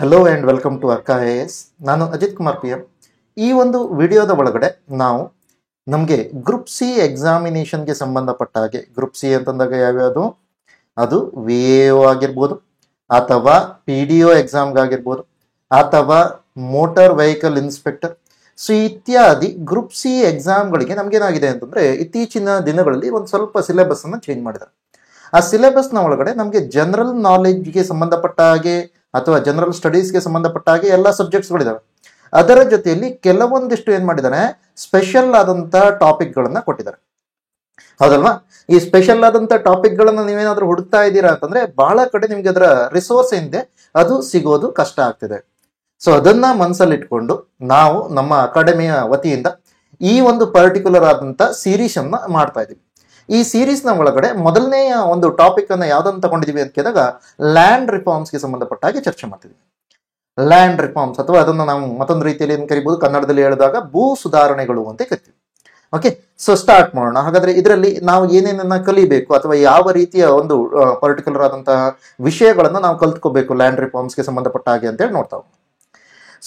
Hello and welcome to Arka IAS. ನಾನು Ajit Kumar P M. ಈ ಒಂದು ವಿಡಿಯೋದ ಒಳಗಡೆ ನಾವು ನಮಗೆ ಗ್ರೂಪ್ ಸಿ ಎಕ್ಸಾಮಿನೇಷನ್ಗೆ ಸಂಬಂಧಪಟ್ಟ ಹಾಗೆ, ಗ್ರೂಪ್ ಸಿ ಅಂತಂದಾಗ ಯಾವ್ಯಾವುದು, ಅದು ವಿ ಎ ಒ ಆಗಿರ್ಬೋದು, ಅಥವಾ ಪಿ ಡಿ ಒ ಎಕ್ಸಾಮ್ಗಾಗಿರ್ಬೋದು, ಅಥವಾ ಮೋಟಾರ್ ವೆಹಿಕಲ್ ಇನ್ಸ್ಪೆಕ್ಟರ್, ಸೊ ಇತ್ಯಾದಿ ಗ್ರೂಪ್ ಸಿ ಎಕ್ಸಾಮ್ಗಳಿಗೆ ನಮಗೇನಾಗಿದೆ ಅಂತಂದರೆ, ಇತ್ತೀಚಿನ ದಿನಗಳಲ್ಲಿ ಒಂದು ಸ್ವಲ್ಪ ಸಿಲೆಬಸ್ಸನ್ನು ಚೇಂಜ್ ಮಾಡಿದ್ದಾರೆ. ಆ ಸಿಲೆಬಸ್ನ ಒಳಗಡೆ ನಮಗೆ ಜನರಲ್ ನಾಲೆಡ್ಜ್ಗೆ ಸಂಬಂಧಪಟ್ಟ ಹಾಗೆ ಅಥವಾ ಜನರಲ್ ಸ್ಟಡೀಸ್ಗೆ ಸಂಬಂಧಪಟ್ಟ ಹಾಗೆ ಎಲ್ಲ ಸಬ್ಜೆಕ್ಟ್ಸ್ಗಳಿದ್ದಾವೆ. ಅದರ ಜೊತೆಯಲ್ಲಿ ಕೆಲವೊಂದಿಷ್ಟು ಏನು ಮಾಡಿದ್ದಾರೆ, ಸ್ಪೆಷಲ್ ಆದಂಥ ಟಾಪಿಕ್ಗಳನ್ನು ಕೊಟ್ಟಿದ್ದಾರೆ. ಹೌದಲ್ವಾ? ಈ ಸ್ಪೆಷಲ್ ಆದಂಥ ಟಾಪಿಕ್ಗಳನ್ನು ನೀವೇನಾದರೂ ಹುಡುಕ್ತಾ ಇದ್ದೀರಾ ಅಂತಂದ್ರೆ ಬಹಳ ಕಡೆ ನಿಮ್ಗೆ ಅದರ ರಿಸೋರ್ಸ್ ಏನಿದೆ ಅದು ಸಿಗೋದು ಕಷ್ಟ ಆಗ್ತಿದೆ. ಸೊ ಅದನ್ನ ಮನಸ್ಸಲ್ಲಿ ಇಟ್ಕೊಂಡು ನಾವು ನಮ್ಮ ಅಕಾಡೆಮಿಯ ವತಿಯಿಂದ ಈ ಒಂದು ಪರ್ಟಿಕ್ಯುಲರ್ ಆದಂಥ ಸೀರೀಸ್ ಅನ್ನ ಮಾಡ್ತಾ ಇದ್ದೀವಿ. ಈ ಸೀರೀಸ್ನ ಒಳಗಡೆ ಮೊದಲನೆಯ ಒಂದು ಟಾಪಿಕ್ ಅನ್ನ ಯಾವ್ದನ್ನು ತಗೊಂಡಿದೀವಿ ಅಂತ ಕೇಳಿದಾಗ ಲ್ಯಾಂಡ್ ರಿಫಾರ್ಮ್ಸ್ಗೆ ಸಂಬಂಧಪಟ್ಟ ಹಾಗೆ ಚರ್ಚೆ ಮಾಡ್ತಿದ್ವಿ. ಲ್ಯಾಂಡ್ ರಿಫಾರ್ಮ್ಸ್ ಅಥವಾ ಅದನ್ನು ನಾವು ಮತ್ತೊಂದು ರೀತಿಯಲ್ಲಿ ಏನು ಕರಿಬಹುದು, ಕನ್ನಡದಲ್ಲಿ ಹೇಳಿದಾಗ ಭೂ ಸುಧಾರಣೆಗಳು ಅಂತ ಕರಿತೀವಿ. ಓಕೆ, ಸೊ ಸ್ಟಾರ್ಟ್ ಮಾಡೋಣ. ಹಾಗಾದ್ರೆ ಇದರಲ್ಲಿ ನಾವು ಏನೇನನ್ನ ಕಲಿಬೇಕು ಅಥವಾ ಯಾವ ರೀತಿಯ ಒಂದು ಪರ್ಟಿಕ್ಯುಲರ್ ಆದಂತಹ ವಿಷಯಗಳನ್ನ ನಾವು ಕಲ್ತ್ಕೋಬೇಕು ಲ್ಯಾಂಡ್ ರಿಫಾರ್ಮ್ಸ್ಗೆ ಸಂಬಂಧಪಟ್ಟ ಹಾಗೆ ಅಂತೇಳಿ ನೋಡ್ತಾ ಹೋಗೋಣ.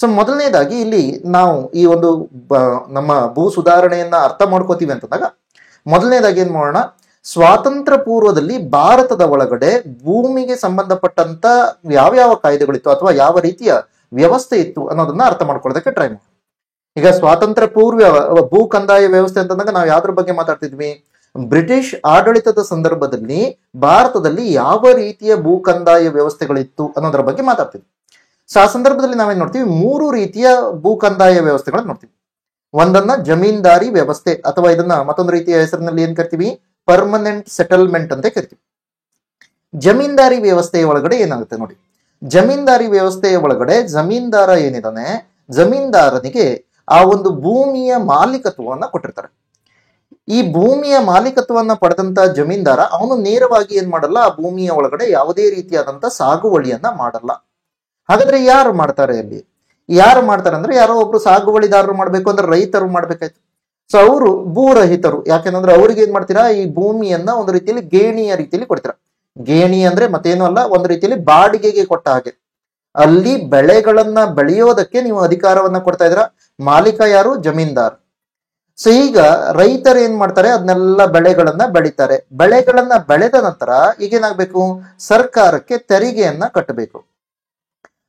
ಸೊ ಮೊದಲನೇದಾಗಿ ಇಲ್ಲಿ ನಾವು ಈ ಒಂದು ನಮ್ಮ ಭೂ ಸುಧಾರಣೆಯನ್ನ ಅರ್ಥ ಮಾಡ್ಕೋತೀವಿ ಅಂತಂದಾಗ ಮೊದಲನೇದಾಗಿ ಏನ್ ಮಾಡೋಣ, ಸ್ವಾತಂತ್ರ್ಯ ಪೂರ್ವದಲ್ಲಿ ಭಾರತದ ಒಳಗಡೆ ಭೂಮಿಗೆ ಸಂಬಂಧಪಟ್ಟಂತ ಯಾವ್ಯಾವ ಕಾಯ್ದೆಗಳಿತ್ತು ಅಥವಾ ಯಾವ ರೀತಿಯ ವ್ಯವಸ್ಥೆ ಇತ್ತು ಅನ್ನೋದನ್ನ ಅರ್ಥ ಮಾಡ್ಕೊಳ್ಳೋದಕ್ಕೆ ಟ್ರೈ ಮಾಡಿ. ಈಗ ಸ್ವಾತಂತ್ರ್ಯ ಪೂರ್ವ ಭೂ ಕಂದಾಯ ವ್ಯವಸ್ಥೆ ಅಂತಂದಾಗ ನಾವು ಯಾವ್ದ್ರ ಬಗ್ಗೆ ಮಾತಾಡ್ತಿದ್ವಿ, ಬ್ರಿಟಿಷ್ ಆಡಳಿತದ ಸಂದರ್ಭದಲ್ಲಿ ಭಾರತದಲ್ಲಿ ಯಾವ ರೀತಿಯ ಭೂ ಕಂದಾಯ ವ್ಯವಸ್ಥೆಗಳಿತ್ತು ಅನ್ನೋದ್ರ ಬಗ್ಗೆ ಮಾತಾಡ್ತಿದ್ವಿ. ಸೊ ಆ ಸಂದರ್ಭದಲ್ಲಿ ನಾವೇನ್ ನೋಡ್ತೀವಿ, 3 ರೀತಿಯ ಭೂ ಕಂದಾಯ ವ್ಯವಸ್ಥೆಗಳನ್ನ ನೋಡ್ತೀವಿ. ಒಂದನ್ನ ಜಮೀನ್ದಾರಿ ವ್ಯವಸ್ಥೆ ಅಥವಾ ಇದನ್ನ ಮತ್ತೊಂದು ರೀತಿಯ ಹೆಸರಿನಲ್ಲಿ ಏನ್ ಕರಿತೀವಿ, ಪರ್ಮನೆಂಟ್ ಸೆಟಲ್ಮೆಂಟ್ ಅಂತ ಕರಿತೀವಿ. ಜಮೀನ್ದಾರಿ ವ್ಯವಸ್ಥೆಯ ಒಳಗಡೆ ಏನಾಗುತ್ತೆ ನೋಡಿ, ಜಮೀನ್ದಾರಿ ವ್ಯವಸ್ಥೆಯ ಒಳಗಡೆ ಜಮೀನ್ದಾರ ಏನಿದಾನೆ, ಜಮೀನ್ದಾರನಿಗೆ ಆ ಒಂದು ಭೂಮಿಯ ಮಾಲೀಕತ್ವವನ್ನ ಕೊಟ್ಟಿರ್ತಾರೆ. ಈ ಭೂಮಿಯ ಮಾಲೀಕತ್ವವನ್ನ ಪಡೆದಂತ ಜಮೀನ್ದಾರ ಅವನು ನೇರವಾಗಿ ಏನ್ ಮಾಡಲ್ಲ, ಆ ಭೂಮಿಯ ಒಳಗಡೆ ಯಾವುದೇ ರೀತಿಯಾದಂತ ಸಾಗುವಳಿಯನ್ನ ಮಾಡಲ್ಲ. ಹಾಗಾದ್ರೆ ಯಾರು ಮಾಡ್ತಾರೆ ಅಲ್ಲಿ, ಯಾರು ಮಾಡ್ತಾರೆ ಅಂದ್ರೆ ಯಾರೋ ಒಬ್ರು ಸಾಗುವಳಿದಾರರು ಮಾಡ್ಬೇಕು ಅಂದ್ರೆ ರೈತರು ಮಾಡ್ಬೇಕಾಯ್ತು. ಸೊ ಅವರು ಭೂರಹಿತರು, ಯಾಕೆಂದ್ರೆ ಅವ್ರಿಗೆ ಏನ್ ಮಾಡ್ತೀರಾ, ಈ ಭೂಮಿಯನ್ನ ಒಂದು ರೀತಿಯಲ್ಲಿ ಗೇಣಿಯ ರೀತಿಯಲ್ಲಿ ಕೊಡ್ತೀರಾ. ಗೇಣಿ ಅಂದ್ರೆ ಮತ್ತೇನು ಅಲ್ಲ, ಒಂದು ರೀತಿಯಲ್ಲಿ ಬಾಡಿಗೆಗೆ ಕೊಟ್ಟ ಹಾಗೆ. ಅಲ್ಲಿ ಬೆಳೆಗಳನ್ನ ಬೆಳೆಯೋದಕ್ಕೆ ನೀವು ಅಧಿಕಾರವನ್ನ ಕೊಡ್ತಾ ಇದ್ರ, ಮಾಲೀಕ ಯಾರು, ಜಮೀನ್ದಾರ್. ಸೊ ಈಗ ರೈತರು ಏನ್ ಮಾಡ್ತಾರೆ, ಅದನ್ನೆಲ್ಲ ಬೆಳೆಗಳನ್ನ ಬೆಳಿತಾರೆ. ಬೆಳೆಗಳನ್ನ ಬೆಳೆದ ನಂತರ ಈಗೇನಾಗ್ಬೇಕು, ಸರ್ಕಾರಕ್ಕೆ ತೆರಿಗೆಯನ್ನ ಕಟ್ಟಬೇಕು.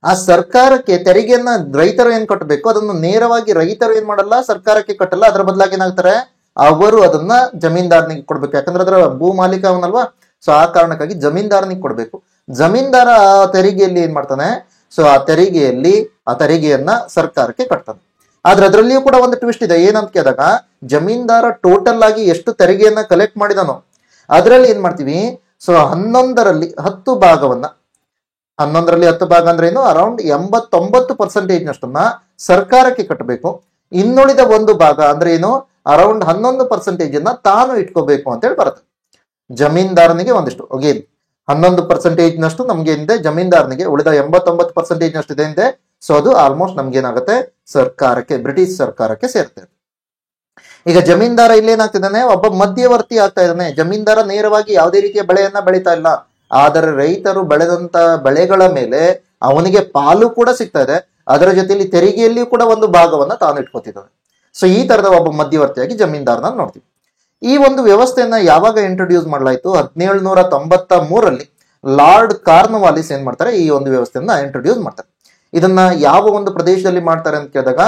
ಆ ಸರ್ಕಾರಕ್ಕೆ ತೆರಿಗೆಯನ್ನ ರೈತರು ಏನ್ ಕಟ್ಟಬೇಕು, ಅದನ್ನು ನೇರವಾಗಿ ರೈತರು ಏನ್ ಮಾಡಲ್ಲ, ಸರ್ಕಾರಕ್ಕೆ ಕಟ್ಟಲ್ಲ. ಅದರ ಬದಲಾಗಿ ಏನಾಗ್ತಾರೆ, ಅವರು ಅದನ್ನ ಜಮೀನ್ದಾರನಿಗೆ ಕೊಡ್ಬೇಕು. ಯಾಕಂದ್ರೆ ಅದರ ಭೂ ಮಾಲೀಕ ಅವನಲ್ವಾ. ಸೊ ಆ ಕಾರಣಕ್ಕಾಗಿ ಜಮೀನ್ದಾರನಿಗೆ ಕೊಡ್ಬೇಕು. ಜಮೀನ್ದಾರ ಆ ತೆರಿಗೆಯಲ್ಲಿ ಏನ್ ಮಾಡ್ತಾನೆ, ಸೊ ಆ ತೆರಿಗೆಯನ್ನ ಸರ್ಕಾರಕ್ಕೆ ಕಟ್ತಾನೆ. ಆದ್ರೆ ಅದರಲ್ಲಿಯೂ ಕೂಡ ಒಂದು ಟ್ವಿಸ್ಟ್ ಇದೆ. ಏನಂತ ಕೇಳಿದಾಗ, ಜಮೀನ್ದಾರ ಟೋಟಲ್ ಆಗಿ ಎಷ್ಟು ತೆರಿಗೆಯನ್ನ ಕಲೆಕ್ಟ್ ಮಾಡಿದಾನೋ ಅದರಲ್ಲಿ ಏನ್ ಮಾಡ್ತೀವಿ, ಸೊ 11ರಲ್ಲಿ 10 ಭಾಗವನ್ನ, 11ರಲ್ಲಿ 10 ಭಾಗ ಅಂದ್ರೆ ಏನು, ಅರೌಂಡ್ 89% ನಷ್ಟನ್ನ ಸರ್ಕಾರಕ್ಕೆ ಕಟ್ಟಬೇಕು. ಇನ್ನುಳಿದ 1 ಭಾಗ ಅಂದ್ರೆ ಏನು, ಅರೌಂಡ್ 11% ತಾನು ಇಟ್ಕೋಬೇಕು ಅಂತ ಹೇಳಿ ಬರುತ್ತೆ. ಜಮೀನ್ದಾರನಿಗೆ ಒಂದಿಷ್ಟು, ಅಗೇನ್ 11% ನಷ್ಟು ನಮ್ಗೆ ಏನಿದೆ ಜಮೀನ್ದಾರನಿಗೆ, ಉಳಿದ 89% ನಷ್ಟು ಇದೆ. ಸೊ ಅದು ಆಲ್ಮೋಸ್ಟ್ ನಮ್ಗೆ ಏನಾಗುತ್ತೆ, ಸರ್ಕಾರಕ್ಕೆ, ಬ್ರಿಟಿಷ್ ಸರ್ಕಾರಕ್ಕೆ ಸೇರ್ತದೆ. ಈಗ ಜಮೀನ್ದಾರ ಇಲ್ಲೇನಾಗ್ತಿದ್ದಾನೆ, ಒಬ್ಬ ಮಧ್ಯವರ್ತಿ ಆಗ್ತಾ ಇದ್ದಾನೆ. ಜಮೀನ್ದಾರ ನೇರವಾಗಿ ಯಾವುದೇ ರೀತಿಯ ಬೆಳೆಯನ್ನ ಬೆಳೀತಾ ಇಲ್ಲ, ಆದರೆ ರೈತರು ಬೆಳೆದಂತ ಬೆಳೆಗಳ ಮೇಲೆ ಅವನಿಗೆ ಪಾಲು ಕೂಡ ಸಿಗ್ತಾ ಇದೆ. ಅದರ ಜೊತೆಯಲ್ಲಿ ತೆರಿಗೆಯಲ್ಲಿಯೂ ಕೂಡ ಒಂದು ಭಾಗವನ್ನ ತಾನು ಇಟ್ಕೋತಿದ್ದಾನೆ. ಸೊ ಈ ತರದ ಒಬ್ಬ ಮಧ್ಯವರ್ತಿಯಾಗಿ ಜಮೀನ್ದಾರನ ನೋಡ್ತೀವಿ. ಈ ಒಂದು ವ್ಯವಸ್ಥೆಯನ್ನ ಯಾವಾಗ ಇಂಟ್ರೊಡ್ಯೂಸ್ ಮಾಡಲಾಯಿತು, 1793ರಲ್ಲಿ ಲಾರ್ಡ್ ಕಾರ್ನ್ವಾಲಿಸ್ ಏನ್ ಮಾಡ್ತಾರೆ, ಈ ಒಂದು ವ್ಯವಸ್ಥೆಯನ್ನ ಇಂಟ್ರೊಡ್ಯೂಸ್ ಮಾಡ್ತಾರೆ. ಇದನ್ನ ಯಾವ ಒಂದು ಪ್ರದೇಶದಲ್ಲಿ ಮಾಡ್ತಾರೆ ಅಂತ ಕೇಳಿದಾಗ,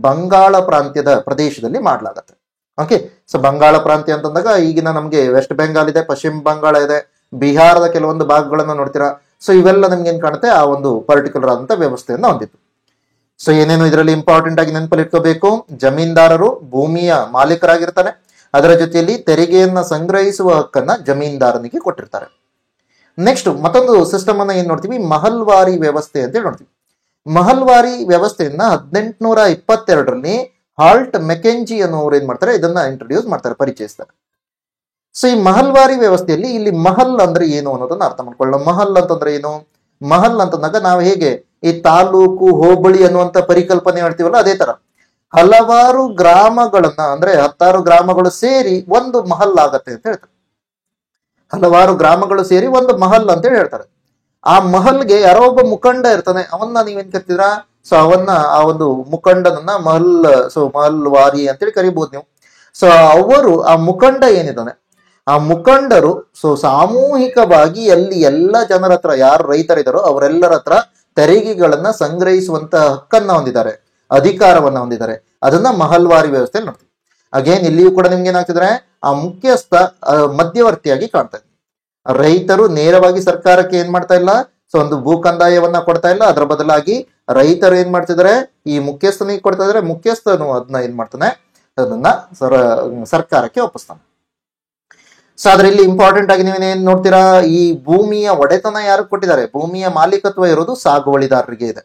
ಬಂಗಾಳ ಪ್ರಾಂತ್ಯದ ಪ್ರದೇಶದಲ್ಲಿ ಮಾಡ್ಲಾಗತ್ತೆ. ಓಕೆ, ಸೊ ಬಂಗಾಳ ಪ್ರಾಂತ್ಯ ಅಂತಂದಾಗ ಈಗಿನ ನಮ್ಗೆ ವೆಸ್ಟ್ ಬೆಂಗಾಲ್ ಇದೆ, ಪಶ್ಚಿಮ ಬಂಗಾಳ ಇದೆ, ಬಿಹಾರದ ಕೆಲವೊಂದು ಭಾಗಗಳನ್ನ ನೋಡ್ತೀರಾ. ಸೊ ಇವೆಲ್ಲ ನಮ್ಗೆ ಏನ್ ಕಾಣುತ್ತೆ, ಆ ಒಂದು ಪರ್ಟಿಕ್ಯುಲರ್ ಆದಂತ ವ್ಯವಸ್ಥೆಯನ್ನ ಹೊಂದಿತ್ತು. ಸೊ ಏನೇನು ಇದರಲ್ಲಿ ಇಂಪಾರ್ಟೆಂಟ್ ಆಗಿ ನೆನಪಲ್ಲಿ ಇಟ್ಕೋಬೇಕು, ಜಮೀನ್ದಾರರು ಭೂಮಿಯ ಮಾಲೀಕರಾಗಿರ್ತಾರೆ. ಅದರ ಜೊತೆಯಲ್ಲಿ ತೆರಿಗೆಯನ್ನ ಸಂಗ್ರಹಿಸುವ ಹಕ್ಕನ್ನ ಜಮೀನ್ದಾರನಿಗೆ ಕೊಟ್ಟಿರ್ತಾರೆ. ನೆಕ್ಸ್ಟ್ ಮತ್ತೊಂದು ಸಿಸ್ಟಮ್ ಅನ್ನ ಏನ್ ನೋಡ್ತೀವಿ, ಮಹಲ್ವಾರಿ ವ್ಯವಸ್ಥೆ ಅಂತ ಹೇಳಿ ನೋಡ್ತೀವಿ. ಮಹಲ್ವಾರಿ ವ್ಯವಸ್ಥೆಯನ್ನ 1822ರಲ್ಲಿ ಹಾಲ್ಟ್ ಮೆಕೆಂಜಿ ಅನ್ನೋರು ಏನ್ ಮಾಡ್ತಾರೆ, ಇದನ್ನ ಇಂಟ್ರೊಡ್ಯೂಸ್ ಮಾಡ್ತಾರೆ, ಪರಿಚಯಿಸ್ತಾರೆ. ಸೊ ಈ ಮಹಲ್ವಾರಿ ವ್ಯವಸ್ಥೆಯಲ್ಲಿ ಇಲ್ಲಿ ಮಹಲ್ ಅಂದ್ರೆ ಏನು ಅನ್ನೋದನ್ನ ಅರ್ಥ ಮಾಡ್ಕೊಳ್ಳೋಣ. ಮಹಲ್ ಅಂತಂದ್ರೆ ಏನು, ಮಹಲ್ ಅಂತಂದಾಗ ನಾವು ಹೇಗೆ ಈ ತಾಲೂಕು, ಹೋಬಳಿ ಅನ್ನುವಂತ ಪರಿಕಲ್ಪನೆ ಹೇಳ್ತೀವಲ್ಲ, ಅದೇ ತರ ಹಲವಾರು ಗ್ರಾಮಗಳನ್ನ, ಅಂದ್ರೆ 10 ಗ್ರಾಮಗಳು ಸೇರಿ ಒಂದು ಮಹಲ್ ಆಗತ್ತೆ ಅಂತ ಹೇಳ್ತಾರೆ. ಹಲವಾರು ಗ್ರಾಮಗಳು ಸೇರಿ ಒಂದು ಮಹಲ್ ಅಂತ ಹೇಳ್ತಾರೆ. ಆ ಮಹಲ್ಗೆ ಯಾರೋ ಒಬ್ಬ ಮುಖಂಡ ಇರ್ತಾನೆ, ಅವನ್ನ ನೀವೇನ್ ಕರ್ತಿದ್ರ, ಸೊ ಅವನ್ನ ಆ ಒಂದು ಮುಖಂಡನನ್ನ ಮಹಲ್ ವಾರಿ ಅಂತೇಳಿ ಕರಿಬಹುದು ನೀವು. ಸೊ ಅವರು ಆ ಮುಖಂಡ ಏನಿದ್ದಾನೆ, ಆ ಮುಖಂಡರು ಸಾಮೂಹಿಕವಾಗಿ ಅಲ್ಲಿ ಎಲ್ಲ ಜನರ ಹತ್ರ, ಯಾರು ರೈತರಿದ್ದಾರೋ ಅವರೆಲ್ಲರ ಹತ್ರ ತೆರಿಗೆಗಳನ್ನ ಸಂಗ್ರಹಿಸುವಂತ ಹಕ್ಕನ್ನ ಹೊಂದಿದ್ದಾರೆ, ಅಧಿಕಾರವನ್ನ ಹೊಂದಿದ್ದಾರೆ. ಅದನ್ನ ಮಹಲ್ವಾರಿ ವ್ಯವಸ್ಥೆ ನೋಡ್ತೀವಿ. ಅಗೇನ್ ಇಲ್ಲಿಯೂ ಕೂಡ ನಿಮ್ಗೆ ಏನಾಗ್ತಿದ್ರೆ, ಆ ಮುಖ್ಯಸ್ಥ ಮಧ್ಯವರ್ತಿಯಾಗಿ ಕಾಣ್ತಾ ಇದೆ. ರೈತರು ನೇರವಾಗಿ ಸರ್ಕಾರಕ್ಕೆ ಏನ್ ಮಾಡ್ತಾ ಇಲ್ಲ, ಸೊ ಒಂದು ಭೂ ಕಂದಾಯವನ್ನ ಕೊಡ್ತಾ ಇಲ್ಲ, ಅದರ ಬದಲಾಗಿ ರೈತರು ಏನ್ ಮಾಡ್ತಿದ್ದಾರೆ, ಈ ಮುಖ್ಯಸ್ಥನಿಗೆ ಕೊಡ್ತಾ ಇದಾರೆ, ಮುಖ್ಯಸ್ಥನು ಅದನ್ನ ಏನ್ ಮಾಡ್ತಾನೆ, ಅದನ್ನ ಸರ್ಕಾರಕ್ಕೆ ಒಪ್ಪಿಸ್ತಾನೆ. ಸೊ ಆದ್ರೆ ಇಲ್ಲಿ ಇಂಪಾರ್ಟೆಂಟ್ ಆಗಿ ನೀವೇನೇನ್ ನೋಡ್ತೀರಾ, ಈ ಭೂಮಿಯ ಒಡೆತನ ಯಾರು ಕೊಟ್ಟಿದ್ದಾರೆ, ಭೂಮಿಯ ಮಾಲೀಕತ್ವ ಇರೋದು ಸಾಗುವಳಿದಾರರಿಗೆ ಇದೆ.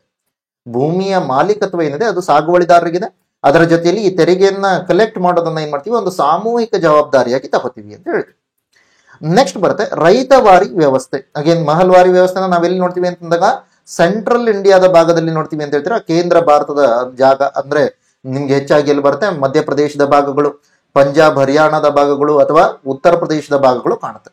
ಭೂಮಿಯ ಮಾಲೀಕತ್ವ ಏನಿದೆ ಅದು ಸಾಗುವಳಿದಾರರಿಗಿದೆ. ಅದರ ಜೊತೆಯಲ್ಲಿ ಈ ತೆರಿಗೆಯನ್ನ ಕಲೆಕ್ಟ್ ಮಾಡೋದನ್ನ ಏನ್ ಮಾಡ್ತೀವಿ, ಒಂದು ಸಾಮೂಹಿಕ ಜವಾಬ್ದಾರಿಯಾಗಿ ತಗೋತೀವಿ ಅಂತ ಹೇಳ್ತೀವಿ. ನೆಕ್ಸ್ಟ್ ಬರುತ್ತೆ ರೈತವಾರಿ ವ್ಯವಸ್ಥೆ. ಅಗೇನ್ ಮಹಲ್ವಾರಿ ವ್ಯವಸ್ಥೆನ ನಾವೆಲ್ಲಿ ನೋಡ್ತೀವಿ ಅಂತಂದಾಗ ಸೆಂಟ್ರಲ್ ಇಂಡಿಯಾದ ಭಾಗದಲ್ಲಿ ನೋಡ್ತೀವಿ ಅಂತ ಹೇಳ್ತೀರಾ. ಕೇಂದ್ರ ಭಾರತದ ಜಾಗ ಅಂದ್ರೆ ನಿಮ್ಗೆ ಹೆಚ್ಚಾಗಿ ಎಲ್ಲಿ ಬರುತ್ತೆ, ಮಧ್ಯಪ್ರದೇಶದ ಭಾಗಗಳು, ಪಂಜಾಬ್ ಹರಿಯಾಣದ ಭಾಗಗಳು ಅಥವಾ ಉತ್ತರ ಪ್ರದೇಶದ ಭಾಗಗಳು ಕಾಣುತ್ತೆ.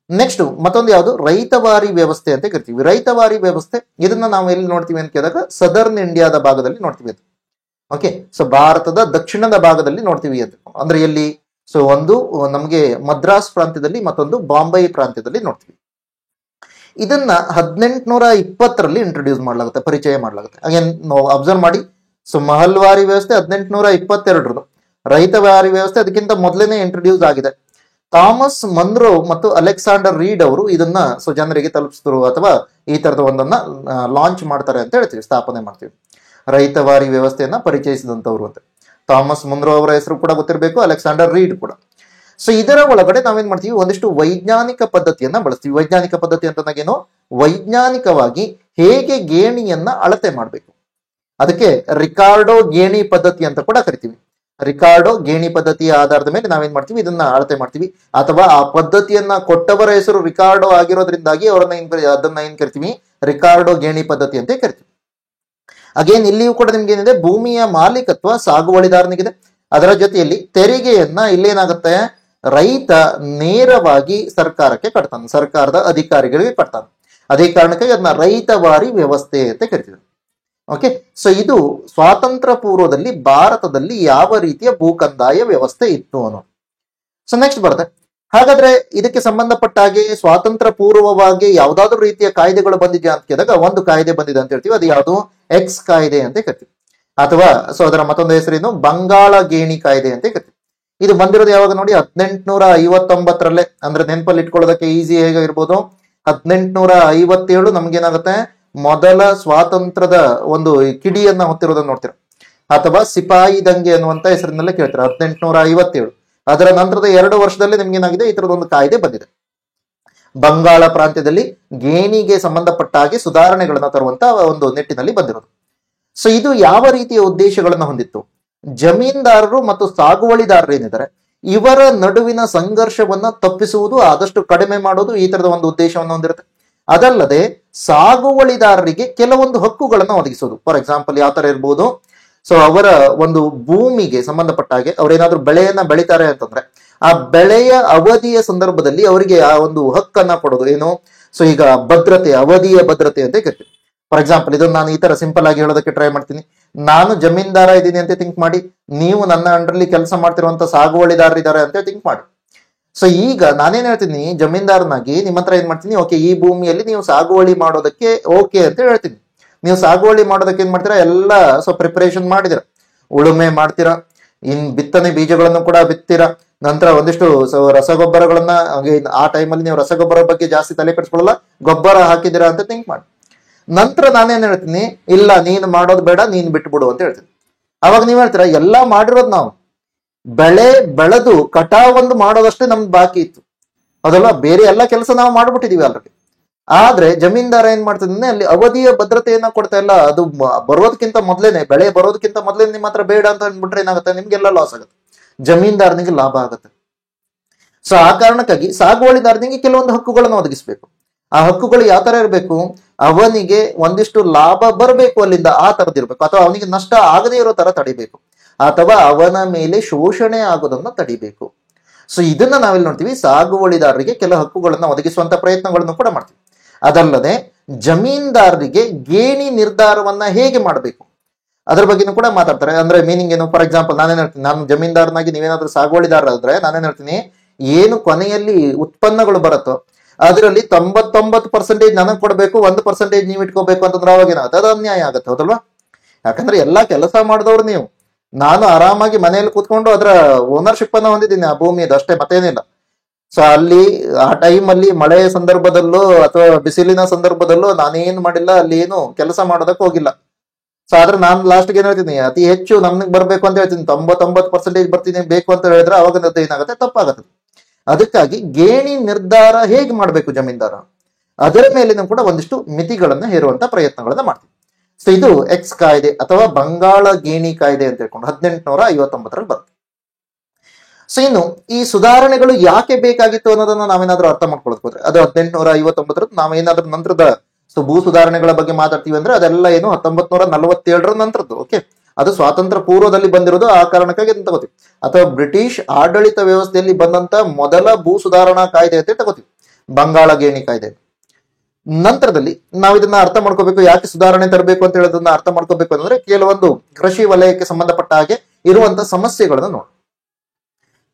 ನೆಕ್ಸ್ಟ್ ಮತ್ತೊಂದು ಯಾವುದು, ರೈತವಾರಿ ವ್ಯವಸ್ಥೆ ಅಂತ ಕರಿತೀವಿ. ರೈತವಾರಿ ವ್ಯವಸ್ಥೆ ಇದನ್ನ ನಾವು ಎಲ್ಲಿ ನೋಡ್ತೀವಿ ಅಂತ ಕೇಳಿದಾಗ ಸದರ್ನ್ ಇಂಡಿಯಾದ ಭಾಗದಲ್ಲಿ ನೋಡ್ತೀವಿ ಅದು. ಓಕೆ, ಸೊ ಭಾರತದ ದಕ್ಷಿಣದ ಭಾಗದಲ್ಲಿ ನೋಡ್ತೀವಿ ಅಂತ. ಅಂದ್ರೆ ಎಲ್ಲಿ, ಸೊ ಒಂದು ನಮಗೆ ಮದ್ರಾಸ್ ಪ್ರಾಂತ್ಯದಲ್ಲಿ, ಮತ್ತೊಂದು ಬಾಂಬೆ ಪ್ರಾಂತ್ಯದಲ್ಲಿ ನೋಡ್ತೀವಿ. ಇದನ್ನ 1820ರಲ್ಲಿ ಇಂಟ್ರೊಡ್ಯೂಸ್ ಮಾಡಲಾಗುತ್ತೆ, ಪರಿಚಯ ಮಾಡಲಾಗುತ್ತೆ. ಅಗೇನ್ ಅಬ್ಸರ್ವ್ ಮಾಡಿ, ಸೊ ಮಹಲ್ವಾರಿ ವ್ಯವಸ್ಥೆ 1822, ರೈತವಾರಿ ವ್ಯವಸ್ಥೆ ಅದಕ್ಕಿಂತ ಮೊದಲೇನೆ ಇಂಟ್ರೊಡ್ಯೂಸ್ ಆಗಿದೆ. ಥಾಮಸ್ ಮನ್ರೋ ಮತ್ತು ಅಲೆಕ್ಸಾಂಡರ್ ರೀಡ್ ಅವರು ಇದನ್ನ ಸೊ ಜನರಿಗೆ ತಲುಪಿಸಿದ್ರು, ಅಥವಾ ಈ ತರದ ಒಂದನ್ನ ಲಾಂಚ್ ಮಾಡ್ತಾರೆ ಅಂತ ಹೇಳ್ತೀವಿ, ಸ್ಥಾಪನೆ ಮಾಡ್ತೀವಿ. ರೈತವಾರಿ ವ್ಯವಸ್ಥೆಯನ್ನ ಪರಿಚಯಿಸಿದಂತವ್ರು ಅಂತ ಥಾಮಸ್ ಮನ್ರೋ ಅವರ ಹೆಸರು ಕೂಡ ಗೊತ್ತಿರಬೇಕು, ಅಲೆಕ್ಸಾಂಡರ್ ರೀಡ್ ಕೂಡ. ಸೊ ಇದರ ಒಳಗಡೆ ನಾವೇನ್ ಮಾಡ್ತೀವಿ, ಒಂದಿಷ್ಟು ವೈಜ್ಞಾನಿಕ ಪದ್ಧತಿಯನ್ನ ಬಳಸ್ತೀವಿ. ವೈಜ್ಞಾನಿಕ ಪದ್ಧತಿ ಅಂತಂದಾಗೇನು, ವೈಜ್ಞಾನಿಕವಾಗಿ ಹೇಗೆ ಗೇಣಿಯನ್ನ ಅಳತೆ ಮಾಡಬೇಕು, ಅದಕ್ಕೆ ರಿಕಾರ್ಡೋ ಗೇಣಿ ಪದ್ಧತಿ ಅಂತ ಕೂಡ ಕರಿತೀವಿ. ರಿಕಾರ್ಡೋ ಗೇಣಿ ಪದ್ಧತಿಯ ಆಧಾರದ ಮೇಲೆ ನಾವೇನ್ ಮಾಡ್ತೀವಿ, ಇದನ್ನ ಅಳತೆ ಮಾಡ್ತೀವಿ. ಅಥವಾ ಆ ಪದ್ಧತಿಯನ್ನ ಕೊಟ್ಟವರ ಹೆಸರು ರಿಕಾರ್ಡೋ ಆಗಿರೋದ್ರಿಂದಾಗಿ ಅದನ್ನ ಏನ್ ಕರಿತೀವಿ, ರಿಕಾರ್ಡೋ ಗೇಣಿ ಪದ್ಧತಿ ಅಂತ ಕರಿತೀವಿ. ಅಗೇನ್ ಇಲ್ಲಿಯೂ ಕೂಡ ನಿಮ್ಗೆ ಏನಿದೆ, ಭೂಮಿಯ ಮಾಲೀಕತ್ವ ಸಾಗುವಳಿದಾರನಿಗಿದೆ. ಅದರ ಜೊತೆಯಲ್ಲಿ ತೆರಿಗೆಯನ್ನ ಇಲ್ಲೇನಾಗುತ್ತೆ, ರೈತ ನೇರವಾಗಿ ಸರ್ಕಾರಕ್ಕೆ ಕಟ್ತಾನೆ, ಸರ್ಕಾರದ ಅಧಿಕಾರಿಗಳಿಗೆ ಕಟ್ತಾನೆ. ಅದೇ ಕಾರಣಕ್ಕಾಗಿ ಅದನ್ನ ರೈತವಾರಿ ವ್ಯವಸ್ಥೆ ಅಂತ ಕರಿತೀವಿ. ಓಕೆ, ಸೊ ಇದು ಸ್ವಾತಂತ್ರ್ಯ ಪೂರ್ವದಲ್ಲಿ ಭಾರತದಲ್ಲಿ ಯಾವ ರೀತಿಯ ಭೂ ಕಂದಾಯ ವ್ಯವಸ್ಥೆ ಇತ್ತು ಅನ್ನೋ. ಸೊ ನೆಕ್ಸ್ಟ್ ಬರುತ್ತೆ, ಹಾಗಾದ್ರೆ ಇದಕ್ಕೆ ಸಂಬಂಧಪಟ್ಟ ಹಾಗೆ ಸ್ವಾತಂತ್ರ್ಯ ಪೂರ್ವವಾಗಿ ಯಾವ್ದಾದ್ರು ರೀತಿಯ ಕಾಯ್ದೆಗಳು ಬಂದಿದ್ಯಾ ಅಂತ ಕೇಳಿದಾಗ ಒಂದು ಕಾಯ್ದೆ ಬಂದಿದೆ ಅಂತ ಹೇಳ್ತೀವಿ. ಅದು ಯಾವುದು, ಎಕ್ಸ್ ಕಾಯ್ದೆ ಅಂತ ಕರಿತೀವಿ. ಅಥವಾ ಸೊ ಅದರ ಮತ್ತೊಂದು ಹೆಸರೇನು, ಬಂಗಾಳ ಗೇಣಿ ಕಾಯ್ದೆ ಅಂತ ಕರಿತೀವಿ. ಇದು ಬಂದಿರೋದು ಯಾವಾಗ ನೋಡಿ, 1859ರಲ್ಲೇ. ಅಂದ್ರೆ ನೆನಪಲ್ಲಿ ಇಟ್ಕೊಳ್ಳೋದಕ್ಕೆ ಈಸಿ ಹೇಗಿರ್ಬೋದು, 1857 ನಮ್ಗೇನಾಗುತ್ತೆ, ಮೊದಲ ಸ್ವಾತಂತ್ರ್ಯದ ಒಂದು ಕಿಡಿಯನ್ನ ಹೊತ್ತಿರೋದನ್ನ ನೋಡ್ತೀರ, ಅಥವಾ ಸಿಪಾಯಿ ದಂಗೆ ಅನ್ನುವಂತ ಹೆಸರಿನಲ್ಲೇ ಕೇಳ್ತಾರೆ, 1857. ಅದರ ನಂತರದ 2 ವರ್ಷದಲ್ಲಿ ನಿಮ್ಗೇನಾಗಿದೆ, ಈ ತರದ ಒಂದು ಕಾಯ್ದೆ ಬಂದಿದೆ. ಬಂಗಾಳ ಪ್ರಾಂತ್ಯದಲ್ಲಿ ಗೇಣಿಗೆ ಸಂಬಂಧಪಟ್ಟ ಹಾಗೆ ಸುಧಾರಣೆಗಳನ್ನ ತರುವಂತ ಒಂದು ನಿಟ್ಟಿನಲ್ಲಿ ಬಂದಿರೋದು. ಸೊ ಇದು ಯಾವ ರೀತಿಯ ಉದ್ದೇಶಗಳನ್ನ ಹೊಂದಿತ್ತು, ಜಮೀನ್ದಾರರು ಮತ್ತು ಸಾಗುವಳಿದಾರರು ಏನಿದ್ದಾರೆ ಇವರ ನಡುವಿನ ಸಂಘರ್ಷವನ್ನ ತಪ್ಪಿಸುವುದು, ಆದಷ್ಟು ಕಡಿಮೆ ಮಾಡೋದು, ಈ ತರದ ಒಂದು ಉದ್ದೇಶವನ್ನು ಹೊಂದಿರುತ್ತೆ. ಅದಲ್ಲದೆ ಸಾಗುವಳಿದಾರರಿಗೆ ಕೆಲವೊಂದು ಹಕ್ಕುಗಳನ್ನ ಒದಗಿಸೋದು. ಫಾರ್ ಎಕ್ಸಾಂಪಲ್ ಯಾವ ತರ ಇರ್ಬೋದು, ಸೊ ಅವರ ಒಂದು ಭೂಮಿಗೆ ಸಂಬಂಧಪಟ್ಟ ಹಾಗೆ ಅವ್ರೇನಾದ್ರೂ ಬೆಳೆಯನ್ನ ಬೆಳಿತಾರೆ ಅಂತಂದ್ರೆ ಆ ಬೆಳೆಯ ಅವಧಿಯ ಸಂದರ್ಭದಲ್ಲಿ ಅವರಿಗೆ ಆ ಒಂದು ಹಕ್ಕನ್ನ ಕೊಡೋದು. ಏನು, ಸೊ ಈಗ ಭದ್ರತೆ, ಅವಧಿಯ ಭದ್ರತೆ ಅಂತ ಕರಿತೀವಿ. ಫಾರ್ ಎಕ್ಸಾಂಪಲ್ ಇದನ್ನ ನಾನು ಈ ತರ ಸಿಂಪಲ್ ಆಗಿ ಹೇಳೋದಕ್ಕೆ ಟ್ರೈ ಮಾಡ್ತೀನಿ. ನಾನು ಜಮೀನ್ದಾರ ಇದ್ದೀನಿ ಅಂತ ಥಿಂಕ್ ಮಾಡಿ, ನೀವು ನನ್ನ ಅಂಡರ್ಲಿ ಕೆಲಸ ಮಾಡ್ತಿರುವಂತ ಸಾಗುವಳಿದಾರರಿದ್ದಾರೆ ಅಂತ ಥಿಂಕ್ ಮಾಡಿ. ಸೊ ಈಗ ನಾನೇನ್ ಹೇಳ್ತೀನಿ, ಜಮೀನ್ದಾರನಾಗಿ ನಿಮ್ಮ ಹತ್ರ ಏನ್ ಮಾಡ್ತೀನಿ, ಓಕೆ ಈ ಭೂಮಿಯಲ್ಲಿ ನೀವು ಸಾಗುವಳಿ ಮಾಡೋದಕ್ಕೆ ಓಕೆ ಅಂತ ಹೇಳ್ತೀನಿ. ನೀವು ಸಾಗುವಳಿ ಮಾಡೋದಕ್ಕೆ ಏನ್ ಮಾಡ್ತೀರಾ, ಎಲ್ಲ ಸೊ ಪ್ರಿಪರೇಷನ್ ಮಾಡಿದಿರ, ಉಳುಮೆ ಮಾಡ್ತೀರಾ, ಬಿತ್ತನೆ ಬೀಜಗಳನ್ನು ಕೂಡ ಬಿತ್ತೀರಾ, ನಂತರ ಒಂದಿಷ್ಟು ರಸಗೊಬ್ಬರಗಳನ್ನ, ಆ ಟೈಮಲ್ಲಿ ನೀವು ರಸಗೊಬ್ಬರ ಬಗ್ಗೆ ಜಾಸ್ತಿ ತಲೆ ಕೆಡಿಸ್ಕೊಳ್ಳಲ್ಲ, ಗೊಬ್ಬರ ಹಾಕಿದಿರಾ ಅಂತ ಥಿಂಕ್ ಮಾಡಿ. ನಂತರ ನಾನೇನ್ ಹೇಳ್ತೀನಿ, ಇಲ್ಲ ನೀನು ಮಾಡೋದು ಬೇಡ, ನೀನ್ ಬಿಟ್ಬಿಡು ಅಂತ ಹೇಳ್ತೀನಿ. ಅವಾಗ ನೀವ್ ಹೇಳ್ತೀರಾ, ಎಲ್ಲಾ ಮಾಡಿರೋದು ನಾವು ಬೆಳೆ ಬೆಳೆದು ಕಟಾವೊಂದು ಮಾಡೋದಷ್ಟೇ ನಮ್ದು ಬಾಕಿ ಇತ್ತು, ಅದಲ್ಲ ಬೇರೆ ಎಲ್ಲ ಕೆಲಸ ನಾವು ಮಾಡ್ಬಿಟ್ಟಿದೀವಿ ಆಲ್ರೆಡಿ. ಆದ್ರೆ ಜಮೀನ್ದಾರ ಏನ್ ಮಾಡ್ತಿದ್ದಾನೆ, ಅಲ್ಲಿ ಅವಧಿಯ ಭದ್ರತೆಯನ್ನ ಕೊಡ್ತಾ ಇಲ್ಲ. ಅದು ಬರೋದಕ್ಕಿಂತ ಮೊದ್ಲೇನೆ, ಬೆಳೆ ಬರೋದಕ್ಕಿಂತ ಮೊದ್ಲೇನೆ ನಿಮ್ಮ ಹತ್ರ ಬೇಡ ಅಂತ ಅಂದ್ಬಿಟ್ರೆ ಏನಾಗುತ್ತೆ, ನಿಮ್ಗೆಲ್ಲ ಲಾಸ್ ಆಗುತ್ತೆ, ಜಮೀನ್ದಾರನಿಗೆ ಲಾಭ ಆಗುತ್ತೆ. ಸೊ ಆ ಕಾರಣಕ್ಕಾಗಿ ಸಾಗುವಳಿದಾರನಿಗೆ ಕೆಲವೊಂದು ಹಕ್ಕುಗಳನ್ನು ಒದಗಿಸ್ಬೇಕು. ಆ ಹಕ್ಕುಗಳು ಯಾವ ತರ ಇರಬೇಕು, ಅವನಿಗೆ ಒಂದಿಷ್ಟು ಲಾಭ ಬರಬೇಕು ಅಲ್ಲಿಂದ, ಆ ತರದಿರ್ಬೇಕು. ಅಥವಾ ಅವನಿಗೆ ನಷ್ಟ ಆಗದೇ ಇರೋ ತರ ತಡಿಬೇಕು, ಅಥವಾ ಅವನ ಮೇಲೆ ಶೋಷಣೆ ಆಗೋದನ್ನ ತಡಿಬೇಕು. ಸೊ ಇದನ್ನ ನಾವೆಲ್ಲಿ ನೋಡ್ತೀವಿ, ಸಾಗುವಳಿದಾರರಿಗೆ ಕೆಲ ಹಕ್ಕುಗಳನ್ನ ಒದಗಿಸುವಂತ ಪ್ರಯತ್ನಗಳನ್ನು ಕೂಡ ಮಾಡ್ತೀವಿ. ಅದಲ್ಲದೆ ಜಮೀನ್ದಾರರಿಗೆ ಗೇಣಿ ನಿರ್ಧಾರವನ್ನ ಹೇಗೆ ಮಾಡಬೇಕು ಅದ್ರ ಬಗ್ಗೆನೂ ಕೂಡ ಮಾತಾಡ್ತಾರೆ. ಅಂದ್ರೆ ಮೀನಿಂಗ್ ಏನು? ಫಾರ್ ಎಕ್ಸಾಂಪಲ್ ನಾನೇನ್ ಹೇಳ್ತೀನಿ, ನಾನು ಜಮೀನ್ದಾರನಾಗಿ ನೀವೇನಾದ್ರೂ ಸಾಗುವಳಿದಾರರಾದ್ರೆ ನಾನೇನ್ ಹೇಳ್ತೀನಿ, ಏನು ಕೊನೆಯಲ್ಲಿ ಉತ್ಪನ್ನಗಳು ಬರುತ್ತೋ ಅದರಲ್ಲಿ 99% ನನಗೆ ಕೊಡಬೇಕು, 1% ನೀವು ಇಟ್ಕೋಬೇಕು ಅಂತಂದ್ರೆ ಅವಾಗ ಏನಾಗುತ್ತೆ? ಅದು ಅನ್ಯಾಯ ಆಗುತ್ತೆ, ಹೌದಲ್ವಾ? ಯಾಕಂದ್ರೆ ಎಲ್ಲಾ ಕೆಲಸ ಮಾಡಿದವ್ರು ನೀವು. ನಾನು ಆರಾಮಾಗಿ ಮನೆಯಲ್ಲಿ ಕೂತ್ಕೊಂಡು ಅದರ ಓನರ್ಶಿಪ್ ಅನ್ನ ಹೊಂದಿದ್ದೀನಿ ಆ ಭೂಮಿಯದು, ಅಷ್ಟೇ, ಮತ್ತೇನಿಲ್ಲ. ಸೊ ಅಲ್ಲಿ ಆ ಟೈಮಲ್ಲಿ ಮಳೆಯ ಸಂದರ್ಭದಲ್ಲೋ ಅಥವಾ ಬಿಸಿಲಿನ ಸಂದರ್ಭದಲ್ಲೋ ನಾನೇನು ಮಾಡಿಲ್ಲ, ಅಲ್ಲಿ ಏನು ಕೆಲಸ ಮಾಡೋದಕ್ಕೆ ಹೋಗಿಲ್ಲ. ಸೊ ಆದ್ರೆ ನಾನು ಲಾಸ್ಟ್ಗೆ ಏನ್ ಹೇಳ್ತೀನಿ, ಅತಿ ಹೆಚ್ಚು ನಮ್ಗೆ ಬರ್ಬೇಕು ಅಂತ ಹೇಳ್ತೀನಿ, 99% ಬರ್ತೀನಿ ಬೇಕು ಅಂತ ಹೇಳಿದ್ರೆ ಅವಾಗ ಏನಾಗುತ್ತೆ? ತಪ್ಪಾಗುತ್ತೆ. ಅದಕ್ಕಾಗಿ ಗೇಣಿ ನಿರ್ಧಾರ ಹೇಗೆ ಮಾಡಬೇಕು ಜಮೀನ್ದಾರ, ಅದರ ಮೇಲಿನ ಕೂಡ ಒಂದಿಷ್ಟು ಮಿತಿಗಳನ್ನ ಹೇರುವಂತ ಪ್ರಯತ್ನಗಳನ್ನ ಮಾಡ್ತೀವಿ. ಸೊ ಇದು ಎಕ್ಸ್ ಕಾಯ್ದೆ ಅಥವಾ ಬಂಗಾಳ ಗೇಣಿ ಕಾಯ್ದೆ ಅಂತ ಹೇಳ್ಕೊಂಡು 1859ರಲ್ಲಿ ಬರುತ್ತೆ. ಸೊ ಇನ್ನು ಈ ಸುಧಾರಣೆಗಳು ಯಾಕೆ ಬೇಕಾಗಿತ್ತು ಅನ್ನೋದನ್ನ ನಾವೇನಾದ್ರೂ ಅರ್ಥ ಮಾಡ್ಕೊಳ್ಕೋದ್ರೆ, ಅದು 1859 ನಾವೇನಾದ್ರೂ ನಂತರದ ಭೂ ಸುಧಾರಣೆಗಳ ಬಗ್ಗೆ ಮಾತಾಡ್ತೀವಿ ಅಂದ್ರೆ ಅದೆಲ್ಲ ಏನು 1947 ನಂತರದ್ದು. ಓಕೆ, ಅದು ಸ್ವಾತಂತ್ರ್ಯ ಪೂರ್ವದಲ್ಲಿ ಬಂದಿರೋದು, ಆ ಕಾರಣಕ್ಕಾಗಿ ಅದನ್ನ ತಗೋತೀವಿ. ಅಥವಾ ಬ್ರಿಟಿಷ್ ಆಡಳಿತ ವ್ಯವಸ್ಥೆಯಲ್ಲಿ ಬಂದಂತ ಮೊದಲ ಭೂ ಸುಧಾರಣಾ ಕಾಯ್ದೆ ಅಂತ ತಗೋತೀವಿ, ಬಂಗಾಳ ಗೇಣಿ ಕಾಯ್ದೆ. ನಂತರದಲ್ಲಿ ನಾವು ಇದನ್ನ ಅರ್ಥ ಮಾಡ್ಕೋಬೇಕು, ಯಾಕೆ ಸುಧಾರಣೆ ತರಬೇಕು ಅಂತ ಹೇಳೋದನ್ನ ಅರ್ಥ ಮಾಡ್ಕೋಬೇಕು ಅಂದ್ರೆ ಕೆಲವೊಂದು ಕೃಷಿ ವಲಯಕ್ಕೆ ಸಂಬಂಧಪಟ್ಟ ಹಾಗೆ ಇರುವಂತ ಸಮಸ್ಯೆಗಳನ್ನ ನೋಡಿ.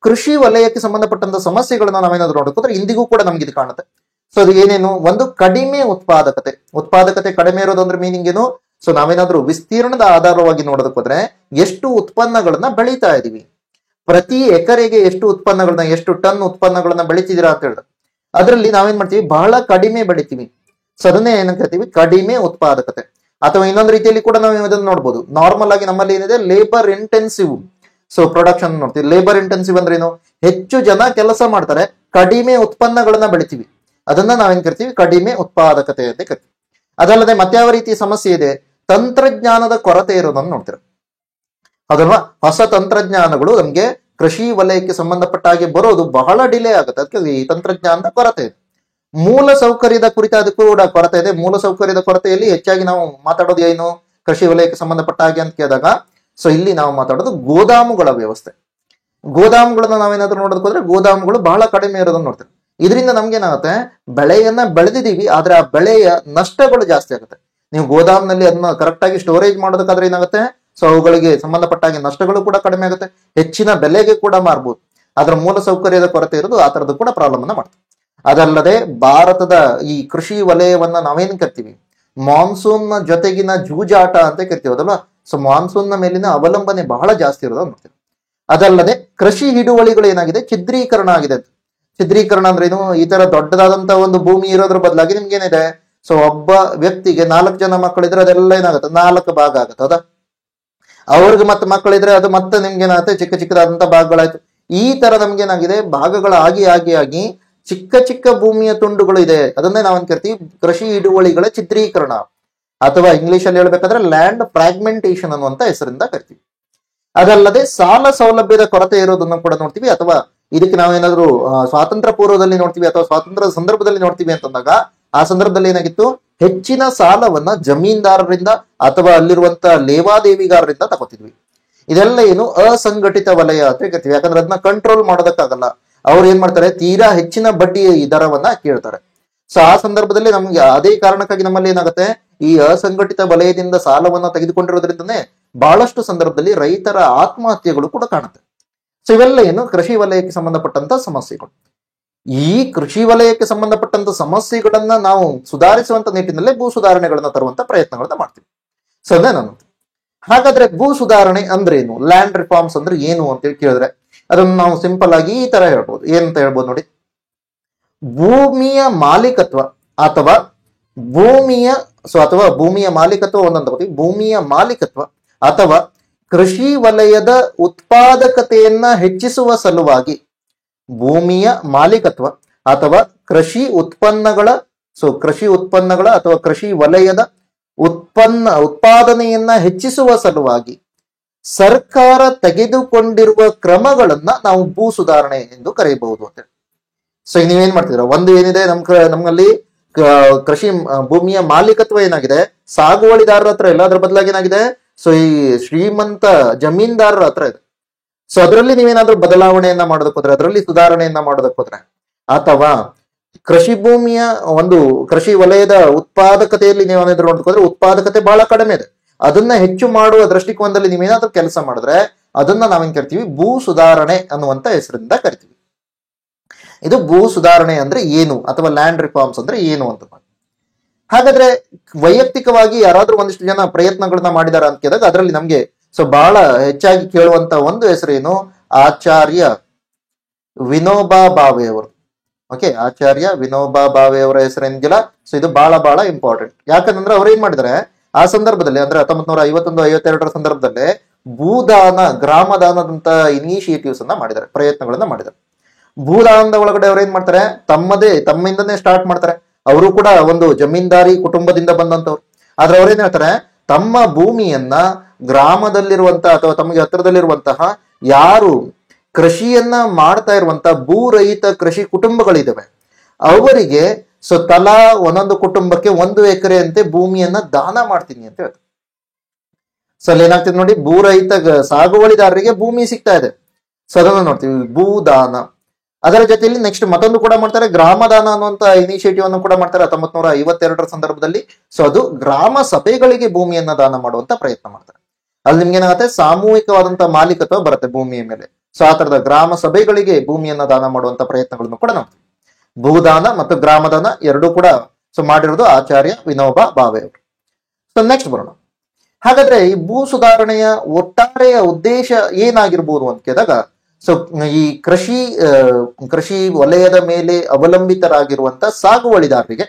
ಕೃಷಿ ವಲಯಕ್ಕೆ ಸಂಬಂಧಪಟ್ಟಂತ ಸಮಸ್ಯೆಗಳನ್ನ ನಾವೇನಾದ್ರೂ ನೋಡೋದ್ರೆ ಇಂದಿಗೂ ಕೂಡ ನಮ್ಗೆ ಇದು ಕಾಣುತ್ತೆ. ಸೊ ಅದು ಏನೇನು? ಒಂದು ಕಡಿಮೆ ಉತ್ಪಾದಕತೆ ಕಡಿಮೆ ಇರೋದು ಅಂದ್ರೆ ಮೀನಿಂಗ್ ಏನು? ಸೊ ನಾವೇನಾದ್ರೂ ವಿಸ್ತೀರ್ಣದ ಆಧಾರವಾಗಿ ನೋಡೋದಕ್ಕೆ ಹೋದ್ರೆ ಎಷ್ಟು ಉತ್ಪನ್ನಗಳನ್ನ ಬೆಳೀತಾ ಇದೀವಿ, ಪ್ರತಿ ಎಕರೆಗೆ ಎಷ್ಟು ಉತ್ಪನ್ನಗಳನ್ನ, ಎಷ್ಟು ಟನ್ ಉತ್ಪನ್ನಗಳನ್ನ ಬೆಳಿತಿದ್ದೀರಾ ಅಂತ ಹೇಳಿದ್ರೆ ಅದರಲ್ಲಿ ನಾವೇನ್ ಮಾಡ್ತೀವಿ? ಬಹಳ ಕಡಿಮೆ ಬೆಳಿತೀವಿ. ಸೊ ಅದನ್ನೇ ಏನಂತ ಹೇಳ್ತೀವಿ? ಕಡಿಮೆ ಉತ್ಪಾದಕತೆ. ಅಥವಾ ಇನ್ನೊಂದು ರೀತಿಯಲ್ಲಿ ಕೂಡ ನಾವು ಇದನ್ನು ನೋಡ್ಬೋದು, ನಾರ್ಮಲ್ ಆಗಿ ನಮ್ಮಲ್ಲಿ ಏನಿದೆ ಲೇಬರ್ ಇಂಟೆನ್ಸಿವ್ ಸೊ ಪ್ರೊಡಕ್ಷನ್ ನೋಡ್ತೀವಿ. ಲೇಬರ್ ಇಂಟೆನ್ಸಿವ್ ಅಂದ್ರೆ ಏನು? ಹೆಚ್ಚು ಜನ ಕೆಲಸ ಮಾಡ್ತಾರೆ, ಕಡಿಮೆ ಉತ್ಪನ್ನಗಳನ್ನ ಬೆಳಿತೀವಿ, ಅದನ್ನ ನಾವೇನ್ ಕರಿತೀವಿ? ಕಡಿಮೆ ಉತ್ಪಾದಕತೆ ಅಂತ ಕರಿತೀವಿ. ಅದಲ್ಲದೆ ಮತ್ಯಾವ ರೀತಿಯ ಸಮಸ್ಯೆ ಇದೆ? ತಂತ್ರಜ್ಞಾನದ ಕೊರತೆ ಇರೋದನ್ನು ನೋಡ್ತೀರ, ಅದಲ್ವಾ? ಹೊಸ ತಂತ್ರಜ್ಞಾನಗಳು ನಮ್ಗೆ ಕೃಷಿ ವಲಯಕ್ಕೆ ಸಂಬಂಧಪಟ್ಟ ಹಾಗೆ ಬರೋದು ಬಹಳ ಡಿಲೇ ಆಗುತ್ತೆ, ಅದಕ್ಕೆ ಈ ತಂತ್ರಜ್ಞಾನದ ಕೊರತೆ ಇದೆ. ಮೂಲ ಸೌಕರ್ಯದ ಕುರಿತಾದ ಕೂಡ ಕೊರತೆ ಇದೆ. ಮೂಲ ಸೌಕರ್ಯದ ಕೊರತೆಯಲ್ಲಿ ಹೆಚ್ಚಾಗಿ ನಾವು ಮಾತಾಡೋದು ಏನು ಕೃಷಿ ವಲಯಕ್ಕೆ ಸಂಬಂಧಪಟ್ಟ ಹಾಗೆ ಅಂತ ಕೇಳಿದಾಗ, ಸೊ ಇಲ್ಲಿ ನಾವು ಮಾತಾಡೋದು ಗೋದಾಮುಗಳ ವ್ಯವಸ್ಥೆ. ಗೋದಾಮುಗಳನ್ನ ನಾವೇನಾದ್ರೂ ನೋಡೋದಕ್ಕೆ ಹೋದ್ರೆ ಗೋದಾಮುಗಳು ಬಹಳ ಕಡಿಮೆ ಇರೋದನ್ನ ನೋಡ್ತೇವೆ. ಇದರಿಂದ ನಮ್ಗೇನಾಗುತ್ತೆ? ಬೆಳೆಯನ್ನ ಬೆಳೆದಿದ್ದೀವಿ, ಆದ್ರೆ ಆ ಬೆಳೆಯ ನಷ್ಟಗಳು ಜಾಸ್ತಿ ಆಗುತ್ತೆ. ನೀವು ಗೋದಾಮ್ನಲ್ಲಿ ಅದನ್ನ ಕರೆಕ್ಟ್ ಆಗಿ ಸ್ಟೋರೇಜ್ ಮಾಡೋದಕ್ಕಾದ್ರೆ ಏನಾಗುತ್ತೆ? ಸೊ ಅವುಗಳಿಗೆ ಸಂಬಂಧಪಟ್ಟ ಹಾಗೆ ನಷ್ಟಗಳು ಕೂಡ ಕಡಿಮೆ ಆಗುತ್ತೆ, ಹೆಚ್ಚಿನ ಬೆಲೆಗೆ ಕೂಡ ಮಾರ್ಬೋದು. ಅದರ ಮೂಲ ಸೌಕರ್ಯದ ಕೊರತೆ ಇರೋದು ಆ ತರದ್ದು ಕೂಡ ಪ್ರಾಬ್ಲಮ್ ಅನ್ನ ಮಾಡ್ತೀವಿ. ಅದಲ್ಲದೆ ಭಾರತದ ಈ ಕೃಷಿ ವಲಯವನ್ನ ನಾವೇನ್ ಕರಿತೀವಿ? ಮಾನ್ಸೂನ್ ನ ಜೊತೆಗಿನ ಜೂಜಾಟ ಅಂತ ಕರಿತೀವಿ, ಅದಲ್ವಾ? ಸೊ ಮಾನ್ಸೂನ್ ನ ಮೇಲಿನ ಅವಲಂಬನೆ ಬಹಳ ಜಾಸ್ತಿ ಇರೋದು ನೋಡ್ತೀವಿ. ಅದಲ್ಲದೆ ಕೃಷಿ ಹಿಡುವಳಿಗಳು ಏನಾಗಿದೆ? ಛಿದ್ರೀಕರಣ ಆಗಿದೆ. ಛಿದ್ರೀಕರಣ ಅಂದ್ರೆ ಏನು? ಈ ತರ ದೊಡ್ಡದಾದಂತ ಒಂದು ಭೂಮಿ ಇರೋದ್ರ ಬದಲಾಗಿ ನಿಮ್ಗೆ ಏನಿದೆ? ಸೊ ಒಬ್ಬ ವ್ಯಕ್ತಿಗೆ 4 ಜನ ಮಕ್ಕಳಿದ್ರೆ ಅದೆಲ್ಲ ಏನಾಗುತ್ತೆ? 4 ಭಾಗ ಆಗುತ್ತೆ, ಹೌದಾ? ಅವ್ರಿಗೆ ಮತ್ತೆ ಮಕ್ಕಳಿದ್ರೆ ಅದು ಮತ್ತೆ ನಿಮ್ಗೆ ಏನಾಗುತ್ತೆ? ಚಿಕ್ಕ ಚಿಕ್ಕದಾದಂತ ಭಾಗಗಳಾಯ್ತು. ಈ ತರ ನಮ್ಗೇನಾಗಿದೆ? ಭಾಗಗಳಾಗಿ ಚಿಕ್ಕ ಚಿಕ್ಕ ಭೂಮಿಯ ತುಂಡುಗಳು ಇದೆ, ಅದನ್ನೇ ನಾವೇನ್ ಕರಿತೀವಿ? ಕೃಷಿ ಹಿಡುವಳಿಗಳ ಛಿದ್ರೀಕರಣ, ಅಥವಾ ಇಂಗ್ಲಿಷ್ ಅಲ್ಲಿ ಹೇಳ್ಬೇಕಾದ್ರೆ ಲ್ಯಾಂಡ್ ಫ್ರಾಗ್ಮೆಂಟೇಶನ್ ಅನ್ನುವಂತ ಹೆಸರಿಂದ ಕರಿತೀವಿ. ಅದಲ್ಲದೆ ಸಾಲ ಸೌಲಭ್ಯದ ಕೊರತೆ ಇರೋದನ್ನು ಕೂಡ ನೋಡ್ತೀವಿ. ಅಥವಾ ಇದಕ್ಕೆ ನಾವೇನಾದ್ರೂ ಸ್ವಾತಂತ್ರ್ಯ ಪೂರ್ವದಲ್ಲಿ ನೋಡ್ತೀವಿ ಅಥವಾ ಸ್ವಾತಂತ್ರ್ಯದ ಸಂದರ್ಭದಲ್ಲಿ ನೋಡ್ತೀವಿ ಅಂತಂದಾಗ ಆ ಸಂದರ್ಭದಲ್ಲಿ ಏನಾಗಿತ್ತು? ಹೆಚ್ಚಿನ ಸಾಲವನ್ನ ಜಮೀನ್ದಾರರಿಂದ ಅಥವಾ ಅಲ್ಲಿರುವಂತ ಲೇವಾದೇವಿಗಾರರಿಂದ ತಗೋತಿದ್ವಿ. ಇದೆಲ್ಲ ಏನು? ಅಸಂಘಟಿತ ವಲಯ ಅಂತ ಕರಿತೀವಿ. ಯಾಕಂದ್ರೆ ಅದನ್ನ ಕಂಟ್ರೋಲ್ ಮಾಡೋದಕ್ಕಾಗಲ್ಲ, ಅವ್ರು ಏನ್ ಮಾಡ್ತಾರೆ? ತೀರಾ ಹೆಚ್ಚಿನ ಬಡ್ಡಿ ದರವನ್ನ ಕೇಳ್ತಾರೆ. ಸೊ ಆ ಸಂದರ್ಭದಲ್ಲಿ ನಮ್ಗೆ ಅದೇ ಕಾರಣಕ್ಕಾಗಿ ನಮ್ಮಲ್ಲಿ ಏನಾಗುತ್ತೆ? ಈ ಅಸಂಘಟಿತ ವಲಯದಿಂದ ಸಾಲವನ್ನ ತೆಗೆದುಕೊಂಡಿರೋದ್ರಿಂದನೇ ಬಹಳಷ್ಟು ಸಂದರ್ಭದಲ್ಲಿ ರೈತರ ಆತ್ಮಹತ್ಯೆಗಳು ಕೂಡ ಕಾಣುತ್ತೆ. ಸೊ ಇವೆಲ್ಲ ಏನು? ಕೃಷಿ ವಲಯಕ್ಕೆ ಸಂಬಂಧಪಟ್ಟಂತ ಸಮಸ್ಯೆಗಳು. ಈ ಕೃಷಿ ವಲಯಕ್ಕೆ ಸಂಬಂಧಪಟ್ಟಂತ ಸಮಸ್ಯೆಗಳನ್ನ ನಾವು ಸುಧಾರಿಸುವಂತ ನಿಟ್ಟಿನಲ್ಲೇ ಭೂ ಸುಧಾರಣೆಗಳನ್ನ ತರುವಂತ ಪ್ರಯತ್ನಗಳನ್ನ ಮಾಡ್ತೀವಿ. ಸೊ ಅದೇ ನಾನು ಹಾಗಾದ್ರೆ ಭೂ ಸುಧಾರಣೆ ಅಂದ್ರೆ ಏನು? ಲ್ಯಾಂಡ್ ರಿಫಾರ್ಮ್ಸ್ ಅಂದ್ರೆ ಏನು ಅಂತೇಳಿ ಕೇಳಿದ್ರೆ ಅದನ್ನ ನಾವು ಸಿಂಪಲ್ ಆಗಿ ಈ ತರ ಹೇಳ್ಬೋದು. ಏನಂತ ಹೇಳ್ಬೋದು ನೋಡಿ, ಭೂಮಿಯ ಮಾಲೀಕತ್ವ ಅಥವಾ ಭೂಮಿಯ ಮಾಲೀಕತ್ವ ಒಂದೊಂದು ತಗೋತೀವಿ. ಭೂಮಿಯ ಮಾಲೀಕತ್ವ ಅಥವಾ ಕೃಷಿ ವಲಯದ ಉತ್ಪಾದಕತೆಯನ್ನ ಹೆಚ್ಚಿಸುವ ಸಲುವಾಗಿ ಭೂಮಿಯ ಮಾಲೀಕತ್ವ ಅಥವಾ ಕೃಷಿ ಉತ್ಪನ್ನಗಳ ಅಥವಾ ಕೃಷಿ ವಲಯದ ಉತ್ಪಾದನೆಯನ್ನ ಹೆಚ್ಚಿಸುವ ಸಲುವಾಗಿ ಸರ್ಕಾರ ತೆಗೆದುಕೊಂಡಿರುವ ಕ್ರಮಗಳನ್ನ ನಾವು ಭೂ ಸುಧಾರಣೆ ಎಂದು ಕರೆಯಬಹುದು ಅಂತ. ಸೊ ಈಗ ನೀವೇನ್ ಮಾಡ್ತಿದ್ರ? ಒಂದು ಏನಿದೆ ನಮ್ಮಲ್ಲಿ ಕೃಷಿ ಭೂಮಿಯ ಮಾಲೀಕತ್ವ ಏನಾಗಿದೆ? ಸಾಗುವಳಿದಾರರ ಹತ್ರ ಇಲ್ಲ, ಅದ್ರ ಬದಲಾಗಿ ಏನಾಗಿದೆ? ಸೊ ಈ ಶ್ರೀಮಂತ ಜಮೀನ್ದಾರರ ಹತ್ರ ಇದೆ. ಸೊ ಅದರಲ್ಲಿ ನೀವೇನಾದ್ರೂ ಬದಲಾವಣೆಯನ್ನ ಮಾಡೋದಕ್ಕೆ ಹೋದ್ರೆ, ಅದರಲ್ಲಿ ಸುಧಾರಣೆಯನ್ನ ಮಾಡೋದಕ್ಕೆ ಹೋದ್ರೆ, ಅಥವಾ ಕೃಷಿ ಭೂಮಿಯ ಒಂದು ಕೃಷಿ ವಲಯದ ಉತ್ಪಾದಕತೆಯಲ್ಲಿ ನೀವೇನಾದ್ರೂ ನೋಡ್ಕೊಂಡ್ರೆ ಉತ್ಪಾದಕತೆ ಬಹಳ ಕಡಿಮೆ ಇದೆ. ಅದನ್ನ ಹೆಚ್ಚು ಮಾಡುವ ದೃಷ್ಟಿಕೋನದಲ್ಲಿ ನೀವೇನಾದ್ರೂ ಕೆಲಸ ಮಾಡಿದ್ರೆ ಅದನ್ನ ನಾವೇನ್ ಕರಿತೀವಿ, ಭೂ ಸುಧಾರಣೆ ಅನ್ನುವಂತ ಹೆಸರಿಂದ ಕರಿತೀವಿ. ಇದು ಭೂ ಸುಧಾರಣೆ ಅಂದ್ರೆ ಏನು, ಅಥವಾ ಲ್ಯಾಂಡ್ ರಿಫಾರ್ಮ್ಸ್ ಅಂದ್ರೆ ಏನು ಅಂತ. ಹಾಗಾದ್ರೆ ವೈಯಕ್ತಿಕವಾಗಿ ಯಾರಾದ್ರೂ ಒಂದಿಷ್ಟು ಜನ ಪ್ರಯತ್ನಗಳನ್ನ ಮಾಡಿದಾರ ಅಂತ ಕೇಳಿದಾಗ ಅದರಲ್ಲಿ ನಮ್ಗೆ ಬಹಳ ಹೆಚ್ಚಾಗಿ ಕೇಳುವಂತ ಒಂದು ಹೆಸರೇನು, ಆಚಾರ್ಯ ವಿನೋಬಾ ಭಾವೆ ಅವರು. ಓಕೆ, ಆಚಾರ್ಯ ವಿನೋಬಾ ಭಾವೆ ಅವರ ಹೆಸರೇನಿದೆಯಲ್ಲ, ಇದು ಬಹಳ ಇಂಪಾರ್ಟೆಂಟ್. ಯಾಕಂದ್ರೆ ಅವ್ರು ಏನ್ ಮಾಡಿದ್ರೆ ಆ ಸಂದರ್ಭದಲ್ಲಿ, ಅಂದ್ರೆ 1951-52 ಸಂದರ್ಭದಲ್ಲಿ ಭೂದಾನ, ಗ್ರಾಮದಾನದಂತ ಇನಿಷಿಯೇಟಿವ್ಸ್ ಅನ್ನ ಮಾಡಿದ್ದಾರೆ, ಪ್ರಯತ್ನಗಳನ್ನ ಮಾಡಿದ್ದಾರೆ. ಭೂದಾನದ ಒಳಗಡೆ ಅವ್ರು ಏನ್ ಮಾಡ್ತಾರೆ, ತಮ್ಮಿಂದನೇ ಸ್ಟಾರ್ಟ್ ಮಾಡ್ತಾರೆ. ಅವರು ಕೂಡ ಒಂದು ಜಮೀನ್ದಾರಿ ಕುಟುಂಬದಿಂದ ಬಂದಂತವ್ರು. ಆದ್ರೆ ಅವ್ರೇನ್ ಹೇಳ್ತಾರೆ, ತಮ್ಮ ಭೂಮಿಯನ್ನ ಗ್ರಾಮದಲ್ಲಿರುವಂತಹ ಅಥವಾ ತಮಗೆ ಹತ್ತಿರದಲ್ಲಿರುವಂತಹ ಯಾರು ಕೃಷಿಯನ್ನ ಮಾಡ್ತಾ ಇರುವಂತಹ ಭೂರಹಿತ ಕೃಷಿ ಕುಟುಂಬಗಳಿದಾವೆ ಅವರಿಗೆ ತಲಾ ಒಂದೊಂದು ಕುಟುಂಬಕ್ಕೆ 1 ಎಕರೆ ಅಂತೆ ಭೂಮಿಯನ್ನ ದಾನ ಮಾಡ್ತೀನಿ ಅಂತ ಹೇಳ್ತಾರೆ. ಅಲ್ಲಿ ಏನಾಗ್ತದೆ ನೋಡಿ, ಭೂರಹಿತ ಸಾಗುವಳಿದಾರರಿಗೆ ಭೂಮಿ ಸಿಗ್ತಾ ಇದೆ. ಅದನ್ನ ನೋಡ್ತೀವಿ, ಭೂದಾನ. ಅದರ ಜೊತೆಯಲ್ಲಿ ನೆಕ್ಸ್ಟ್ ಮತ್ತೊಂದು ಕೂಡ ಮಾಡ್ತಾರೆ, ಗ್ರಾಮದಾನ ಅನ್ನುವಂತ ಇನಿಷಿಯೇಟಿವ್ ಅನ್ನು ಕೂಡ ಮಾಡ್ತಾರೆ 1952 ಸಂದರ್ಭದಲ್ಲಿ. ಅದು ಗ್ರಾಮ ಸಭೆಗಳಿಗೆ ಭೂಮಿಯನ್ನ ದಾನ ಮಾಡುವಂತ ಪ್ರಯತ್ನ ಮಾಡ್ತಾರೆ. ಅಲ್ಲಿ ನಿಮ್ಗೆ ಏನಾಗುತ್ತೆ, ಸಾಮೂಹಿಕವಾದಂತ ಮಾಲೀಕತ್ವ ಬರುತ್ತೆ ಭೂಮಿಯ ಮೇಲೆ. ಆ ತರದ ಗ್ರಾಮ ಸಭೆಗಳಿಗೆ ಭೂಮಿಯನ್ನ ದಾನ ಮಾಡುವಂತ ಪ್ರಯತ್ನಗಳನ್ನು ಕೂಡ ನೋಡ್ತೀವಿ. ಭೂದಾನ ಮತ್ತು ಗ್ರಾಮದಾನ ಎರಡೂ ಕೂಡ ಮಾಡಿರೋದು ಆಚಾರ್ಯ ವಿನೋಬಾ ಭಾವೆ ಅವರು. ನೆಕ್ಸ್ಟ್ ಬರೋಣ. ಹಾಗಾದ್ರೆ ಈ ಭೂ ಸುಧಾರಣೆಯ ಒಟ್ಟಾರೆಯ ಉದ್ದೇಶ ಏನಾಗಿರ್ಬೋದು ಅಂತ ಕೇಳಿದಾಗ, ಈ ಕೃಷಿ ವಲಯದ ಮೇಲೆ ಅವಲಂಬಿತರಾಗಿರುವಂತ ಸಾಗುವಳಿದಾರರಿಗೆ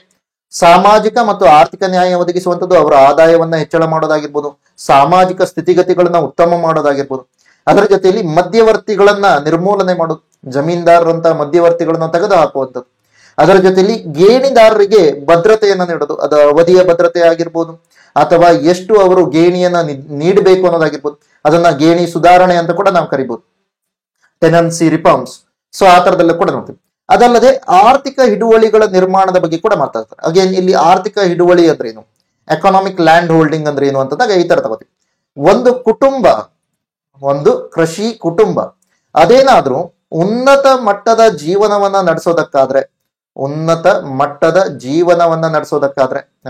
ಸಾಮಾಜಿಕ ಮತ್ತು ಆರ್ಥಿಕ ನ್ಯಾಯ ಒದಗಿಸುವಂಥದ್ದು, ಅವರ ಆದಾಯವನ್ನ ಹೆಚ್ಚಳ ಮಾಡೋದಾಗಿರ್ಬೋದು, ಸಾಮಾಜಿಕ ಸ್ಥಿತಿಗತಿಗಳನ್ನ ಉತ್ತಮ ಮಾಡೋದಾಗಿರ್ಬೋದು. ಅದರ ಜೊತೆಯಲ್ಲಿ ಮಧ್ಯವರ್ತಿಗಳನ್ನ ನಿರ್ಮೂಲನೆ ಮಾಡೋದು, ಜಮೀನ್ದಾರರಂತ ಮಧ್ಯವರ್ತಿಗಳನ್ನ ತೆಗೆದು ಹಾಕುವಂಥದ್ದು. ಅದರ ಜೊತೆಯಲ್ಲಿ ಗೇಣಿದಾರರಿಗೆ ಭದ್ರತೆಯನ್ನ ನೀಡೋದು, ಅದು ಅವಧಿಯ ಭದ್ರತೆ ಆಗಿರ್ಬೋದು, ಅಥವಾ ಎಷ್ಟು ಅವರು ಗೇಣಿಯನ್ನ ನೀಡಬೇಕು ಅನ್ನೋದಾಗಿರ್ಬೋದು. ಅದನ್ನ ಗೇಣಿ ಸುಧಾರಣೆ ಅಂತ ಕೂಡ ನಾವು ಕರಿಬಹುದು, ಟೆನನ್ಸಿ ರಿಫಾರ್ಮ್ಸ್. ಆ ತರದಲ್ಲೂ ಕೂಡ ನೋಡ್ತೀವಿ. ಅದಲ್ಲದೆ ಆರ್ಥಿಕ ಹಿಡುವಳಿಗಳ ನಿರ್ಮಾಣದ ಬಗ್ಗೆ ಕೂಡ ಮಾತಾಡ್ತಾರೆ. ಅಗೇನ್ ಇಲ್ಲಿ ಆರ್ಥಿಕ ಹಿಡುವಳಿ ಅಂದ್ರೆ ಏನು, ಎಕನಾಮಿಕ್ ಲ್ಯಾಂಡ್ ಹೋಲ್ಡಿಂಗ್ ಅಂದ್ರೆ ಏನು ಅಂತಂದಾಗ ಈ ತರ ತಗೋತೀವಿ. ಒಂದು ಕುಟುಂಬ, ಒಂದು ಕೃಷಿ ಕುಟುಂಬ ಅದೇನಾದ್ರೂ ಉನ್ನತ ಮಟ್ಟದ ಜೀವನವನ್ನ ನಡೆಸೋದಕ್ಕಾದ್ರೆ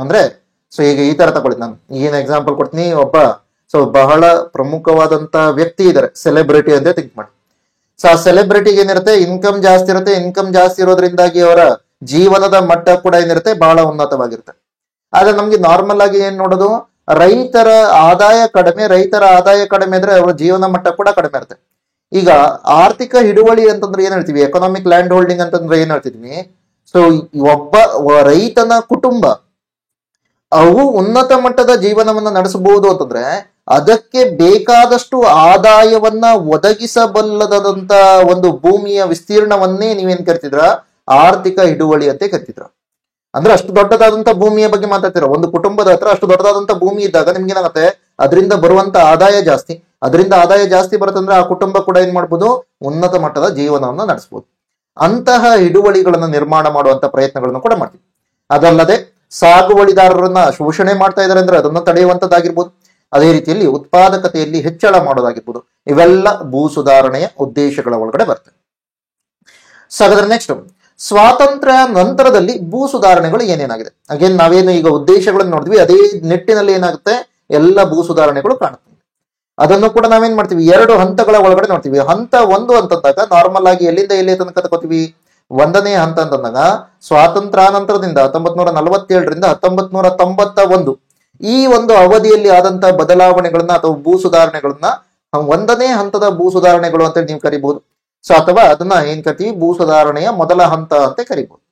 ಅಂದ್ರೆ ಈಗ ಈ ತರ ತಗೊಳ್ಳಿ, ನಾನು ಏನ್ ಎಕ್ಸಾಂಪಲ್ ಕೊಡ್ತೀನಿ. ಒಬ್ಬ ಬಹಳ ಪ್ರಮುಖವಾದಂತ ವ್ಯಕ್ತಿ ಇದ್ದಾರೆ, ಸೆಲೆಬ್ರಿಟಿ ಅಂತ ಥಿಂಕ್ ಮಾಡಿ. ಆ ಸೆಲೆಬ್ರಿಟಿಗೆ ಏನಿರುತ್ತೆ, ಇನ್ಕಮ್ ಜಾಸ್ತಿ ಇರುತ್ತೆ. ಇನ್ಕಮ್ ಜಾಸ್ತಿ ಇರೋದ್ರಿಂದಾಗಿ ಅವರ ಜೀವನದ ಮಟ್ಟ ಕೂಡ ಏನಿರುತ್ತೆ, ಬಹಳ ಉನ್ನತವಾಗಿರುತ್ತೆ. ಆದ್ರೆ ನಮ್ಗೆ ನಾರ್ಮಲ್ ಆಗಿ ಏನ್ ನೋಡೋದು, ರೈತರ ಆದಾಯ ಕಡಿಮೆ ಇದ್ರೆ ಅವರ ಜೀವನ ಮಟ್ಟ ಕೂಡ ಕಡಿಮೆ ಇರುತ್ತೆ. ಈಗ ಆರ್ಥಿಕ ಹಿಡುವಳಿ ಅಂತಂದ್ರೆ ಏನ್ ಹೇಳ್ತೀವಿ, ಎಕನಾಮಿಕ್ ಲ್ಯಾಂಡ್ ಹೋಲ್ಡಿಂಗ್ ಅಂತಂದ್ರೆ ಏನ್ ಹೇಳ್ತಿದ್ವಿ. ಒಬ್ಬ ರೈತನ ಕುಟುಂಬ ಅವು ಉನ್ನತ ಮಟ್ಟದ ಜೀವನವನ್ನ ನಡೆಸಬಹುದು ಅಂತಂದ್ರೆ ಅದಕ್ಕೆ ಬೇಕಾದಷ್ಟು ಆದಾಯವನ್ನ ಒದಗಿಸಬಲ್ಲದಂತ ಒಂದು ಭೂಮಿಯ ವಿಸ್ತೀರ್ಣವನ್ನೇ ನೀವೇನ್ ಕರಿತಿದ್ರ, ಆರ್ಥಿಕ ಹಿಡುವಳಿ ಅಂತ ಕರಿತಿದ್ರ. ಅಂದ್ರೆ ಅಷ್ಟು ದೊಡ್ಡದಾದಂತ ಭೂಮಿಯ ಬಗ್ಗೆ ಮಾತಾಡ್ತೀರ. ಒಂದು ಕುಟುಂಬದ ಹತ್ರ ಅಷ್ಟು ದೊಡ್ಡದಾದಂತ ಭೂಮಿ ಇದ್ದಾಗ ನಿಮ್ಗೆ ಏನಾಗುತ್ತೆ, ಅದರಿಂದ ಬರುವಂತ ಆದಾಯ ಜಾಸ್ತಿ. ಅದರಿಂದ ಆದಾಯ ಜಾಸ್ತಿ ಬರುತ್ತಂದ್ರೆ ಆ ಕುಟುಂಬ ಕೂಡ ಏನ್ ಮಾಡ್ಬೋದು, ಉನ್ನತ ಮಟ್ಟದ ಜೀವನವನ್ನ ನಡೆಸಬಹುದು. ಅಂತಹ ಹಿಡುವಳಿಗಳನ್ನ ನಿರ್ಮಾಣ ಮಾಡುವಂತ ಪ್ರಯತ್ನಗಳನ್ನು ಕೂಡ ಮಾಡ್ತೀವಿ. ಅದಲ್ಲದೆ ಸಾಗುವಳಿದಾರರನ್ನ ಶೋಷಣೆ ಮಾಡ್ತಾ ಇದಾರೆ ಅಂದ್ರೆ ಅದನ್ನ ತಡೆಯುವಂತದ್ದಾಗಿರ್ಬೋದು. ಅದೇ ರೀತಿಯಲ್ಲಿ ಉತ್ಪಾದಕತೆಯಲ್ಲಿ ಹೆಚ್ಚಳ ಮಾಡೋದಾಗಿರ್ಬೋದು. ಇವೆಲ್ಲ ಭೂ ಸುಧಾರಣೆಯ ಉದ್ದೇಶಗಳ ಒಳಗಡೆ ಬರ್ತವೆ. ಹಾಗಾದ್ರೆ ನೆಕ್ಸ್ಟ್, ಸ್ವಾತಂತ್ರ್ಯ ನಂತರದಲ್ಲಿ ಭೂ ಸುಧಾರಣೆಗಳು ಏನೇನಾಗಿದೆ. ಅಗೇನ್ ನಾವೇನು ಈಗ ಉದ್ದೇಶಗಳನ್ನು ನೋಡಿದ್ವಿ, ಅದೇ ನಿಟ್ಟಿನಲ್ಲಿ ಏನಾಗುತ್ತೆ, ಎಲ್ಲ ಭೂ ಸುಧಾರಣೆಗಳು ಕಾಣುತ್ತೆ. ಅದನ್ನು ಕೂಡ ನಾವೇನ್ ಮಾಡ್ತೀವಿ, 2 ಹಂತಗಳ ಒಳಗಡೆ ನೋಡ್ತೀವಿ. ಹಂತ 1 ಅಂತಂದಾಗ ನಾರ್ಮಲ್ ಆಗಿ ಎಲ್ಲಿಂದ ಎಲ್ಲಿ ತನಕ ತಗೋತೀವಿ, 1ನೇ ಹಂತ ಅಂತಂದಾಗ ಸ್ವಾತಂತ್ರ್ಯಾನಂತರದಿಂದ 1947ರಿಂದ 1991 ಈ ಒಂದು ಅವಧಿಯಲ್ಲಿ ಆದಂತ ಬದಲಾವಣೆಗಳನ್ನ ಅಥವಾ ಭೂ ಸುಧಾರಣೆಗಳನ್ನ 1ನೇ ಹಂತದ ಭೂ ಸುಧಾರಣೆಗಳು ಅಂತ ನೀವು ಕರಿಬಹುದು. ಅಥವಾ ಅದನ್ನ ಏನ್ ಕರಿತೀವಿ, ಭೂ ಸುಧಾರಣೆಯ ಮೊದಲ ಹಂತ ಅಂತ ಕರಿಬಹುದು.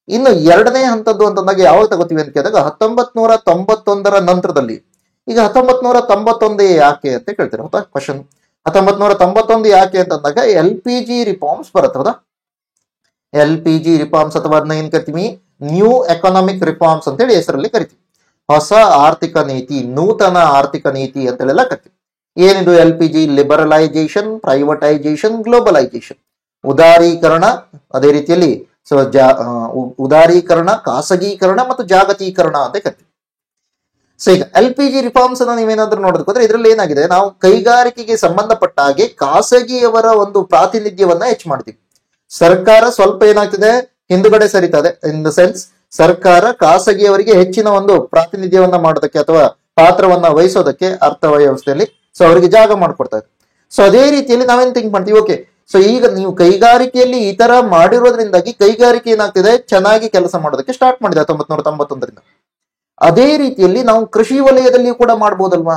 ಇನ್ನು 2ನೇ ಹಂತದ್ದು ಅಂತಂದಾಗ ಯಾವಾಗ ತಗೋತೀವಿ ಅಂತ ಕೇಳಿದಾಗ 1991ರ ನಂತರದಲ್ಲಿ. ಈಗ 1991 ಯಾಕೆ ಅಂತ ಕೇಳ್ತೀರ, ಹೌದಾ ಕ್ವಶನ್. 1991 ಯಾಕೆ ಅಂತಂದಾಗ LPG ರಿಫಾರ್ಮ್ಸ್ ಬರುತ್ತೆ, ಹೌದಾ. LPG ರಿಫಾರ್ಮ್ಸ್ ಅಥವಾ ಅದನ್ನ ಏನ್ ಕರಿತೀವಿ, ನ್ಯೂ ಎಕನಾಮಿಕ್ ರಿಫಾರ್ಮ್ಸ್ ಅಂತೇಳಿ ಹೆಸರಲ್ಲಿ ಕರಿತೀವಿ. ಹೊಸ ಆರ್ಥಿಕ ನೀತಿ, ನೂತನ ಆರ್ಥಿಕ ನೀತಿ ಅಂತೇಳೆಲ್ಲ ಕರಿತೀವಿ. ಏನಿದು LPG, ಲಿಬರಲೈಸೇಷನ್, ಪ್ರೈವಟೈಸೇಷನ್, ಗ್ಲೋಬಲೈಸೇಷನ್, ಉದಾರೀಕರಣ, ಅದೇ ರೀತಿಯಲ್ಲಿ ಉದಾರೀಕರಣ, ಖಾಸಗೀಕರಣ ಮತ್ತು ಜಾಗತೀಕರಣ ಅಂತ ಕರಿತೀವಿ. ಈಗ LPG ರಿಫಾರ್ಮ್ಸ್ ಅನ್ನ ನೀವೇನಾದ್ರೂ ನೋಡೋದಕ್ಕೋದ್ರೆ ಇದ್ರಲ್ಲಿ ಏನಾಗಿದೆ, ನಾವು ಕೈಗಾರಿಕೆಗೆ ಸಂಬಂಧಪಟ್ಟ ಹಾಗೆ ಖಾಸಗಿಯವರ ಒಂದು ಪ್ರಾತಿನಿಧ್ಯವನ್ನ ಹೆಚ್ಚು ಮಾಡ್ತೀವಿ. ಸರ್ಕಾರ ಸ್ವಲ್ಪ ಏನಾಗ್ತಿದೆ, ಹಿಂದುಗಡೆ ಸರಿತದೆ. ಇನ್ ದ ಸೆನ್ಸ್ ಸರ್ಕಾರ ಖಾಸಗಿಯವರಿಗೆ ಹೆಚ್ಚಿನ ಒಂದು ಪ್ರಾತಿನಿಧ್ಯವನ್ನ ಮಾಡೋದಕ್ಕೆ ಅಥವಾ ಪಾತ್ರವನ್ನ ವಹಿಸೋದಕ್ಕೆ ಅರ್ಥ ವ್ಯವಸ್ಥೆಯಲ್ಲಿ ಸೊ ಅವರಿಗೆ ಜಾಗ ಮಾಡ್ಕೊಡ್ತಾ ಇದೆ. ಸೊ ಅದೇ ರೀತಿಯಲ್ಲಿ ನಾವೇನ್ ಥಿಂಕ್ ಮಾಡ್ತೀವಿ, ಓಕೆ ಸೊ ಈಗ ನೀವು ಕೈಗಾರಿಕೆಯಲ್ಲಿ ಈ ತರ ಮಾಡಿರೋದ್ರಿಂದಾಗಿ ಕೈಗಾರಿಕೆ ಏನಾಗ್ತಿದೆ, ಚೆನ್ನಾಗಿ ಕೆಲಸ ಮಾಡೋದಕ್ಕೆ ಸ್ಟಾರ್ಟ್ ಮಾಡಿದೆ 1991ರಿಂದ. ಅದೇ ರೀತಿಯಲ್ಲಿ ನಾವು ಕೃಷಿ ವಲಯದಲ್ಲಿಯೂ ಕೂಡ ಮಾಡ್ಬೋದಲ್ವಾ?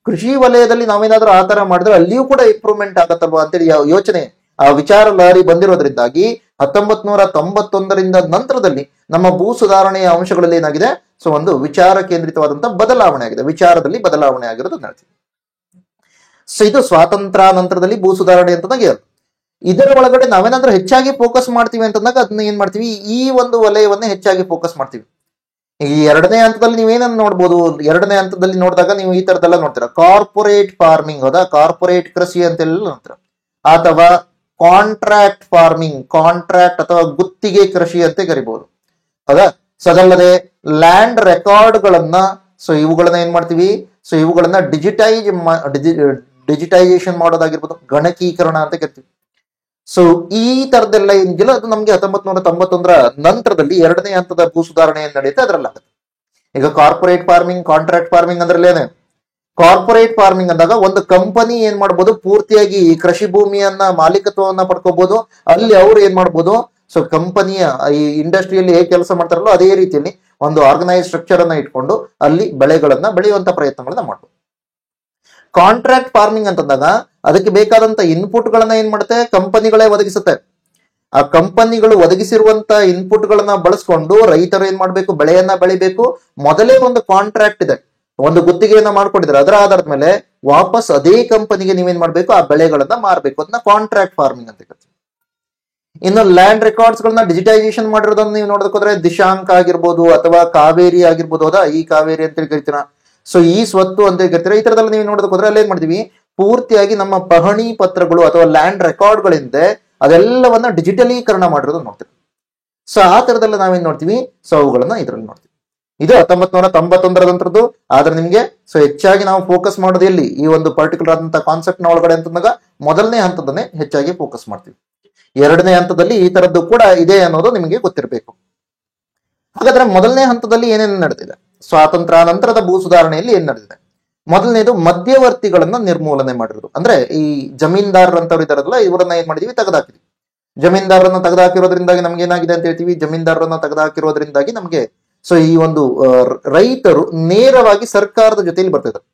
ಕೃಷಿ ವಲಯದಲ್ಲಿ ನಾವೇನಾದ್ರೂ ಆ ತರ ಮಾಡಿದ್ರೆ ಅಲ್ಲಿಯೂ ಕೂಡ ಇಂಪ್ರೂವ್ಮೆಂಟ್ ಆಗತ್ತಲ್ವಾ ಅಂತೇಳಿ ಯೋಚನೆ, ಆ ವಿಚಾರ ಲಹರಿ ಬಂದಿರೋದ್ರಿಂದಾಗಿ 1991ರಿಂದ ನಂತರದಲ್ಲಿ ನಮ್ಮ ಭೂ ಸುಧಾರಣೆಯ ಅಂಶಗಳಲ್ಲಿ ಏನಾಗಿದೆ, ಸೊ ಒಂದು ವಿಚಾರ ಕೇಂದ್ರಿತವಾದಂತಹ ಬದಲಾವಣೆ ಆಗಿದೆ, ವಿಚಾರದಲ್ಲಿ ಬದಲಾವಣೆ ಆಗಿರೋದು ಹೇಳ್ತೀವಿ. ಸೊ ಇದು ಸ್ವಾತಂತ್ರ್ಯ ನಂತರದಲ್ಲಿ ಭೂ ಸುಧಾರಣೆ ಅಂತಂದಾಗ ಇದರ ಒಳಗಡೆ ನಾವೇನಾದ್ರೂ ಹೆಚ್ಚಾಗಿ ಫೋಕಸ್ ಮಾಡ್ತೀವಿ ಅಂತಂದಾಗ ಅದನ್ನ ಏನ್ ಮಾಡ್ತೀವಿ, ಈ ಒಂದು ವಲಯವನ್ನೇ ಹೆಚ್ಚಾಗಿ ಫೋಕಸ್ ಮಾಡ್ತೀವಿ. ಈ ಎರಡನೇ ಹಂತದಲ್ಲಿ ನೀವೇನನ್ನ ನೋಡ್ಬೋದು, ಎರಡನೇ ಹಂತದಲ್ಲಿ ನೋಡಿದಾಗ ನೀವು ಈ ತರದೆಲ್ಲ ನೋಡ್ತೀರಾ, ಕಾರ್ಪೊರೇಟ್ ಫಾರ್ಮಿಂಗ್, ಹೌದಾ, ಕಾರ್ಪೊರೇಟ್ ಕೃಷಿ ಅಂತೆಲ್ಲ ನೋಡ್ತೀರಾ, ಅಥವಾ ಕಾಂಟ್ರಾಕ್ಟ್ ಫಾರ್ಮಿಂಗ್, ಕಾಂಟ್ರಾಕ್ಟ್ ಅಥವಾ ಗುತ್ತಿಗೆ ಕೃಷಿ ಅಂತ ಕರಿಬಹುದು, ಹೌದಾ. ಸೊ ಅದಲ್ಲದೆ ಲ್ಯಾಂಡ್ ರೆಕಾರ್ಡ್ ಗಳನ್ನ, ಸೊ ಇವುಗಳನ್ನ ಏನ್ ಮಾಡ್ತೀವಿ, ಸೊ ಇವುಗಳನ್ನ ಡಿಜಿಟೈಸೇಷನ್ ಮಾಡೋದಾಗಿರ್ಬೋದು, ಗಣಕೀಕರಣ ಅಂತ ಕರಿತೀವಿ. ಸೊ ಈ ತರದೆಲ್ಲ ಏನಿಲ್ಲ ಅದು ನಮ್ಗೆ 1991ರ ನಂತರದಲ್ಲಿ ಎರಡನೇ ಹಂತದ ಭೂ ಸುಧಾರಣೆ ಏನ್ ನಡೆಯುತ್ತೆ ಅದರಲ್ಲಾಗುತ್ತೆ. ಈಗ ಕಾರ್ಪೊರೇಟ್ ಫಾರ್ಮಿಂಗ್, ಕಾಂಟ್ರಾಕ್ಟ್ ಫಾರ್ಮಿಂಗ್ ಅಂದ್ರಲ್ಲೇನೆ, ಕಾರ್ಪೊರೇಟ್ ಫಾರ್ಮಿಂಗ್ ಅಂದಾಗ ಒಂದು ಕಂಪನಿ ಏನ್ ಮಾಡ್ಬೋದು, ಪೂರ್ತಿಯಾಗಿ ಕೃಷಿ ಭೂಮಿಯನ್ನ ಮಾಲೀಕತ್ವವನ್ನ ಪಡ್ಕೋಬಹುದು. ಅಲ್ಲಿ ಅವ್ರು ಏನ್ ಮಾಡ್ಬೋದು, ಸೊ ಕಂಪನಿಯ ಈ ಇಂಡಸ್ಟ್ರಿಯಲ್ಲಿ ಹೇಗೆ ಕೆಲಸ ಮಾಡ್ತಾರಲ್ಲೋ ಅದೇ ರೀತಿಯಲ್ಲಿ ಒಂದು ಆರ್ಗನೈಸ್ ಸ್ಟ್ರಕ್ಚರ್ ಅನ್ನ ಇಟ್ಕೊಂಡು ಅಲ್ಲಿ ಬೆಳೆಗಳನ್ನ ಬೆಳೆಯುವಂತ ಪ್ರಯತ್ನಗಳನ್ನ ಮಾಡ್ಬೋದು. ಕಾಂಟ್ರಾಕ್ಟ್ ಫಾರ್ಮಿಂಗ್ ಅಂತಂದಾಗ ಅದಕ್ಕೆ ಬೇಕಾದಂತ ಇನ್ಪುಟ್ ಗಳನ್ನ ಏನ್ ಮಾಡುತ್ತೆ, ಕಂಪನಿಗಳೇ ಒದಗಿಸುತ್ತೆ. ಆ ಕಂಪನಿಗಳು ಒದಗಿಸಿರುವಂತ ಇನ್ಪುಟ್ ಗಳನ್ನ ಬಳಸ್ಕೊಂಡು ರೈತರು ಏನ್ ಮಾಡ್ಬೇಕು, ಬೆಳೆಯನ್ನ ಬೆಳಿಬೇಕು. ಮೊದಲೇ ಒಂದು ಕಾಂಟ್ರಾಕ್ಟ್ ಇದೆ, ಒಂದು ಗುತ್ತಿಗೆಯನ್ನ ಮಾಡ್ಕೊಂಡಿದ್ರೆ ಅದರ ಆಧಾರದ ಮೇಲೆ ವಾಪಸ್ ಅದೇ ಕಂಪನಿಗೆ ನೀವೇನ್ ಮಾಡ್ಬೇಕು, ಆ ಬೆಳೆಗಳನ್ನ ಮಾರ್ಬೇಕು. ಅದನ್ನ ಕಾಂಟ್ರಾಕ್ಟ್ ಫಾರ್ಮಿಂಗ್ ಅಂತ ಕರಿತೀವಿ. ಇನ್ನು ಲ್ಯಾಂಡ್ ರೆಕಾರ್ಡ್ಸ್ ಗಳನ್ನ ಡಿಜಿಟೈಸೇಷನ್ ಮಾಡಿರೋದನ್ನ ನೀವು ನೋಡೋದಕ್ಕೋದ್ರೆ ದಿಶಾಂಕ ಆಗಿರ್ಬೋದು ಅಥವಾ ಕಾವೇರಿ ಆಗಿರ್ಬೋದು, ಹೌದಾ, ಈ ಕಾವೇರಿ ಅಂತೇಳಿ ಕರಿತೀರಾ. ಸೊ ಈ ಸ್ವತ್ತು ಅಂತ ಕರಿತೀರಾ. ಈ ತರದಲ್ಲಿ ನೀವು ನೋಡೋದಕ್ಕೋದ್ರೆ ಅಲ್ಲಿ ಏನ್ ಮಾಡ್ತೀವಿ, ಪೂರ್ತಿಯಾಗಿ ನಮ್ಮ ಪಹಣಿ ಪತ್ರಗಳು ಅಥವಾ ಲ್ಯಾಂಡ್ ರೆಕಾರ್ಡ್ ಗಳಿಂದ ಅದೆಲ್ಲವನ್ನ ಡಿಜಿಟಲೀಕರಣ ಮಾಡಿರೋದು ನೋಡ್ತೀವಿ. ಸೊ ಆ ತರದಲ್ಲ ನಾವೇನ್ ನೋಡ್ತೀವಿ, ಸೊ ಅವುಗಳನ್ನ ಇದ್ರಲ್ಲಿ ನೋಡ್ತೀವಿ. ಇದು 1991ರ ನಂತರದ್ದು. ಆದ್ರೆ ನಿಮ್ಗೆ ಸೊ ಹೆಚ್ಚಾಗಿ ನಾವು ಫೋಕಸ್ ಮಾಡೋದು ಎಲ್ಲಿ, ಈ ಒಂದು ಪರ್ಟಿಕ್ಯುಲರ್ ಆದಂತಹ ಕಾನ್ಸೆಪ್ಟ್ ನ ಒಳಗಡೆ ಅಂತಂದಾಗ ಮೊದಲನೇ ಹಂತದನ್ನೇ ಹೆಚ್ಚಾಗಿ ಫೋಕಸ್ ಮಾಡ್ತೀವಿ. ಎರಡನೇ ಹಂತದಲ್ಲಿ ಈ ತರದ್ದು ಕೂಡ ಇದೆ ಅನ್ನೋದು ನಿಮಗೆ ಗೊತ್ತಿರಬೇಕು. ಹಾಗಾದ್ರೆ ಮೊದಲನೇ ಹಂತದಲ್ಲಿ ಏನೇನು ನಡೆದಿದೆ, ಸ್ವಾತಂತ್ರ್ಯ ನಂತರದ ಭೂ ಸುಧಾರಣೆಯಲ್ಲಿ ಏನ್ ನಡೆದಿದೆ? ಮೊದಲನೇದು ಮಧ್ಯವರ್ತಿಗಳನ್ನ ನಿರ್ಮೂಲನೆ ಮಾಡಿರೋದು. ಅಂದ್ರೆ ಈ ಜಮೀನ್ದಾರರು ಅಂತವ್ರು ಇದಾರಲ್ಲ, ಇವರನ್ನ ಏನ್ ಮಾಡಿದೀವಿ, ತೆಗೆದಾಕಿದ್ವಿ. ಜಮೀನ್ದಾರರನ್ನ ತೆಗೆದಾಕಿರೋದ್ರಿಂದಾಗಿ ನಮ್ಗೆ ಏನಾಗಿದೆ ಅಂತ ಹೇಳ್ತೀವಿ, ಜಮೀನ್ದಾರರನ್ನ ತೆಗೆದಾಕಿರೋದ್ರಿಂದಾಗಿ ನಮ್ಗೆ ಸೊ ಈ ಒಂದು ರೈತರು ನೇರವಾಗಿ ಸರ್ಕಾರದ ಜೊತೆಯಲ್ಲಿ ಬರ್ತಿದ್ದಾರೆ.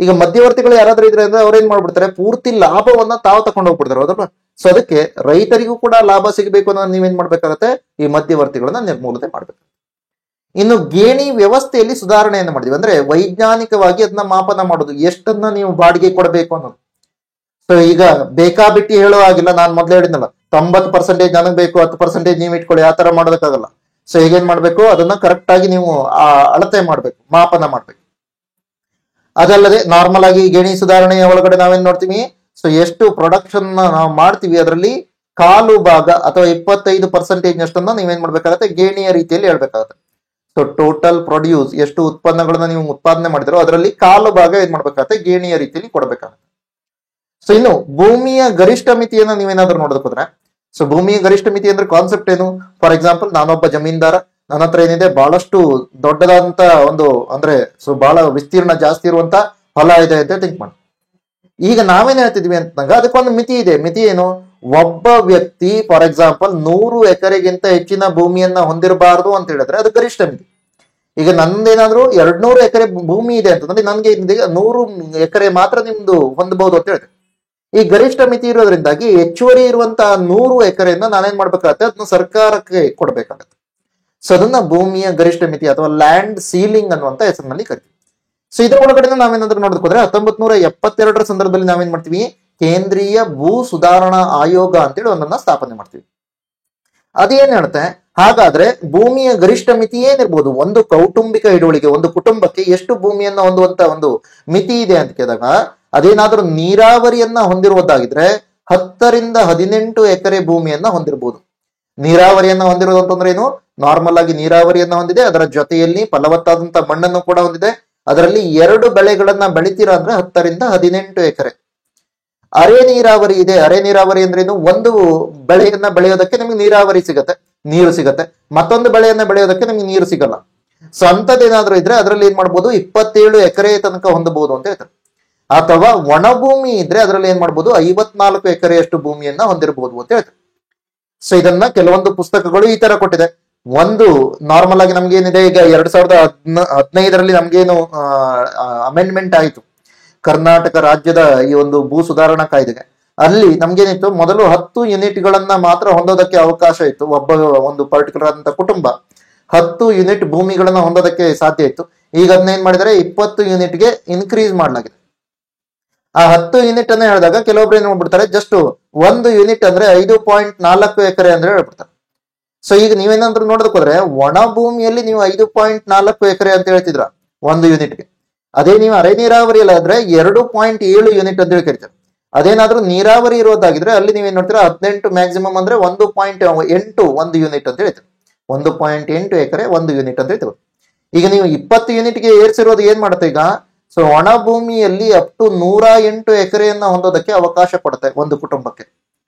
ಈಗ ಮಧ್ಯವರ್ತಿಗಳು ಯಾರಾದ್ರೂ ಇದ್ರೆ ಅಂದ್ರೆ ಅವ್ರೇನ್ ಮಾಡ್ಬಿಡ್ತಾರೆ, ಪೂರ್ತಿ ಲಾಭವನ್ನ ತಾವು ತಗೊಂಡು ಹೋಗ್ಬಿಡ್ತಾರೆ, ಹೌದಲ್ವಾ. ಸೊ ಅದಕ್ಕೆ ರೈತರಿಗೂ ಕೂಡ ಲಾಭ ಸಿಗಬೇಕು ಅನ್ನೋ ನೀವೇನ್ ಮಾಡ್ಬೇಕಾಗತ್ತೆ, ಈ ಮಧ್ಯವರ್ತಿಗಳನ್ನ ನಿರ್ಮೂಲನೆ ಮಾಡ್ಬೇಕು. ಇನ್ನು ಗೇಣಿ ವ್ಯವಸ್ಥೆಯಲ್ಲಿ ಸುಧಾರಣೆಯನ್ನು ಮಾಡಿದ್ವಿ. ಅಂದ್ರೆ ವೈಜ್ಞಾನಿಕವಾಗಿ ಅದನ್ನ ಮಾಪನ ಮಾಡೋದು, ಎಷ್ಟನ್ನ ನೀವು ಬಾಡಿಗೆ ಕೊಡಬೇಕು ಅನ್ನೋದು. ಸೊ ಈಗ ಬೇಕಾಬಿಟ್ಟಿ ಹೇಳೋ ಆಗಿಲ್ಲ, ನಾನ್ ಮೊದ್ಲು ಹೇಳಿದ್ನಲ್ಲ 90% ನನಗ್ ಬೇಕು, 10% ನೀವು ಇಟ್ಕೊಳ್ಳಿ, ಆ ತರ ಮಾಡೋದಕ್ಕಾಗಲ್ಲ. ಸೊ ಈಗೇನ್ ಮಾಡ್ಬೇಕು, ಅದನ್ನ ಕರೆಕ್ಟ್ ಆಗಿ ನೀವು ಅಳತೆ ಮಾಡ್ಬೇಕು, ಮಾಪನ ಮಾಡ್ಬೇಕು. ಅದಲ್ಲದೆ ನಾರ್ಮಲ್ ಆಗಿ ಗೇಣಿ ಸುಧಾರಣೆಯ ಒಳಗಡೆ ನಾವೇನ್ ನೋಡ್ತೀವಿ, ಸೊ ಎಷ್ಟು ಪ್ರೊಡಕ್ಷನ್ ನಾವು ಮಾಡ್ತೀವಿ ಅದರಲ್ಲಿ ಕಾಲು ಭಾಗ ಅಥವಾ 25% ಅಷ್ಟನ್ನ ನೀವೇನ್ ಮಾಡ್ಬೇಕಾಗತ್ತೆ, ಗೇಣಿಯ ರೀತಿಯಲ್ಲಿ ಹೇಳ್ಬೇಕಾಗತ್ತೆ. ಸೊ ಟೋಟಲ್ ಪ್ರೊಡ್ಯೂಸ್, ಎಷ್ಟು ಉತ್ಪನ್ನಗಳನ್ನ ನೀವು ಉತ್ಪಾದನೆ ಮಾಡಿದ್ರೋ ಅದರಲ್ಲಿ ಕಾಲು ಭಾಗ ಏನ್ ಮಾಡ್ಬೇಕಾಗತ್ತೆ, ಗೇಣಿಯ ರೀತಿಯಲ್ಲಿ ಕೊಡಬೇಕಾಗತ್ತೆ. ಸೊ ಇನ್ನು ಭೂಮಿಯ ಗರಿಷ್ಠ ಮಿತಿಯನ್ನ ನೀವೇನಾದ್ರೂ ನೋಡೋದಕ್ಕೋದ್ರೆ, ಸೊ ಭೂಮಿಯ ಗರಿಷ್ಠ ಮಿತಿ ಅಂದ್ರೆ ಕಾನ್ಸೆಪ್ಟ್ ಏನು? ಫಾರ್ ಎಕ್ಸಾಂಪಲ್, ನಾನೊಬ್ಬ ಜಮೀನ್ದಾರ, ನನ್ನ ಹತ್ರ ಏನಿದೆ ಬಹಳಷ್ಟು ದೊಡ್ಡದಾದಂತ ಒಂದು ಅಂದ್ರೆ ಸೊ ಬಹಳ ವಿಸ್ತೀರ್ಣ ಜಾಸ್ತಿ ಇರುವಂತ ಹೊಲ ಇದೆ ಅಂತ ಥಿಂಕ್ ಮಾಡಿ. ಈಗ ನಾವೇನ್ ಹೇಳ್ತಿದ್ವಿ ಅಂತಂದಾಗ ಅದಕ್ಕೊಂದು ಮಿತಿ ಇದೆ. ಮಿತಿ ಏನು? ಒಬ್ಬ ವ್ಯಕ್ತಿ ಫಾರ್ ಎಕ್ಸಾಂಪಲ್ 100 ಎಕರೆಗಿಂತ ಹೆಚ್ಚಿನ ಭೂಮಿಯನ್ನ ಹೊಂದಿರಬಾರದು ಅಂತ ಹೇಳಿದ್ರೆ ಅದು ಗರಿಷ್ಠ ಮಿತಿ. ಈಗ ನಂದೇನಾದ್ರೂ 200 ಎಕರೆ ಭೂಮಿ ಇದೆ ಅಂತಂದ್ರೆ ನನ್ಗೆ 100 ಎಕರೆ ಮಾತ್ರ ನಿಮ್ದು ಹೊಂದಬಹುದು ಅಂತ ಹೇಳಿದೆ. ಈ ಗರಿಷ್ಠ ಮಿತಿ ಇರೋದ್ರಿಂದಾಗಿ ಹೆಚ್ಚುವರಿ ಇರುವಂತಹ 100 ಎಕರೆಯನ್ನ ನಾನೇನ್ ಮಾಡ್ಬೇಕಾಗತ್ತೆ, ಅದನ್ನ ಸರ್ಕಾರಕ್ಕೆ ಕೊಡ್ಬೇಕಾಗತ್ತೆ. ಸೊ ಅದನ್ನ ಭೂಮಿಯ ಗರಿಷ್ಠ ಮಿತಿ ಅಥವಾ ಲ್ಯಾಂಡ್ ಸೀಲಿಂಗ್ ಅನ್ನುವಂತ ಹೆಸರಿನಲ್ಲಿ ಕರಿತೀವಿ. ಸೊ ಇದ್ರ ಒಳಗಡೆ ನಾವೇನಾದ್ರೂ ನೋಡೋದಕ್ಕೋದ್ರೆ 1972ರ ಸಂದರ್ಭದಲ್ಲಿ ನಾವೇನ್ ಮಾಡ್ತೀವಿ, ಕೇಂದ್ರೀಯ ಭೂ ಸುಧಾರಣಾ ಆಯೋಗ ಅಂತೇಳಿ ಒಂದನ್ನ ಸ್ಥಾಪನೆ ಮಾಡ್ತೀವಿ. ಅದೇನ್ ಹೇಳುತ್ತೆ, ಹಾಗಾದ್ರೆ ಭೂಮಿಯ ಗರಿಷ್ಠ ಮಿತಿ ಏನಿರ್ಬೋದು, ಒಂದು ಕೌಟುಂಬಿಕ ಹಿಡುವಳಿಗೆ, ಒಂದು ಕುಟುಂಬಕ್ಕೆ ಎಷ್ಟು ಭೂಮಿಯನ್ನ ಹೊಂದುವಂತ ಒಂದು ಮಿತಿ ಇದೆ ಅಂತ ಕೇಳಿದಾಗ ಅದೇನಾದ್ರೂ ನೀರಾವರಿಯನ್ನ ಹೊಂದಿರುವುದಾಗಿದ್ರೆ 10ರಿಂದ 18 ಎಕರೆ ಭೂಮಿಯನ್ನ ಹೊಂದಿರಬಹುದು. ನೀರಾವರಿಯನ್ನ ಹೊಂದಿರೋದು ಅಂತಂದ್ರೆ ಏನು? ನಾರ್ಮಲ್ ಆಗಿ ನೀರಾವರಿಯನ್ನ ಹೊಂದಿದೆ, ಅದರ ಜೊತೆಯಲ್ಲಿ ಫಲವತ್ತಾದಂತ ಮಣ್ಣನ್ನು ಕೂಡ ಹೊಂದಿದೆ, ಅದರಲ್ಲಿ 2 ಬೆಳೆಗಳನ್ನ ಬೆಳಿತೀರಾ ಅಂದ್ರೆ 10ರಿಂದ 18 ಎಕರೆ. ಅರೆ ನೀರಾವರಿ ಇದೆ. ಅರೆ ನೀರಾವರಿ ಅಂದ್ರೆ ಏನು? ಒಂದು ಬೆಳೆಯನ್ನ ಬೆಳೆಯೋದಕ್ಕೆ ನಿಮ್ಗೆ ನೀರಾವರಿ ಸಿಗತ್ತೆ, ನೀರು ಸಿಗತ್ತೆ. ಮತ್ತೊಂದು ಬೆಳೆಯನ್ನ ಬೆಳೆಯೋದಕ್ಕೆ ನಿಮ್ಗೆ ನೀರು ಸಿಗಲ್ಲ. ಸೊ ಅಂತದ್ದೇನಾದ್ರೂ ಇದ್ರೆ ಅದರಲ್ಲಿ ಏನ್ ಮಾಡ್ಬೋದು, 27 ಎಕರೆ ತನಕ ಹೊಂದಬಹುದು ಅಂತ ಹೇಳ್ತಾರೆ. ಅಥವಾ ಒಣ ಭೂಮಿ ಇದ್ರೆ ಅದರಲ್ಲಿ ಏನ್ ಮಾಡ್ಬೋದು, 54 ಎಕರೆಯಷ್ಟು ಭೂಮಿಯನ್ನ ಹೊಂದಿರಬಹುದು ಅಂತ ಹೇಳ್ತಾರೆ. ಸೊ ಇದನ್ನ ಕೆಲವೊಂದು ಪುಸ್ತಕಗಳು ಈ ತರ ಕೊಟ್ಟಿದೆ. ಒಂದು ನಾರ್ಮಲ್ ಆಗಿ ನಮ್ಗೆ ಏನಿದೆ, ಈಗ 2015ರಲ್ಲಿ ನಮ್ಗೇನು ಅಮೆಂಡ್ಮೆಂಟ್ ಆಯಿತು ಕರ್ನಾಟಕ ರಾಜ್ಯದ ಈ ಒಂದು ಭೂ ಸುಧಾರಣಾ ಕಾಯ್ದೆಗೆ, ಅಲ್ಲಿ ನಮ್ಗೇನಿತ್ತು, ಮೊದಲು 10 ಯೂನಿಟ್ಗಳನ್ನ ಮಾತ್ರ ಹೊಂದೋದಕ್ಕೆ ಅವಕಾಶ ಇತ್ತು. ಒಂದು ಪರ್ಟಿಕ್ಯುಲರ್ ಆದಂತ ಕುಟುಂಬ 10 ಯೂನಿಟ್ ಭೂಮಿಗಳನ್ನ ಹೊಂದೋದಕ್ಕೆ ಸಾಧ್ಯ ಇತ್ತು. ಈಗ ಅದನ್ನ ಏನ್ ಮಾಡಿದರೆ 20 ಯೂನಿಟ್ಗೆ ಇನ್ಕ್ರೀಸ್ ಮಾಡಲಾಗಿದೆ. ಆ 10 ಯೂನಿಟ್ ಅನ್ನ ಹೇಳಿದಾಗ ಕೆಲವೊಬ್ರು ಏನ್ ಮಾಡ್ಬಿಡ್ತಾರೆ, ಜಸ್ಟ್ 1 ಯೂನಿಟ್ ಅಂದ್ರೆ 5.4 ಎಕರೆ ಅಂದ್ರೆ ಹೇಳ್ಬಿಡ್ತಾರೆ. ಸೊ ಈಗ ನೀವೇನಾದ್ರೂ ನೋಡೋದಕ್ಕೆ ಹೋದ್ರೆ ಒಣ ಭೂಮಿಯಲ್ಲಿ ನೀವು 5.4 ಎಕರೆ ಅಂತ ಹೇಳ್ತಿದ್ರ 1 ಯೂನಿಟ್ಗೆ. ಅದೇ ನೀವು ಅರೆ ನೀರಾವರಿ ಆದ್ರೆ 2.7 ಯೂನಿಟ್ ಅಂತ ಹೇಳಿ ಕರಿತಾರೆ. ಅದೇನಾದ್ರೂ ನೀರಾವರಿ ಇರೋದಾಗಿದ್ರೆ ಅಲ್ಲಿ ನೀವೇನ್ ನೋಡ್ತೀರಾ 18 ಮ್ಯಾಕ್ಸಿಮಮ್ ಅಂದ್ರೆ 1.8 1 ಯೂನಿಟ್ ಅಂತ ಹೇಳ್ತೀವಿ. 1.8 ಎಕರೆ 1 ಯೂನಿಟ್ ಅಂತ ಹೇಳ್ತೀವಿ. ಈಗ ನೀವು 20 ಯೂನಿಟ್ಗೆ ಏರ್ಸಿರೋದು ಏನ್ ಮಾಡುತ್ತೆ ಈಗ, ಸೊ ಒಣ ಭೂಮಿಯಲ್ಲಿ ಅಪ್ ಟು 108 ಎಕರೆಯನ್ನ ಹೊಂದೋದಕ್ಕೆ ಅವಕಾಶ ಕೊಡುತ್ತೆ ಒಂದು ಕುಟುಂಬಕ್ಕೆ.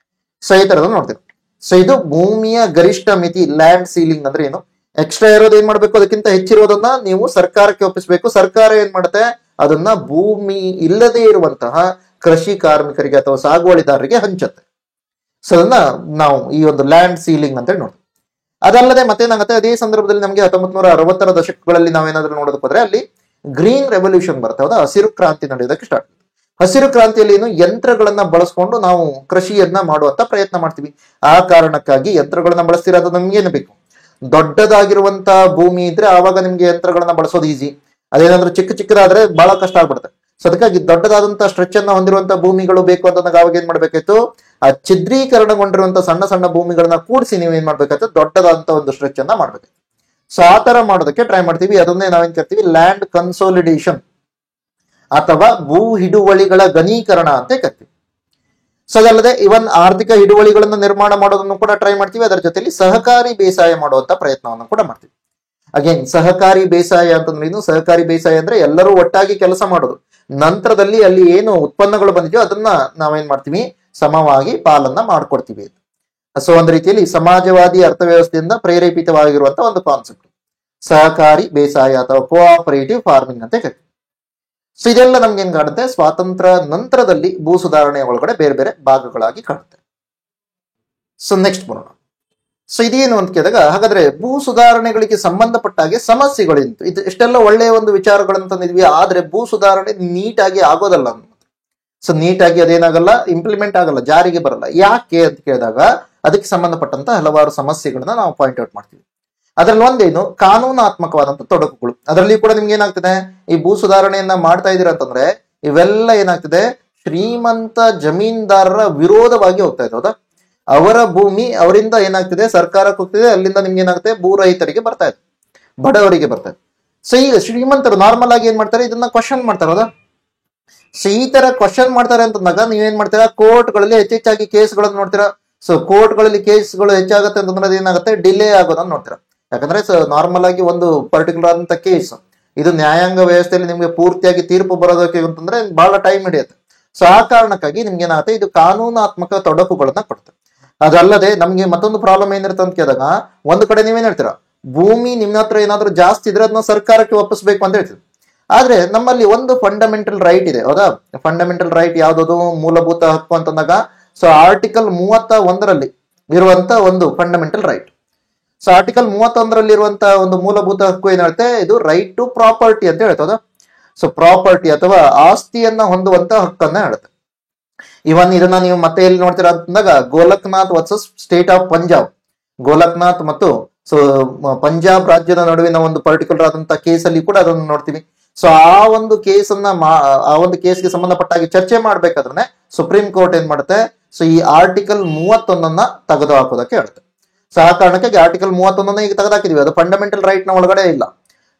ಸೊ ಈ ತರದ ನೋಡ್ತೀವಿ. ಸೊ ಇದು ಭೂಮಿಯ ಗರಿಷ್ಠ ಮಿತಿ, ಲ್ಯಾಂಡ್ ಸೀಲಿಂಗ್ ಅಂದ್ರೆ ಏನು. ಎಕ್ಸ್ಟ್ರಾ ಇರೋದು ಏನ್ ಮಾಡ್ಬೇಕು, ಅದಕ್ಕಿಂತ ಹೆಚ್ಚಿರೋದನ್ನ ನೀವು ಸರ್ಕಾರಕ್ಕೆ ಒಪ್ಪಿಸಬೇಕು. ಸರ್ಕಾರ ಏನ್ ಮಾಡುತ್ತೆ, ಅದನ್ನ ಭೂಮಿ ಇಲ್ಲದೆ ಇರುವಂತಹ ಕೃಷಿ ಕಾರ್ಮಿಕರಿಗೆ ಅಥವಾ ಸಾಗುವಳಿದಾರರಿಗೆ ಹಂಚುತ್ತೆ. ಸೊ ಅದನ್ನ ನಾವು ಈ ಒಂದು ಲ್ಯಾಂಡ್ ಸೀಲಿಂಗ್ ಅಂತ ಹೇಳಿ ನೋಡ್ತೀವಿ. ಅದಲ್ಲದೆ ಮತ್ತೇನಾಗುತ್ತೆ, ಅದೇ ಸಂದರ್ಭದಲ್ಲಿ ನಮಗೆ 1960ರ ದಶಕಗಳಲ್ಲಿ ನಾವೇನಾದ್ರೂ ನೋಡೋದಕ್ಕೆ ಹೋದ್ರೆ ಅಲ್ಲಿ ಗ್ರೀನ್ ರೆವಲ್ಯೂಷನ್ ಬರುತ್ತೆ, ಹೌದಾ, ಹಸಿರು ಕ್ರಾಂತಿ ನಡೆಯೋದಕ್ಕೆ ಸ್ಟಾರ್ಟ್. ಹಸಿರು ಕ್ರಾಂತಿಯಲ್ಲಿ ಏನು, ಯಂತ್ರಗಳನ್ನ ಬಳಸ್ಕೊಂಡು ನಾವು ಕೃಷಿಯನ್ನ ಮಾಡುವಂತ ಪ್ರಯತ್ನ ಮಾಡ್ತೀವಿ. ಆ ಕಾರಣಕ್ಕಾಗಿ ಯಂತ್ರಗಳನ್ನ ಬಳಸ್ತಿರೋದು ನಮ್ಗೇನು ಬೇಕು, ದೊಡ್ಡದಾಗಿರುವಂತ ಭೂಮಿ ಇದ್ರೆ ಆವಾಗ ನಿಮ್ಗೆ ಯಂತ್ರಗಳನ್ನ ಬಳಸೋದು ಈಸಿ. ಅದೇನಾದ್ರೂ ಚಿಕ್ಕದಾದ್ರೆ ಬಹಳ ಕಷ್ಟ ಆಗ್ಬಿಡುತ್ತೆ. ಸೊ ಅದಕ್ಕಾಗಿ ದೊಡ್ಡದಾದಂತಹ ಸ್ಟ್ರೆಚ್ ಅನ್ನ ಹೊಂದಿರುವಂತಹ ಭೂಮಿಗಳು ಬೇಕು ಅಂತಂದಾಗ ಅವಾಗ ಏನ್ ಮಾಡ್ಬೇಕಾಯ್ತು, ಆ ಛಿದ್ರೀಕರಣಗೊಂಡಿರುವಂತಹ ಸಣ್ಣ ಸಣ್ಣ ಭೂಮಿಗಳನ್ನ ಕೂಡಿಸಿ ನೀವು ಏನ್ ಮಾಡ್ಬೇಕಾಯ್ತು, ದೊಡ್ಡದಾದಂತಹ ಒಂದು ಸ್ಟ್ರೆಚ್ ಅನ್ನ ಮಾಡ್ಬೇಕು. ಸೊ ಆ ತರ ಮಾಡೋದಕ್ಕೆ ಟ್ರೈ ಮಾಡ್ತೀವಿ. ಅದನ್ನೇ ನಾವೇನ್ ಕರಿತೀವಿ ಲ್ಯಾಂಡ್ ಕನ್ಸೋಲಿಡೇಷನ್ ಅಥವಾ ಭೂ ಹಿಡುವಳಿಗಳ ಘನೀಕರಣ ಅಂತ ಕರಿತೀವಿ. ಸೊ ಅದಲ್ಲದೆ ಇವನ್ ಆರ್ಥಿಕ ಹಿಡುವಳಿಗಳನ್ನ ನಿರ್ಮಾಣ ಮಾಡೋದನ್ನು ಕೂಡ ಟ್ರೈ ಮಾಡ್ತೀವಿ. ಅದರ ಜೊತೆಲಿ ಸಹಕಾರಿ ಬೇಸಾಯ ಮಾಡುವಂತ ಪ್ರಯತ್ನವನ್ನು ಕೂಡ ಮಾಡ್ತೀವಿ. ಅಗೇನ್ ಸಹಕಾರಿ ಬೇಸಾಯ ಅಂತಂದ್ರೆ ಏನು, ಸಹಕಾರಿ ಬೇಸಾಯ ಅಂದ್ರೆ ಎಲ್ಲರೂ ಒಟ್ಟಾಗಿ ಕೆಲಸ ಮಾಡೋದು. ನಂತರದಲ್ಲಿ ಅಲ್ಲಿ ಏನು ಉತ್ಪನ್ನಗಳು ಬಂದಿದೆಯೋ ಅದನ್ನ ನಾವೇನ್ ಮಾಡ್ತೀವಿ, ಸಮವಾಗಿ ಪಾಲನ್ನ ಮಾಡ್ಕೊಡ್ತೀವಿ. ಸೊ ಒಂದ್ ರೀತಿಯಲ್ಲಿ ಸಮಾಜವಾದಿ ಅರ್ಥವ್ಯವಸ್ಥೆಯಿಂದ ಪ್ರೇರೇಪಿತವಾಗಿರುವಂತಹ ಒಂದು ಕಾನ್ಸೆಪ್ಟ್ ಸಹಕಾರಿ ಬೇಸಾಯ ಅಥವಾ ಕೋಆಪರೇಟಿವ್ ಫಾರ್ಮಿಂಗ್ ಅಂತ ಕರಿತೀವಿ. ಸೊ ಇದೆಲ್ಲ ನಮ್ಗೆ ಏನ್ ಕಾಣುತ್ತೆ, ಸ್ವಾತಂತ್ರ್ಯ ನಂತರದಲ್ಲಿ ಭೂ ಸುಧಾರಣೆಯ ಒಳಗಡೆ ಬೇರೆ ಬೇರೆ ಭಾಗಗಳಾಗಿ ಕಾಣುತ್ತೆ. ಸೊ ನೆಕ್ಸ್ಟ್ ಬರೋಣ. ಸೊ ಇದೇನು ಅಂತ ಕೇಳಿದಾಗ, ಹಾಗಾದ್ರೆ ಭೂ ಸುಧಾರಣೆಗಳಿಗೆ ಸಂಬಂಧಪಟ್ಟ ಹಾಗೆ ಸಮಸ್ಯೆಗಳಿಂತು ಇದು ಇಷ್ಟೆಲ್ಲ ಒಳ್ಳೆಯ ಒಂದು ವಿಚಾರಗಳಂತ ತಂದಿದ್ವಿ, ಆದ್ರೆ ಭೂ ಸುಧಾರಣೆ ನೀಟಾಗಿ ಆಗೋದಲ್ಲ. ಸೊ ನೀಟಾಗಿ ಅದೇನಾಗಲ್ಲ, ಇಂಪ್ಲಿಮೆಂಟ್ ಆಗಲ್ಲ, ಜಾರಿಗೆ ಬರಲ್ಲ. ಯಾಕೆ ಅಂತ ಕೇಳಿದಾಗ ಅದಕ್ಕೆ ಸಂಬಂಧಪಟ್ಟಂತ ಹಲವಾರು ಸಮಸ್ಯೆಗಳನ್ನ ನಾವು ಪಾಯಿಂಟ್ ಔಟ್ ಮಾಡ್ತೀವಿ. ಅದ್ರಲ್ಲಿ ಒಂದೇನು, ಕಾನೂನಾತ್ಮಕವಾದಂತ ತೊಡಕುಗಳು. ಅದರಲ್ಲಿ ಕೂಡ ನಿಮ್ಗೆ ಏನಾಗ್ತದೆ, ಈ ಭೂ ಸುಧಾರಣೆಯನ್ನ ಮಾಡ್ತಾ ಇದೀರ ಅಂತಂದ್ರೆ ಇವೆಲ್ಲ ಏನಾಗ್ತದೆ, ಶ್ರೀಮಂತ ಜಮೀನ್ದಾರರ ವಿರೋಧವಾಗಿ ಹೋಗ್ತಾ ಇದೆ, ಹೌದಾ. ಅವರ ಭೂಮಿ ಅವರಿಂದ ಏನಾಗ್ತಿದೆ, ಸರ್ಕಾರಕ್ಕೆ ಹೋಗ್ತಿದೆ, ಅಲ್ಲಿಂದ ನಿಮ್ಗೆ ಏನಾಗುತ್ತೆ, ಭೂ ರೈತರಿಗೆ ಬರ್ತಾ ಇದೆ, ಬಡವರಿಗೆ ಬರ್ತಾ ಇದೆ. ಸೊ ಈಗ ಶ್ರೀಮಂತರು ನಾರ್ಮಲ್ ಆಗಿ ಏನ್ ಮಾಡ್ತಾರೆ, ಇದನ್ನ ಕ್ವಶನ್ ಮಾಡ್ತಾರೆ, ಹೌದಾ. ಸೊ ಈ ತರ ಕ್ವಶನ್ ಮಾಡ್ತಾರೆ ಅಂತಂದಾಗ ನೀವೇನ್ ಮಾಡ್ತೀರಾ, ಕೋರ್ಟ್ಗಳಲ್ಲಿ ಹೆಚ್ಚೆಚ್ಚಾಗಿ ಕೇಸ್ಗಳನ್ನು ನೋಡ್ತೀರಾ. ಸೊ ಕೋರ್ಟ್ಗಳಲ್ಲಿ ಕೇಸ್ಗಳು ಹೆಚ್ಚಾಗುತ್ತೆ ಅಂತಂದ್ರೆ ಅದೇನಾಗುತ್ತೆ, ಡಿಲೇ ಆಗೋದನ್ನ ನೋಡ್ತೀರಾ. ಯಾಕಂದ್ರೆ ನಾರ್ಮಲ್ ಆಗಿ ಒಂದು ಪರ್ಟಿಕ್ಯುಲರ್ ಆದಂತ ಕೇಸ್ ಇದು ನ್ಯಾಯಾಂಗ ವ್ಯವಸ್ಥೆಯಲ್ಲಿ ನಿಮ್ಗೆ ಪೂರ್ತಿಯಾಗಿ ತೀರ್ಪು ಬರೋದಕ್ಕೆ ಅಂತಂದ್ರೆ ಬಹಳ ಟೈಮ್ ಹಿಡಿಯುತ್ತೆ. ಸೊ ಆ ಕಾರಣಕ್ಕಾಗಿ ನಿಮ್ಗೆ ಏನಾಗುತ್ತೆ, ಇದು ಕಾನೂನಾತ್ಮಕ ತೊಡಕುಗಳನ್ನ ಕೊಡುತ್ತೆ. ಅದಲ್ಲದೆ ನಮ್ಗೆ ಮತ್ತೊಂದು ಪ್ರಾಬ್ಲಮ್ ಏನಿರುತ್ತೆ ಅಂತ ಕೇಳಿದಾಗ, ಒಂದು ಕಡೆ ನೀವೇನ್ ಹೇಳ್ತೀರಾ, ಭೂಮಿ ನಿಮ್ಮ ಹತ್ರ ಏನಾದ್ರೂ ಜಾಸ್ತಿ ಇದ್ರೆ ಅದನ್ನ ಸರ್ಕಾರಕ್ಕೆ ಒಪ್ಪಿಸ್ಬೇಕು ಅಂತ ಹೇಳ್ತೀವಿ. ಆದ್ರೆ ನಮ್ಮಲ್ಲಿ ಒಂದು ಫಂಡಮೆಂಟಲ್ ರೈಟ್ ಇದೆ, ಹೌದಾ. ಫಂಡಮೆಂಟಲ್ ರೈಟ್ ಯಾವ್ದು, ಮೂಲಭೂತ ಹಕ್ಕು ಅಂತಂದಾಗ, ಸೊ ಆರ್ಟಿಕಲ್ 31ರಲ್ಲಿ ಇರುವಂತ ಒಂದು ಫಂಡಮೆಂಟಲ್ ರೈಟ್. ಸೊ ಆರ್ಟಿಕಲ್ 31ರಲ್ಲಿ ಇರುವಂತಹ ಒಂದು ಮೂಲಭೂತ ಹಕ್ಕು ಏನ್ ಹೇಳುತ್ತೆ, ಇದು ರೈಟ್ ಟು ಪ್ರಾಪರ್ಟಿ ಅಂತ ಹೇಳ್ತದ. ಸೊ ಪ್ರಾಪರ್ಟಿ ಅಥವಾ ಆಸ್ತಿಯನ್ನ ಹೊಂದುವಂತ ಹಕ್ಕನ್ನ ಹೇಳುತ್ತೆ. ಇವನ್ ಇದನ್ನ ನೀವು ಮತ್ತೆ ಎಲ್ಲಿ ನೋಡ್ತೀರಾ ಅಂತಂದಾಗ, Golaknath versus state of Punjab, Golaknath ಮತ್ತು ಸೊ ಪಂಜಾಬ್ ರಾಜ್ಯದ ನಡುವಿನ ಒಂದು ಪರ್ಟಿಕ್ಯುಲರ್ ಆದಂತ ಕೇಸಲ್ಲಿ ಕೂಡ ಅದನ್ನು ನೋಡ್ತೀವಿ. ಸೊ ಆ ಒಂದು ಕೇಸ್ಗೆ ಸಂಬಂಧಪಟ್ಟಾಗಿ ಚರ್ಚೆ ಮಾಡ್ಬೇಕಾದ್ರೆ ಸುಪ್ರೀಂ ಕೋರ್ಟ್ ಏನ್ ಮಾಡುತ್ತೆ, ಸೊ ಈ ಆರ್ಟಿಕಲ್ 31 ತೆಗೆದು ಹಾಕೋದಕ್ಕೆ ಹೇಳುತ್ತೆ. ಸೊ ಆ ಕಾರಣಕ್ಕಾಗಿ ಆರ್ಟಿಕಲ್ 31 ಈಗ ತೆಗೆದಾಕಿದ್ವಿ, ಅದು ಫಂಡಮೆಂಟಲ್ ರೈಟ್ ನ ಒಳಗಡೆ ಇಲ್ಲ.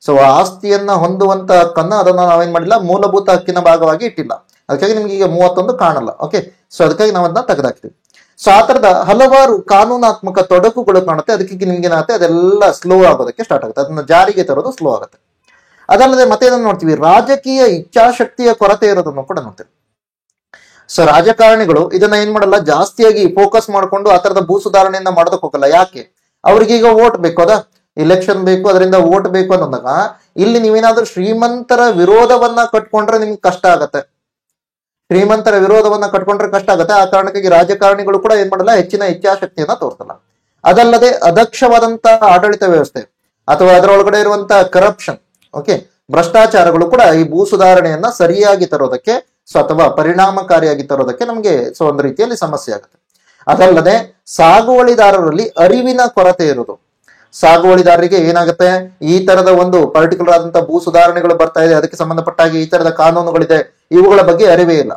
ಸೊ ಆಸ್ತಿಯನ್ನ ಹೊಂದುವಂತ ಹಕ್ಕನ್ನ ಅದನ್ನ ನಾವೇನ್ ಮಾಡಿಲ್ಲ, ಮೂಲಭೂತ ಹಕ್ಕಿನ ಭಾಗವಾಗಿ ಇಟ್ಟಿಲ್ಲ. ಅದಕ್ಕಾಗಿ ನಿಮ್ಗೆ ಈಗ 31 ಕಾಣಲ್ಲ. ಓಕೆ, ಸೊ ಅದಕ್ಕಾಗಿ ನಾವು ಅದನ್ನ ತೆಗೆದಾಕ್ತೀವಿ. ಸೊ ಆ ತರದ ಹಲವಾರು ಕಾನೂನಾತ್ಮಕ ತೊಡಕುಗಳು ಕಾಣುತ್ತೆ. ಅದಕ್ಕೆ ನಿಮ್ಗೆ ಏನಾಗುತ್ತೆ, ಅದೆಲ್ಲ ಸ್ಲೋ ಆಗೋದಕ್ಕೆ ಸ್ಟಾರ್ಟ್ ಆಗುತ್ತೆ, ಅದನ್ನ ಜಾರಿಗೆ ತರೋದು ಸ್ಲೋ ಆಗುತ್ತೆ. ಅದಲ್ಲದೆ ಮತ್ತೆ ಏನನ್ನು ನೋಡ್ತೀವಿ, ರಾಜಕೀಯ ಇಚ್ಛಾಶಕ್ತಿಯ ಕೊರತೆ ಇರೋದನ್ನು ಕೂಡ ನೋಡ್ತೀವಿ. ಸೊ ರಾಜಕಾರಣಿಗಳು ಇದನ್ನ ಏನ್ ಮಾಡಲ್ಲ, ಜಾಸ್ತಿಯಾಗಿ ಫೋಕಸ್ ಮಾಡ್ಕೊಂಡು ಆ ತರದ ಭೂ ಸುಧಾರಣೆಯನ್ನ ಮಾಡೋದಕ್ಕೆ ಹೋಗಲ್ಲ. ಯಾಕೆ, ಅವ್ರಿಗೆ ಈಗ ವೋಟ್ ಬೇಕು, ಅದ ಇಲೆಕ್ಷನ್ ಬೇಕು, ಅದರಿಂದ ವೋಟ್ ಬೇಕು ಅನ್ನೋದಾಗ ಇಲ್ಲಿ ನೀವೇನಾದ್ರೂ ಶ್ರೀಮಂತರ ವಿರೋಧವನ್ನ ಕಟ್ಕೊಂಡ್ರೆ ನಿಮ್ಗೆ ಕಷ್ಟ ಆಗತ್ತೆ. ಶ್ರೀಮಂತರ ವಿರೋಧವನ್ನ ಕಟ್ಕೊಂಡ್ರೆ ಕಷ್ಟ ಆಗತ್ತೆ. ಆ ಕಾರಣಕ್ಕಾಗಿ ರಾಜಕಾರಣಿಗಳು ಕೂಡ ಏನ್ ಮಾಡಲ್ಲ, ಹೆಚ್ಚಿನ ಇಚ್ಛಾಶಕ್ತಿಯನ್ನ ತೋರಿಸಲ್ಲ. ಅದಲ್ಲದೆ ಅದಕ್ಷವಾದಂತ ಆಡಳಿತ ವ್ಯವಸ್ಥೆ ಅಥವಾ ಅದರೊಳಗಡೆ ಇರುವಂತಹ ಕರಪ್ಷನ್, ಓಕೆ, ಭ್ರಷ್ಟಾಚಾರಗಳು ಕೂಡ ಈ ಭೂ ಸುಧಾರಣೆಯನ್ನ ಸರಿಯಾಗಿ ತರೋದಕ್ಕೆ ಅಥವಾ ಪರಿಣಾಮಕಾರಿಯಾಗಿ ತರೋದಕ್ಕೆ ನಮಗೆ ಒಂದು ರೀತಿಯಲ್ಲಿ ಸಮಸ್ಯೆ ಆಗುತ್ತೆ. ಅದಲ್ಲದೆ ಸಾಗುವಳಿದಾರರಲ್ಲಿ ಅರಿವಿನ ಕೊರತೆ ಇರೋದು. ಸಾಗುವಳಿದಾರರಿಗೆ ಏನಾಗುತ್ತೆ, ಈ ತರದ ಒಂದು ಪರ್ಟಿಕ್ಯುಲರ್ ಆದಂತಹ ಭೂ ಸುಧಾರಣೆಗಳು ಬರ್ತಾ ಇದೆ, ಅದಕ್ಕೆ ಸಂಬಂಧಪಟ್ಟ ಹಾಗೆ ಈ ತರದ ಕಾನೂನುಗಳಿದೆ, ಇವುಗಳ ಬಗ್ಗೆ ಅರಿವೇ ಇಲ್ಲ.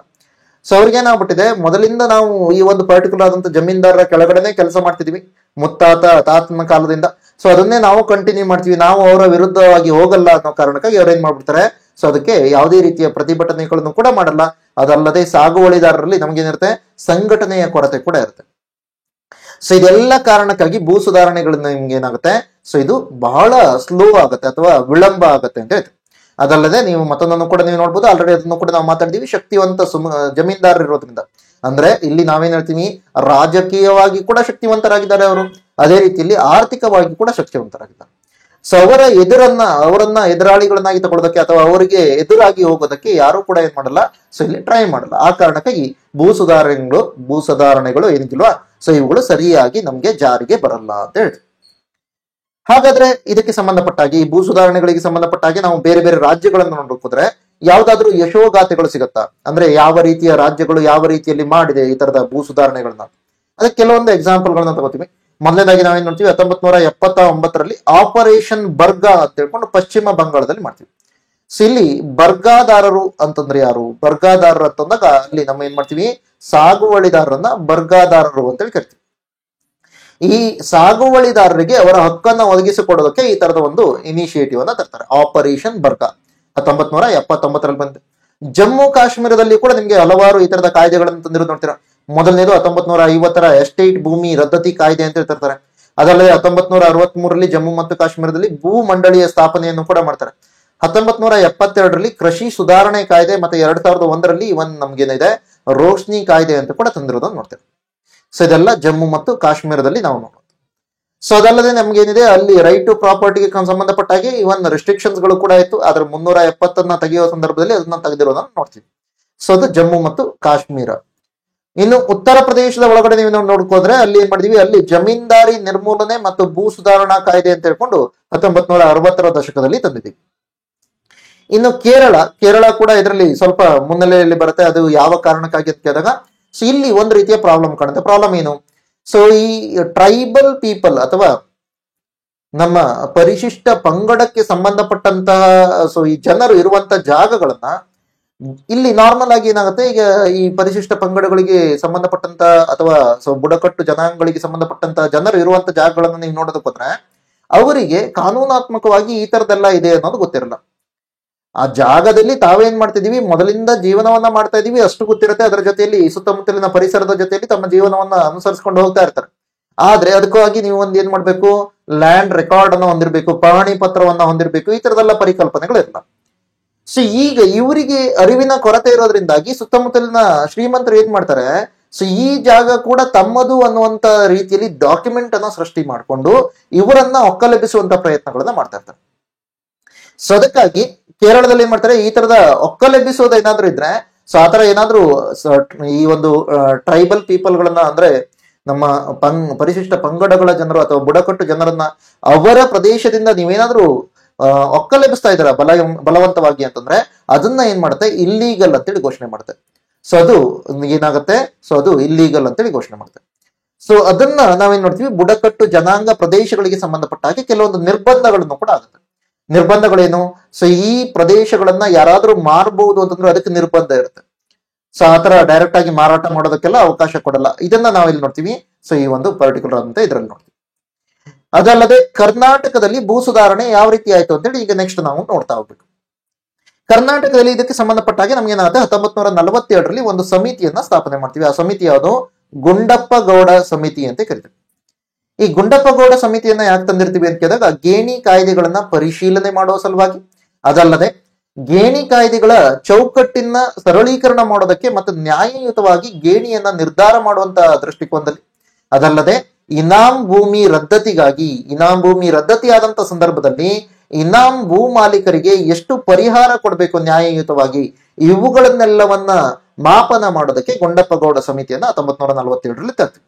ಸೊ ಅವ್ರಿಗೆ ಏನಾಗ್ಬಿಟ್ಟಿದೆ, ಮೊದಲಿಂದ ನಾವು ಈ ಒಂದು ಪರ್ಟಿಕ್ಯುಲರ್ ಆದಂತ ಜಮೀನ್ದಾರರ ಕೆಳಗಡೆನೆ ಕೆಲಸ ಮಾಡ್ತಿದೀವಿ, ತಾತನ ಕಾಲದಿಂದ. ಸೊ ಅದನ್ನೇ ನಾವು ಕಂಟಿನ್ಯೂ ಮಾಡ್ತೀವಿ, ನಾವು ಅವರ ವಿರುದ್ಧವಾಗಿ ಹೋಗಲ್ಲ ಅನ್ನೋ ಕಾರಣಕ್ಕಾಗಿ ಅವ್ರು ಏನ್ ಮಾಡ್ಬಿಡ್ತಾರೆ, ಸೊ ಅದಕ್ಕೆ ಯಾವುದೇ ರೀತಿಯ ಪ್ರತಿಭಟನೆಗಳನ್ನು ಕೂಡ ಮಾಡಲ್ಲ. ಅದಲ್ಲದೆ ಸಾಗುವಳಿದಾರರಲ್ಲಿ ನಮ್ಗೇನಿರುತ್ತೆ, ಸಂಘಟನೆಯ ಕೊರತೆ ಕೂಡ ಇರುತ್ತೆ. ಸೊ ಇದೆಲ್ಲ ಕಾರಣಕ್ಕಾಗಿ ಭೂ ಸುಧಾರಣೆಗಳಿಂದ ನಿಮ್ಗೆ ಏನಾಗುತ್ತೆ, ಸೊ ಇದು ಬಹಳ ಸ್ಲೋ ಆಗುತ್ತೆ ಅಥವಾ ವಿಳಂಬ ಆಗುತ್ತೆ ಅಂತ ಹೇಳ್ತೀವಿ. ಅದಲ್ಲದೆ ನೀವು ಮತ್ತೊಂದನ್ನು ಕೂಡ ನೀವು ನೋಡ್ಬೋದು, ಆಲ್ರೆಡಿ ಅದನ್ನು ಕೂಡ ನಾವು ಮಾತಾಡಿದೀವಿ, ಶಕ್ತಿವಂತ ಜಮೀನ್ದಾರರು ಇರೋದ್ರಿಂದ. ಅಂದ್ರೆ ಇಲ್ಲಿ ನಾವೇನ್ ಹೇಳ್ತೀವಿ, ರಾಜಕೀಯವಾಗಿ ಕೂಡ ಶಕ್ತಿವಂತರಾಗಿದ್ದಾರೆ ಅವರು, ಅದೇ ರೀತಿಯಲ್ಲಿ ಆರ್ಥಿಕವಾಗಿ ಕೂಡ ಶಕ್ತಿವಂತರಾಗಿದ್ದಾರೆ. ಸೊ ಅವರನ್ನ ಎದುರಾಳಿಗಳನ್ನಾಗಿ ತಗೊಳ್ಳೋದಕ್ಕೆ ಅಥವಾ ಅವರಿಗೆ ಎದುರಾಗಿ ಹೋಗೋದಕ್ಕೆ ಯಾರು ಕೂಡ ಏನ್ ಮಾಡಲ್ಲ, ಸೊ ಇಲ್ಲಿ ಟ್ರೈ ಮಾಡಲ್ಲ. ಆ ಕಾರಣಕ್ಕಾಗಿ ಭೂ ಸುಧಾರಣೆಗಳು ಏನಿಲ್ವಾ, ಸೊ ಇವುಗಳು ಸರಿಯಾಗಿ ನಮ್ಗೆ ಜಾರಿಗೆ ಬರಲ್ಲ ಅಂತ ಹೇಳ್ತೀವಿ. ಹಾಗಾದ್ರೆ ಇದಕ್ಕೆ ಸಂಬಂಧಪಟ್ಟಾಗಿ, ಈ ಭೂ ಸುಧಾರಣೆಗಳಿಗೆ ಸಂಬಂಧಪಟ್ಟಾಗಿ ನಾವು ಬೇರೆ ಬೇರೆ ರಾಜ್ಯಗಳನ್ನು ನೋಡೋಕೋದ್ರೆ ಯಾವ್ದಾದ್ರು ಯಶೋಗಾಥೆಗಳು ಸಿಗತ್ತಾ, ಅಂದ್ರೆ ಯಾವ ರೀತಿಯ ರಾಜ್ಯಗಳು ಯಾವ ರೀತಿಯಲ್ಲಿ ಮಾಡಿದೆ ಈ ತರದ ಭೂ ಸುಧಾರಣೆಗಳನ್ನ, ಅದಕ್ಕೆ ಕೆಲವೊಂದು ಎಕ್ಸಾಂಪಲ್ಗಳನ್ನ ತಗೋತೀವಿ. ಮೊದಲನೇದಾಗಿ ನಾವೇನ್ ನೋಡ್ತೀವಿ, 1979ರಲ್ಲಿ ಆಪರೇಷನ್ ಬರ್ಗಾ ಅಂತ ಹೇಳ್ಕೊಂಡು ಪಶ್ಚಿಮ ಬಂಗಾಳದಲ್ಲಿ ಮಾಡ್ತೀವಿ. ಸೊ ಇಲ್ಲಿ ಬರ್ಗಾದಾರರು ಅಂತಂದ್ರೆ ಯಾರು, ಬರ್ಗಾದಾರರು ಅಂತಂದಾಗ ಅಲ್ಲಿ ನಮ್ಮ ಏನ್ ಮಾಡ್ತೀವಿ, ಸಾಗುವಳಿದಾರರನ್ನ ಬರ್ಗಾದಾರರು ಅಂತೇಳಿ ಕರಿತೀವಿ. ಈ ಸಾಗುವಳಿದಾರರಿಗೆ ಅವರ ಹಕ್ಕನ್ನ ಒದಗಿಸಿಕೊಡೋದಕ್ಕೆ ಈ ತರದ ಒಂದು ಇನಿಷಿಯೇಟಿವ್ ಅನ್ನ ತರ್ತಾರೆ, ಆಪರೇಷನ್ ಬರ್ಗಾ 1979ರಲ್ಲಿ ಬಂತು. ಜಮ್ಮು ಕಾಶ್ಮೀರದಲ್ಲಿ ಕೂಡ ನಿಮ್ಗೆ ಹಲವಾರು ಈ ತರದ ಕಾಯ್ದೆಗಳನ್ನು ತಂದಿರೋದು ನೋಡ್ತೀರಾ. ಮೊದಲನೇದು 1950ರ ಎಸ್ಟೇಟ್ ಭೂಮಿ ರದ್ದತಿ ಕಾಯ್ದೆ ಅಂತ ಹೇಳ್ತಿರ್ತಾರೆ. ಅದಲ್ಲದೆ 1963ರಲ್ಲಿ ಜಮ್ಮು ಮತ್ತು ಕಾಶ್ಮೀರದಲ್ಲಿ ಭೂ ಮಂಡಳಿಯ ಸ್ಥಾಪನೆಯನ್ನು ಕೂಡ ಮಾಡ್ತಾರೆ. 1972ರಲ್ಲಿ ಕೃಷಿ ಸುಧಾರಣೆ ಕಾಯ್ದೆ, ಮತ್ತೆ 2001ರಲ್ಲಿ ಇವನ್ ನಮ್ಗೇನಿದೆ ರೋಶ್ನಿ ಕಾಯ್ದೆ ಅಂತ ಕೂಡ ತಂದಿರೋದನ್ನು ನೋಡ್ತೇವೆ. ಸೊ ಇದೆಲ್ಲ ಜಮ್ಮು ಮತ್ತು ಕಾಶ್ಮೀರದಲ್ಲಿ ನಾವು ನೋಡೋದು. ಸೊ ಅದಲ್ಲದೆ ನಮ್ಗೇನಿದೆ, ಅಲ್ಲಿ ರೈಟ್ ಟು ಪ್ರಾಪರ್ಟಿಗೆ ಸಂಬಂಧಪಟ್ಟಾಗಿ ಇವನ್ ರೆಸ್ಟ್ರಿಕ್ಷನ್ಸ್ ಗಳು ಕೂಡ ಇತ್ತು. ಆದ್ರೆ 370 ತೆಗೆಯುವ ಸಂದರ್ಭದಲ್ಲಿ ಅದನ್ನ ತೆಗೆದಿರೋದನ್ನ ನೋಡ್ತೀವಿ. ಸೊ ಅದು ಜಮ್ಮು ಮತ್ತು ಕಾಶ್ಮೀರ. ಇನ್ನು ಉತ್ತರ ಪ್ರದೇಶದ ಒಳಗಡೆ ನೀವು ನೋಡ್ಕೋದ್ರೆ ಅಲ್ಲಿ ಏನ್ ಮಾಡಿದೀವಿ, ಅಲ್ಲಿ ಜಮೀನ್ದಾರಿ ನಿರ್ಮೂಲನೆ ಮತ್ತು ಭೂ ಸುಧಾರಣಾ ಕಾಯ್ದೆ ಅಂತ ಹೇಳ್ಕೊಂಡು 1960ರ ದಶಕದಲ್ಲಿ ತಂದಿದ್ದೀವಿ. ಇನ್ನು ಕೇರಳ ಕೂಡ ಇದರಲ್ಲಿ ಸ್ವಲ್ಪ ಮುನ್ನೆಲೆಯಲ್ಲಿ ಬರುತ್ತೆ. ಅದು ಯಾವ ಕಾರಣಕ್ಕಾಗಿ ಅಂತ ಕೇಳಿದಾಗ, ಸೊ ಇಲ್ಲಿ ಒಂದು ರೀತಿಯ ಪ್ರಾಬ್ಲಮ್ ಕಾಣುತ್ತೆ. ಪ್ರಾಬ್ಲಮ್ ಏನು, ಸೊ ಈ ಟ್ರೈಬಲ್ ಪೀಪಲ್ ಅಥವಾ ನಮ್ಮ ಪರಿಶಿಷ್ಟ ಪಂಗಡಕ್ಕೆ ಸಂಬಂಧಪಟ್ಟಂತಹ ಸೊ ಈ ಜನರು ಇರುವಂತ ಜಾಗಗಳನ್ನ ಇಲ್ಲಿ ನಾರ್ಮಲ್ ಆಗಿ ಏನಾಗುತ್ತೆ, ಈಗ ಈ ಪರಿಶಿಷ್ಟ ಪಂಗಡಗಳಿಗೆ ಸಂಬಂಧಪಟ್ಟಂತ ಅಥವಾ ಸೊ ಬುಡಕಟ್ಟು ಜನಾಂಗಗಳಿಗೆ ಸಂಬಂಧಪಟ್ಟಂತ ಜನರು ಇರುವಂತ ಜಾಗಗಳನ್ನ ನೀವು ನೋಡೋದಕ್ಕೆ ಹೋದ್ರೆ ಅವರಿಗೆ ಕಾನೂನಾತ್ಮಕವಾಗಿ ಈ ತರದೆಲ್ಲ ಇದೆ ಅನ್ನೋದು ಗೊತ್ತಿರಲ್ಲ. ಆ ಜಾಗದಲ್ಲಿ ತಾವೇನ್ ಮಾಡ್ತಿದೀವಿ, ಮೊದಲಿಂದ ಜೀವನವನ್ನ ಮಾಡ್ತಾ ಇದೀವಿ ಅಷ್ಟು ಗೊತ್ತಿರುತ್ತೆ. ಅದರ ಜೊತೆಯಲ್ಲಿ ಸುತ್ತಮುತ್ತಲಿನ ಪರಿಸರದ ಜೊತೆಯಲ್ಲಿ ತಮ್ಮ ಜೀವನವನ್ನ ಅನುಸರಿಸ್ಕೊಂಡು ಹೋಗ್ತಾ ಇರ್ತಾರೆ. ಆದ್ರೆ ಅದಕ್ಕಾಗಿ ನೀವು ಒಂದ್ ಏನ್ ಮಾಡ್ಬೇಕು, ಲ್ಯಾಂಡ್ ರೆಕಾರ್ಡ್ ಅನ್ನ ಹೊಂದಿರಬೇಕು, ಪಹಣಿ ಪತ್ರವನ್ನ ಹೊಂದಿರಬೇಕು, ಈ ತರದೆಲ್ಲ ಪರಿಕಲ್ಪನೆಗಳು ಇರಲ್ಲ. ಸೊ ಈಗ ಇವರಿಗೆ ಅರಿವಿನ ಕೊರತೆ ಇರೋದ್ರಿಂದಾಗಿ ಸುತ್ತಮುತ್ತಲಿನ ಶ್ರೀಮಂತರು ಏನ್ ಮಾಡ್ತಾರೆ, ಸೊ ಈ ಜಾಗ ಕೂಡ ತಮ್ಮದು ಅನ್ನುವಂತ ರೀತಿಯಲ್ಲಿ ಡಾಕ್ಯುಮೆಂಟ್ ಅನ್ನ ಸೃಷ್ಟಿ ಮಾಡಿಕೊಂಡು ಇವರನ್ನ ಒಕ್ಕಲೆಬ್ಬಿಸುವಂತ ಪ್ರಯತ್ನಗಳನ್ನ ಮಾಡ್ತಾ ಇರ್ತಾರೆ. ಸೊ ಅದಕ್ಕಾಗಿ ಕೇರಳದಲ್ಲಿ ಏನ್ ಮಾಡ್ತಾರೆ, ಈ ತರದ ಒಕ್ಕಲೆಬ್ಬಿಸೋದು ಏನಾದ್ರು ಇದ್ರೆ, ಸೊ ಆತರ ಏನಾದ್ರು ಈ ಒಂದು ಟ್ರೈಬಲ್ ಪೀಪಲ್ ಗಳನ್ನ ಅಂದ್ರೆ ನಮ್ಮ ಪರಿಶಿಷ್ಟ ಪಂಗಡಗಳ ಜನರು ಅಥವಾ ಬುಡಕಟ್ಟು ಜನರನ್ನ ಅವರ ಪ್ರದೇಶದಿಂದ ನೀವೇನಾದ್ರೂ ಒಕ್ಕಲೆಬ್ಬಿಸ್ತಾ ಇದಾರ ಬಲವಂತವಾಗಿ ಅಂತಂದ್ರೆ ಅದನ್ನ ಏನ್ ಮಾಡುತ್ತೆ, ಇಲ್ಲೀಗಲ್ ಅಂತೇಳಿ ಘೋಷಣೆ ಮಾಡುತ್ತೆ. ಸೊ ಅದು ಏನಾಗುತ್ತೆ, ಸೊ ಅದು ಇಲ್ಲೀಗಲ್ ಅಂತೇಳಿ ಘೋಷಣೆ ಮಾಡುತ್ತೆ. ಸೊ ಅದನ್ನ ನಾವೇನ್ ನೋಡ್ತೀವಿ, ಬುಡಕಟ್ಟು ಜನಾಂಗ ಪ್ರದೇಶಗಳಿಗೆ ಸಂಬಂಧಪಟ್ಟ ಹಾಗೆ ಕೆಲವೊಂದು ನಿರ್ಬಂಧಗಳನ್ನು ಕೂಡ ಆಗುತ್ತೆ. ನಿರ್ಬಂಧಗಳೇನು, ಸೊ ಈ ಪ್ರದೇಶಗಳನ್ನ ಯಾರಾದ್ರೂ ಮಾರಬಹುದು ಅಂತಂದ್ರೆ ಅದಕ್ಕೆ ನಿರ್ಬಂಧ ಇರುತ್ತೆ. ಸೊ ಆತರ ಡೈರೆಕ್ಟ್ ಆಗಿ ಮಾರಾಟ ಮಾಡೋದಕ್ಕೆಲ್ಲ ಅವಕಾಶ ಕೊಡಲ್ಲ. ಇದನ್ನ ನಾವಿಲ್ಲಿ ನೋಡ್ತೀವಿ. ಸೊ ಈ ಒಂದು ಪರ್ಟಿಕ್ಯುಲರ್ ಅಂತ ಇದ್ರಲ್ಲಿ ನೋಡ್ತೀವಿ. ಅದಲ್ಲದೆ ಕರ್ನಾಟಕದಲ್ಲಿ ಭೂ ಸುಧಾರಣೆ ಯಾವ ರೀತಿ ಆಯ್ತು ಅಂತೇಳಿ ಈಗ ನೆಕ್ಸ್ಟ್ ನಾವು ನೋಡ್ತಾ ಹೋಗ್ಬೇಕು. ಕರ್ನಾಟಕದಲ್ಲಿ ಇದಕ್ಕೆ ಸಂಬಂಧಪಟ್ಟ ಹಾಗೆ ನಮ್ಗೆ ಏನಾಗುತ್ತೆ, 1947ರಲ್ಲಿ ಒಂದು ಸಮಿತಿಯನ್ನ ಸ್ಥಾಪನೆ ಮಾಡ್ತೀವಿ. ಆ ಸಮಿತಿ ಯಾವುದು, ಗುಂಡಪ್ಪ ಗೌಡ ಸಮಿತಿ ಅಂತ ಕರಿತೀವಿ. ಈ ಗುಂಡಪ್ಪ ಗೌಡ ಸಮಿತಿಯನ್ನ ಯಾಕೆ ತಂದಿರ್ತೀವಿ ಅಂತ ಕೇಳಿದಾಗ, ಗೇಣಿ ಕಾಯ್ದೆಗಳನ್ನ ಪರಿಶೀಲನೆ ಮಾಡುವ ಸಲುವಾಗಿ, ಅದಲ್ಲದೆ ಗೇಣಿ ಕಾಯ್ದೆಗಳ ಚೌಕಟ್ಟಿನ ಸರಳೀಕರಣ ಮಾಡೋದಕ್ಕೆ ಮತ್ತು ನ್ಯಾಯಯುತವಾಗಿ ಗೇಣಿಯನ್ನ ನಿರ್ಧಾರ ಮಾಡುವಂತ ದೃಷ್ಟಿಕೋನದಲ್ಲಿ, ಅದಲ್ಲದೆ ಇನಾಮ್ ಭೂಮಿ ರದ್ದತಿ ಆದಂತ ಸಂದರ್ಭದಲ್ಲಿ ಇನಾಮ್ ಭೂ ಮಾಲೀಕರಿಗೆ ಎಷ್ಟು ಪರಿಹಾರ ಕೊಡಬೇಕು ನ್ಯಾಯಯುತವಾಗಿ, ಇವುಗಳನ್ನೆಲ್ಲವನ್ನ ಮಾಪನ ಮಾಡೋದಕ್ಕೆ ಗುಂಡಪ್ಪಗೌಡ ಸಮಿತಿಯನ್ನ 1947ರಲ್ಲಿ ತರ್ತೀವಿ.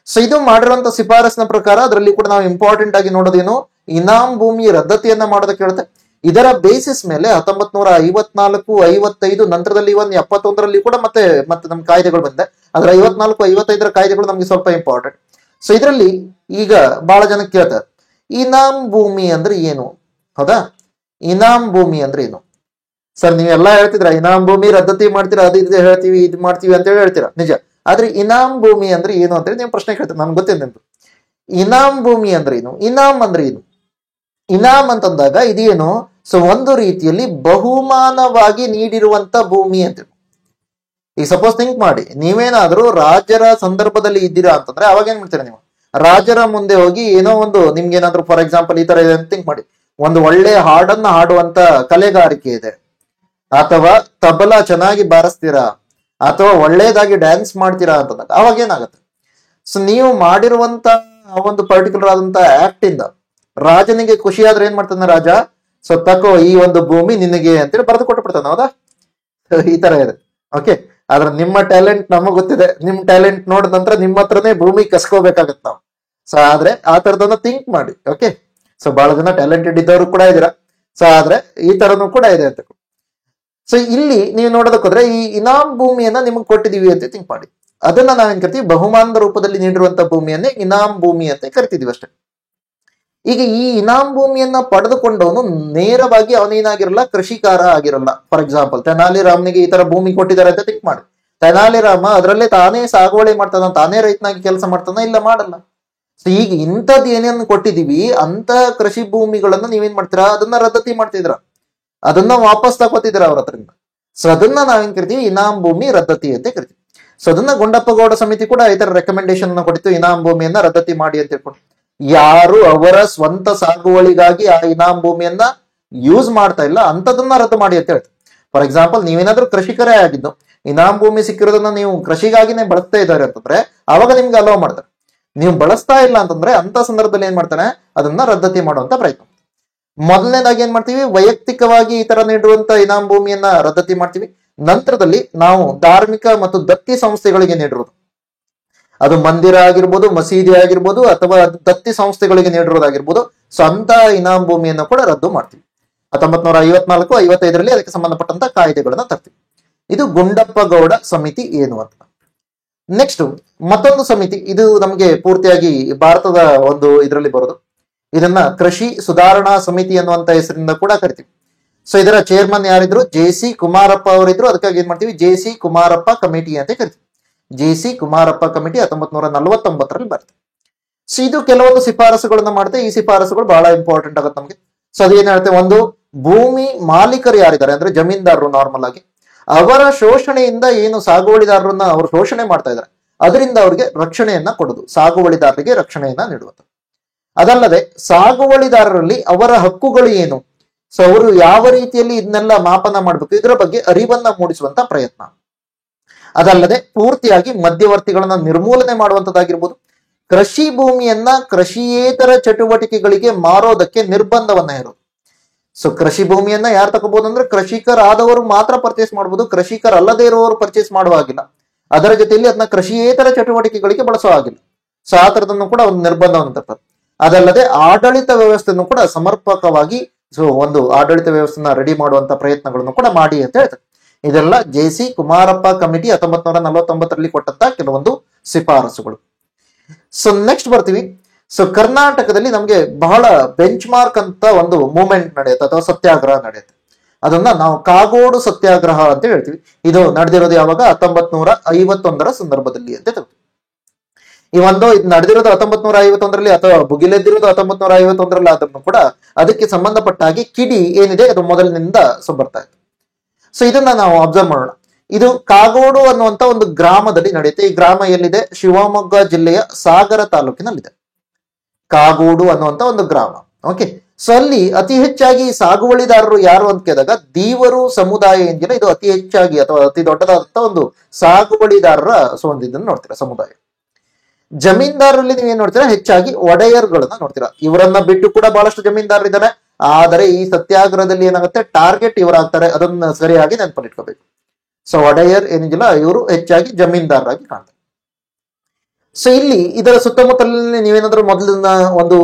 ಸೊ ಇದು ಮಾಡಿರುವಂತ ಶಿಫಾರಸ್ನ ಪ್ರಕಾರ ಅದರಲ್ಲಿ ಕೂಡ ನಾವು ಇಂಪಾರ್ಟೆಂಟ್ ಆಗಿ ನೋಡೋದೇನು, ಇನಾಮ್ ಭೂಮಿ ರದ್ದತಿಯನ್ನ ಮಾಡೋದಕ್ಕೆ ಹೇಳುತ್ತೆ. ಇದರ ಬೇಸಿಸ್ ಮೇಲೆ 1954, 55 ನಂತರದಲ್ಲಿ 71ರಲ್ಲಿ ಕೂಡ ಮತ್ತೆ ನಮ್ಮ ಕಾಯ್ದೆಗಳು ಬಂದಿದೆ. ಅದ್ರ 54, 55ರ ಕಾಯ್ದೆಗಳು ನಮ್ಗೆ ಸ್ವಲ್ಪ ಇಂಪಾರ್ಟೆಂಟ್. ಸೊ ಇದರಲ್ಲಿ ಈಗ ಬಹಳ ಜನ ಕೇಳ್ತಾರೆ, ಇನಾಮ್ ಭೂಮಿ ಅಂದ್ರೆ ಏನು? ಹೌದಾ, ಇನಾಮ್ ಭೂಮಿ ಅಂದ್ರೆ ಏನು? ಸರ್ ನೀವೆಲ್ಲ ಹೇಳ್ತಿದ್ರ ಇನಾಮ್ ಭೂಮಿ ರದ್ದತಿ ಮಾಡ್ತೀರಾ, ಅದು ಇದು ಹೇಳ್ತೀವಿ, ಇದು ಮಾಡ್ತೀವಿ ಅಂತ ಹೇಳಿ ಹೇಳ್ತೀರಾ, ನಿಜ. ಆದ್ರೆ ಇನಾಮ್ ಭೂಮಿ ಅಂದ್ರೆ ಏನು ಅಂತ ಹೇಳಿ ನೀವು ಪ್ರಶ್ನೆ ಕೇಳ್ತೀರಿ, ನನ್ಗೆ ಗೊತ್ತಿದೆ ನಿಮ್ದು. ಇನಾಮ್ ಭೂಮಿ ಅಂದ್ರೆ ಏನು, ಇನಾಮ್ ಅಂದ್ರೆ ಏನು? ಇನಾಮ್ ಅಂತಂದಾಗ ಇದೇನು, ಸೊ ಒಂದು ರೀತಿಯಲ್ಲಿ ಬಹುಮಾನವಾಗಿ ನೀಡಿರುವಂತ ಭೂಮಿ ಅಂತ. ಈಗ ಸಪೋಸ್ ಥಿಂಕ್ ಮಾಡಿ, ನೀವೇನಾದ್ರೂ ರಾಜರ ಸಂದರ್ಭದಲ್ಲಿ ಇದ್ದೀರಾ ಅಂತಂದ್ರೆ ಅವಾಗ ಏನ್ ಮಾಡ್ತೀರಾ ನೀವು, ರಾಜರ ಮುಂದೆ ಹೋಗಿ ಏನೋ ಒಂದು ನಿಮ್ಗೇನಾದ್ರೂ ಫಾರ್ ಎಕ್ಸಾಂಪಲ್ ಈ ತರ ಇದೆ ಅಂತ ಥಿಂಕ್ ಮಾಡಿ, ಒಂದು ಒಳ್ಳೆ ಹಾಡನ್ನ ಹಾಡುವಂತ ಕಲೆಗಾರಿಕೆ ಇದೆ, ಅಥವಾ ತಬಲಾ ಚೆನ್ನಾಗಿ ಬಾರಿಸ್ತೀರಾ, ಅಥವಾ ಒಳ್ಳೇದಾಗಿ ಡ್ಯಾನ್ಸ್ ಮಾಡ್ತೀರಾ ಅಂತಂದಾಗ ಅವಾಗ ಏನಾಗುತ್ತೆ, ಸೊ ನೀವು ಮಾಡಿರುವಂತ ಒಂದು ಪರ್ಟಿಕ್ಯುಲರ್ ಆದಂತ ಆಕ್ಟ್ ಇಂದ ರಾಜನಿಗೆ ಖುಷಿ ಆದ್ರೆ ಏನ್ ಮಾಡ್ತಾನೆ ರಾಜ, ಸೊ ತಕೋ ಈ ಒಂದು ಭೂಮಿ ನಿನಗೆ ಅಂತೇಳಿ ಬರೆದು ಕೊಟ್ಟು ಬಿಡ್ತಾನೆ. ಹೌದಾ, ಈ ತರ ಇದೆ. ಓಕೆ, ಆದ್ರೆ ನಿಮ್ಮ ಟ್ಯಾಲೆಂಟ್ ನಮಗ್ ಗೊತ್ತಿದೆ, ನಿಮ್ ಟ್ಯಾಲೆಂಟ್ ನೋಡಿದ ನಂತರ ನಿಮ್ಮ ಹತ್ರನೇ ಭೂಮಿ ಕಸ್ಕೋಬೇಕಾಗತ್ತೆ ನಾವು. ಸೊ ಆದ್ರೆ ಆ ತರದನ್ನ ಥಿಂಕ್ ಮಾಡಿ. ಓಕೆ, ಸೊ ಬಹಳ ಜನ ಟ್ಯಾಲೆಂಟೆಡ್ ಇದ್ದವರು ಕೂಡ ಇದ್ದೀರಾ. ಸೊ ಆದ್ರೆ ಈ ತರನು ಕೂಡ ಇದೆ ಅಂತ. ಸೊ ಇಲ್ಲಿ ನೀವು ನೋಡೋದಕ್ಕೋದ್ರೆ ಈ ಇನಾಮ್ ಭೂಮಿಯನ್ನ ನಿಮಗೆ ಕೊಟ್ಟಿದೀವಿ ಅಂತ ಥಿಂಕ್ ಮಾಡಿ, ಅದನ್ನ ನಾವೇನ್ ಕರಿತೀವಿ, ಬಹುಮಾನದ ರೂಪದಲ್ಲಿ ನೀಡಿರುವಂತ ಭೂಮಿಯನ್ನೇ ಇನಾಮ್ ಭೂಮಿ ಅಂತ ಕರಿತಿದೀವಿ ಅಷ್ಟೇ. ಈಗ ಈ ಇನಾಮ್ ಭೂಮಿಯನ್ನ ಪಡೆದುಕೊಂಡವನು ನೇರವಾಗಿ ಅವನೇನಾಗಿರಲ್ಲ, ಕೃಷಿಕಾರ ಆಗಿರಲ್ಲ. ಫಾರ್ ಎಕ್ಸಾಂಪಲ್ ತೆನಾಲಿ ರಾಮನಿಗೆ ಈ ತರ ಭೂಮಿ ಕೊಟ್ಟಿದ್ದಾರೆ ಅಂತ ಥಿಂಕ್ ಮಾಡಿ, ತೆನಾಲಿ ರಾಮ ಅದರಲ್ಲೇ ತಾನೇ ಸಾಗುವಳಿ ಮಾಡ್ತಾನ, ತಾನೇ ರೈತನಾಗಿ ಕೆಲಸ ಮಾಡ್ತಾನ? ಇಲ್ಲ, ಮಾಡಲ್ಲ. ಸೊ ಈಗ ಇಂಥದ್ದು ಏನೇನು ಕೊಟ್ಟಿದೀವಿ ಅಂತ ಕೃಷಿ ಭೂಮಿಗಳನ್ನ ನೀವೇನ್ ಮಾಡ್ತೀರಾ, ಅದನ್ನ ರದ್ದತಿ ಮಾಡ್ತಿದ್ರ, ಅದನ್ನ ವಾಪಸ್ ತಗೋತಿದ್ರ ಅವ್ರ ಹತ್ರದಿಂದ. ಸೊ ಅದನ್ನ ನಾವೇನ್ ಕರಿತೀವಿ, ಇನಾಮ್ ಭೂಮಿ ರದ್ದತಿ ಅಂತ ಕರಿತೀವಿ. ಸೊ ಅದನ್ನ ಗುಂಡಪ್ಪಗೌಡ ಸಮಿತಿ ಕೂಡ ಈ ತರ ರೆಕಮೆಂಡೇಶನ್ ಕೊಟ್ಟಿತ್ತು, ಇನಾಮ್ ಭೂಮಿಯನ್ನ ರದ್ದತಿ ಮಾಡಿ ಅಂತ ಹೇಳ್ಕೊಂಡು. ಯಾರು ಅವರ ಸ್ವಂತ ಸಾಗುವಳಿಗಾಗಿ ಆ ಇನಾಮ್ ಭೂಮಿಯನ್ನ ಯೂಸ್ ಮಾಡ್ತಾ ಇಲ್ಲ ಅಂತದನ್ನ ರದ್ದು ಮಾಡಿ ಅಂತ ಹೇಳ್ತಾರೆ. ಫಾರ್ ಎಕ್ಸಾಂಪಲ್ ನೀವೇನಾದ್ರೂ ಕೃಷಿಕರೇ ಆಗಿದ್ದು ಇನಾಮ್ ಭೂಮಿ ಸಿಕ್ಕಿರೋದನ್ನ ನೀವು ಕೃಷಿಗಾಗಿನೇ ಬಳಸ್ತಾ ಇದ್ದಾರೆ ಅಂತಂದ್ರೆ ಅವಾಗ ನಿಮ್ಗೆ ಅಲೋ ಮಾಡ್ತಾರೆ. ನೀವು ಬಳಸ್ತಾ ಇಲ್ಲ ಅಂತಂದ್ರೆ ಅಂತ ಸಂದರ್ಭದಲ್ಲಿ ಏನ್ ಮಾಡ್ತಾನೆ, ಅದನ್ನ ರದ್ದತಿ ಮಾಡುವಂತ ಪ್ರಯತ್ನ. ಮೊದಲನೇದಾಗಿ ಏನ್ ಮಾಡ್ತೀವಿ, ವೈಯಕ್ತಿಕವಾಗಿ ಈ ತರ ನೀಡುವಂತ ಇನಾಮ್ ಭೂಮಿಯನ್ನ ರದ್ದತಿ ಮಾಡ್ತೀವಿ. ನಂತರದಲ್ಲಿ ನಾವು ಧಾರ್ಮಿಕ ಮತ್ತು ದತ್ತಿ ಸಂಸ್ಥೆಗಳಿಗೆ ನೀಡಿರೋದು, ಅದು ಮಂದಿರ ಆಗಿರ್ಬೋದು, ಮಸೀದಿ ಆಗಿರ್ಬೋದು, ಅಥವಾ ದತ್ತಿ ಸಂಸ್ಥೆಗಳಿಗೆ ನೀಡಿರೋದಾಗಿರ್ಬೋದು, ಸ್ವಂತ ಇನಾಮ್ ಭೂಮಿಯನ್ನು ಕೂಡ ರದ್ದು ಮಾಡ್ತೀವಿ. 1954, 55ರಲ್ಲಿ ಅದಕ್ಕೆ ಸಂಬಂಧಪಟ್ಟಂತ ಕಾಯ್ದೆಗಳನ್ನ ತರ್ತೀವಿ. ಇದು ಗುಂಡಪ್ಪಗೌಡ ಸಮಿತಿ ಏನು ಅಂತ. ನೆಕ್ಸ್ಟ್ ಮತ್ತೊಂದು ಸಮಿತಿ, ಇದು ನಮಗೆ ಪೂರ್ತಿಯಾಗಿ ಭಾರತದ ಒಂದು ಇದರಲ್ಲಿ ಬರೋದು. ಇದನ್ನ ಕೃಷಿ ಸುಧಾರಣಾ ಸಮಿತಿ ಅನ್ನುವಂತ ಹೆಸರಿಂದ ಕೂಡ ಕರಿತೀವಿ. ಸೊ ಇದರ ಚೇರ್ಮನ್ ಯಾರಿದ್ರು, ಜೆ.ಸಿ. ಕುಮಾರಪ್ಪ ಅವರಿದ್ರು. ಅದಕ್ಕಾಗಿ ಏನ್ ಮಾಡ್ತೀವಿ, ಜೆ.ಸಿ. ಕುಮಾರಪ್ಪ ಕಮಿಟಿ ಅಂತ ಕರಿತೀವಿ. ಜೆ.ಸಿ. ಕುಮಾರಪ್ಪ ಕಮಿಟಿ 1949ರಲ್ಲಿ ಬರುತ್ತೆ. ಸೊ ಇದು ಕೆಲವೊಂದು ಶಿಫಾರಸುಗಳನ್ನ ಮಾಡುತ್ತೆ. ಈ ಶಿಫಾರಸುಗಳು ಬಹಳ ಇಂಪಾರ್ಟೆಂಟ್ ಆಗುತ್ತೆ ನಮಗೆ. ಸೊ ಅದೇನ್ ಹೇಳ್ತೇವೆ, ಒಂದು ಭೂಮಿ ಮಾಲೀಕರು ಯಾರಿದ್ದಾರೆ ಅಂದ್ರೆ ಜಮೀನ್ದಾರರು, ನಾರ್ಮಲ್ ಆಗಿ ಅವರ ಶೋಷಣೆಯಿಂದ ಏನು ಸಾಗುವಳಿದಾರರನ್ನ ಅವರು ಶೋಷಣೆ ಮಾಡ್ತಾ ಇದ್ದಾರೆ ಅದರಿಂದ ಅವ್ರಿಗೆ ರಕ್ಷಣೆಯನ್ನ ಕೊಡುದು, ಸಾಗುವಳಿದಾರರಿಗೆ ರಕ್ಷಣೆಯನ್ನ ನೀಡುವುದು. ಅದಲ್ಲದೆ ಸಾಗುವಳಿದಾರರಲ್ಲಿ ಅವರ ಹಕ್ಕುಗಳು ಏನು, ಸೊ ಅವರು ಯಾವ ರೀತಿಯಲ್ಲಿ ಇದನ್ನೆಲ್ಲ ಮಾಪನ ಮಾಡಬೇಕು, ಇದರ ಬಗ್ಗೆ ಅರಿವನ್ನ ಮೂಡಿಸುವಂತ ಪ್ರಯತ್ನ. ಅದಲ್ಲದೆ ಪೂರ್ತಿಯಾಗಿ ಮಧ್ಯವರ್ತಿಗಳನ್ನ ನಿರ್ಮೂಲನೆ ಮಾಡುವಂತದ್ದಾಗಿರ್ಬೋದು. ಕೃಷಿ ಭೂಮಿಯನ್ನ ಕೃಷಿಯೇತರ ಚಟುವಟಿಕೆಗಳಿಗೆ ಮಾರೋದಕ್ಕೆ ನಿರ್ಬಂಧವನ್ನ ಇರೋದು. ಸೊ ಕೃಷಿ ಭೂಮಿಯನ್ನ ಯಾರು ತಗೋಬಹುದು ಅಂದ್ರೆ ಕೃಷಿಕರಾದವರು ಮಾತ್ರ ಪರ್ಚೇಸ್ ಮಾಡಬಹುದು, ಕೃಷಿಕರಲ್ಲದೆ ಇರುವವರು ಪರ್ಚೇಸ್ ಮಾಡುವ ಹಾಗಿಲ್ಲ. ಅದರ ಜೊತೆಯಲ್ಲಿ ಅದನ್ನ ಕೃಷಿಯೇತರ ಚಟುವಟಿಕೆಗಳಿಗೆ ಬಳಸೋ ಹಾಗಿಲ್ಲ. ಸೊ ಆ ತರದನ್ನು ಕೂಡ ಒಂದು ನಿರ್ಬಂಧವನ್ನು ತರ್ತದೆ. ಅದಲ್ಲದೆ ಆಡಳಿತ ವ್ಯವಸ್ಥೆಯನ್ನು ಕೂಡ ಸಮರ್ಪಕವಾಗಿ, ಸೊ ಒಂದು ಆಡಳಿತ ವ್ಯವಸ್ಥೆನ ರೆಡಿ ಮಾಡುವಂತ ಪ್ರಯತ್ನಗಳನ್ನು ಕೂಡ ಮಾಡಿ ಅಂತ ಹೇಳ್ತಾರೆ. ಇದೆಲ್ಲ ಜೆ.ಸಿ. ಕುಮಾರಪ್ಪ ಕಮಿಟಿ 1949ರಲ್ಲಿ ಕೊಟ್ಟಂತ ಕೆಲವೊಂದು ಶಿಫಾರಸುಗಳು. ಸೊ ನೆಕ್ಸ್ಟ್ ಬರ್ತೀವಿ. ಸೊ ಕರ್ನಾಟಕದಲ್ಲಿ ನಮ್ಗೆ ಬಹಳ ಬೆಂಚ್ ಮಾರ್ಕ್ ಅಂತ ಒಂದು ಮೂವ್ಮೆಂಟ್ ನಡೆಯುತ್ತೆ ಅಥವಾ ಸತ್ಯಾಗ್ರಹ ನಡೆಯುತ್ತೆ. ಅದನ್ನ ನಾವು ಕಾಗೋಡು ಸತ್ಯಾಗ್ರಹ ಅಂತ ಹೇಳ್ತೀವಿ. ಇದು ನಡೆದಿರೋದು ಯಾವಾಗ, 1951ರ ಸಂದರ್ಭದಲ್ಲಿ ಅಂತ ಹೇಳ್ತೀವಿ. ಈ ಒಂದು ಇದು ನಡೆದಿರೋದು 1951ರಲ್ಲಿ ಅಥವಾ ಭುಗಿಲೆದ್ದಿರೋದು 1951ರಲ್ಲಿ ಆದ್ರೂ ಕೂಡ ಅದಕ್ಕೆ ಸಂಬಂಧಪಟ್ಟ ಹಾಗೆ ಕಿಡಿ ಏನಿದೆ ಅದು ಮೊದಲಿನಿಂದ ಬರ್ತಾ ಇತ್ತು. ಸೊ ಇದನ್ನ ನಾವು ಅಬ್ಸರ್ವ್ ಮಾಡೋಣ. ಇದು ಕಾಗೋಡು ಅನ್ನುವಂತ ಒಂದು ಗ್ರಾಮದಲ್ಲಿ ನಡೆಯುತ್ತೆ. ಈ ಗ್ರಾಮ ಎಲ್ಲಿದೆ, ಶಿವಮೊಗ್ಗ ಜಿಲ್ಲೆಯ ಸಾಗರ ತಾಲೂಕಿನಲ್ಲಿದೆ ಕಾಗೋಡು ಅನ್ನುವಂತ ಒಂದು ಗ್ರಾಮ. ಓಕೆ, ಸೊ ಅಲ್ಲಿ ಅತಿ ಹೆಚ್ಚಾಗಿ ಸಾಗುವಳಿದಾರರು ಯಾರು ಅಂತ ಕೇಳಿದಾಗ ದೀವರು ಸಮುದಾಯ ಏನಿದೆ ಇದು ಅತಿ ಹೆಚ್ಚಾಗಿ ಅಥವಾ ಅತಿ ದೊಡ್ಡದಾದಂತ ಒಂದು ಸಾಗುವಳಿದಾರರ ಒಂದು ಇದನ್ನು ನೋಡ್ತೀರಾ ಸಮುದಾಯ. ಜಮೀನ್ದಾರರಲ್ಲಿ ನೀವೇನ್ ನೋಡ್ತೀರಾ, ಹೆಚ್ಚಾಗಿ ಒಡೆಯರ್ಗಳನ್ನ ನೋಡ್ತೀರಾ. ಇವರನ್ನ ಬಿಟ್ಟು ಕೂಡ ಬಹಳಷ್ಟು ಜಮೀನ್ದಾರರಿದ್ದಾರೆ. ಆದರೆ ಈ ಸತ್ಯಾಗ್ರಹದಲ್ಲಿ ಏನಾಗುತ್ತೆ, ಟಾರ್ಗೆಟ್ ಇವರಾಗ್ತಾರೆ. ಅದನ್ನ ಸರಿಯಾಗಿ ನೆನಪಲ್ಲಿಟ್ಕೋಬೇಕು. ಸೊ ಒಡೆಯರ್ ಏನಿದಿಲ್ಲ, ಇವರು ಹೆಚ್ಚಾಗಿ ಜಮೀನ್ದಾರರಾಗಿ ಕಾಣ್ತಾರೆ. ಸೊ ಇಲ್ಲಿ ಇದರ ಸುತ್ತಮುತ್ತಲಿನ ನೀವೇನಾದ್ರೂ ಮೊದಲಿನ ಒಂದು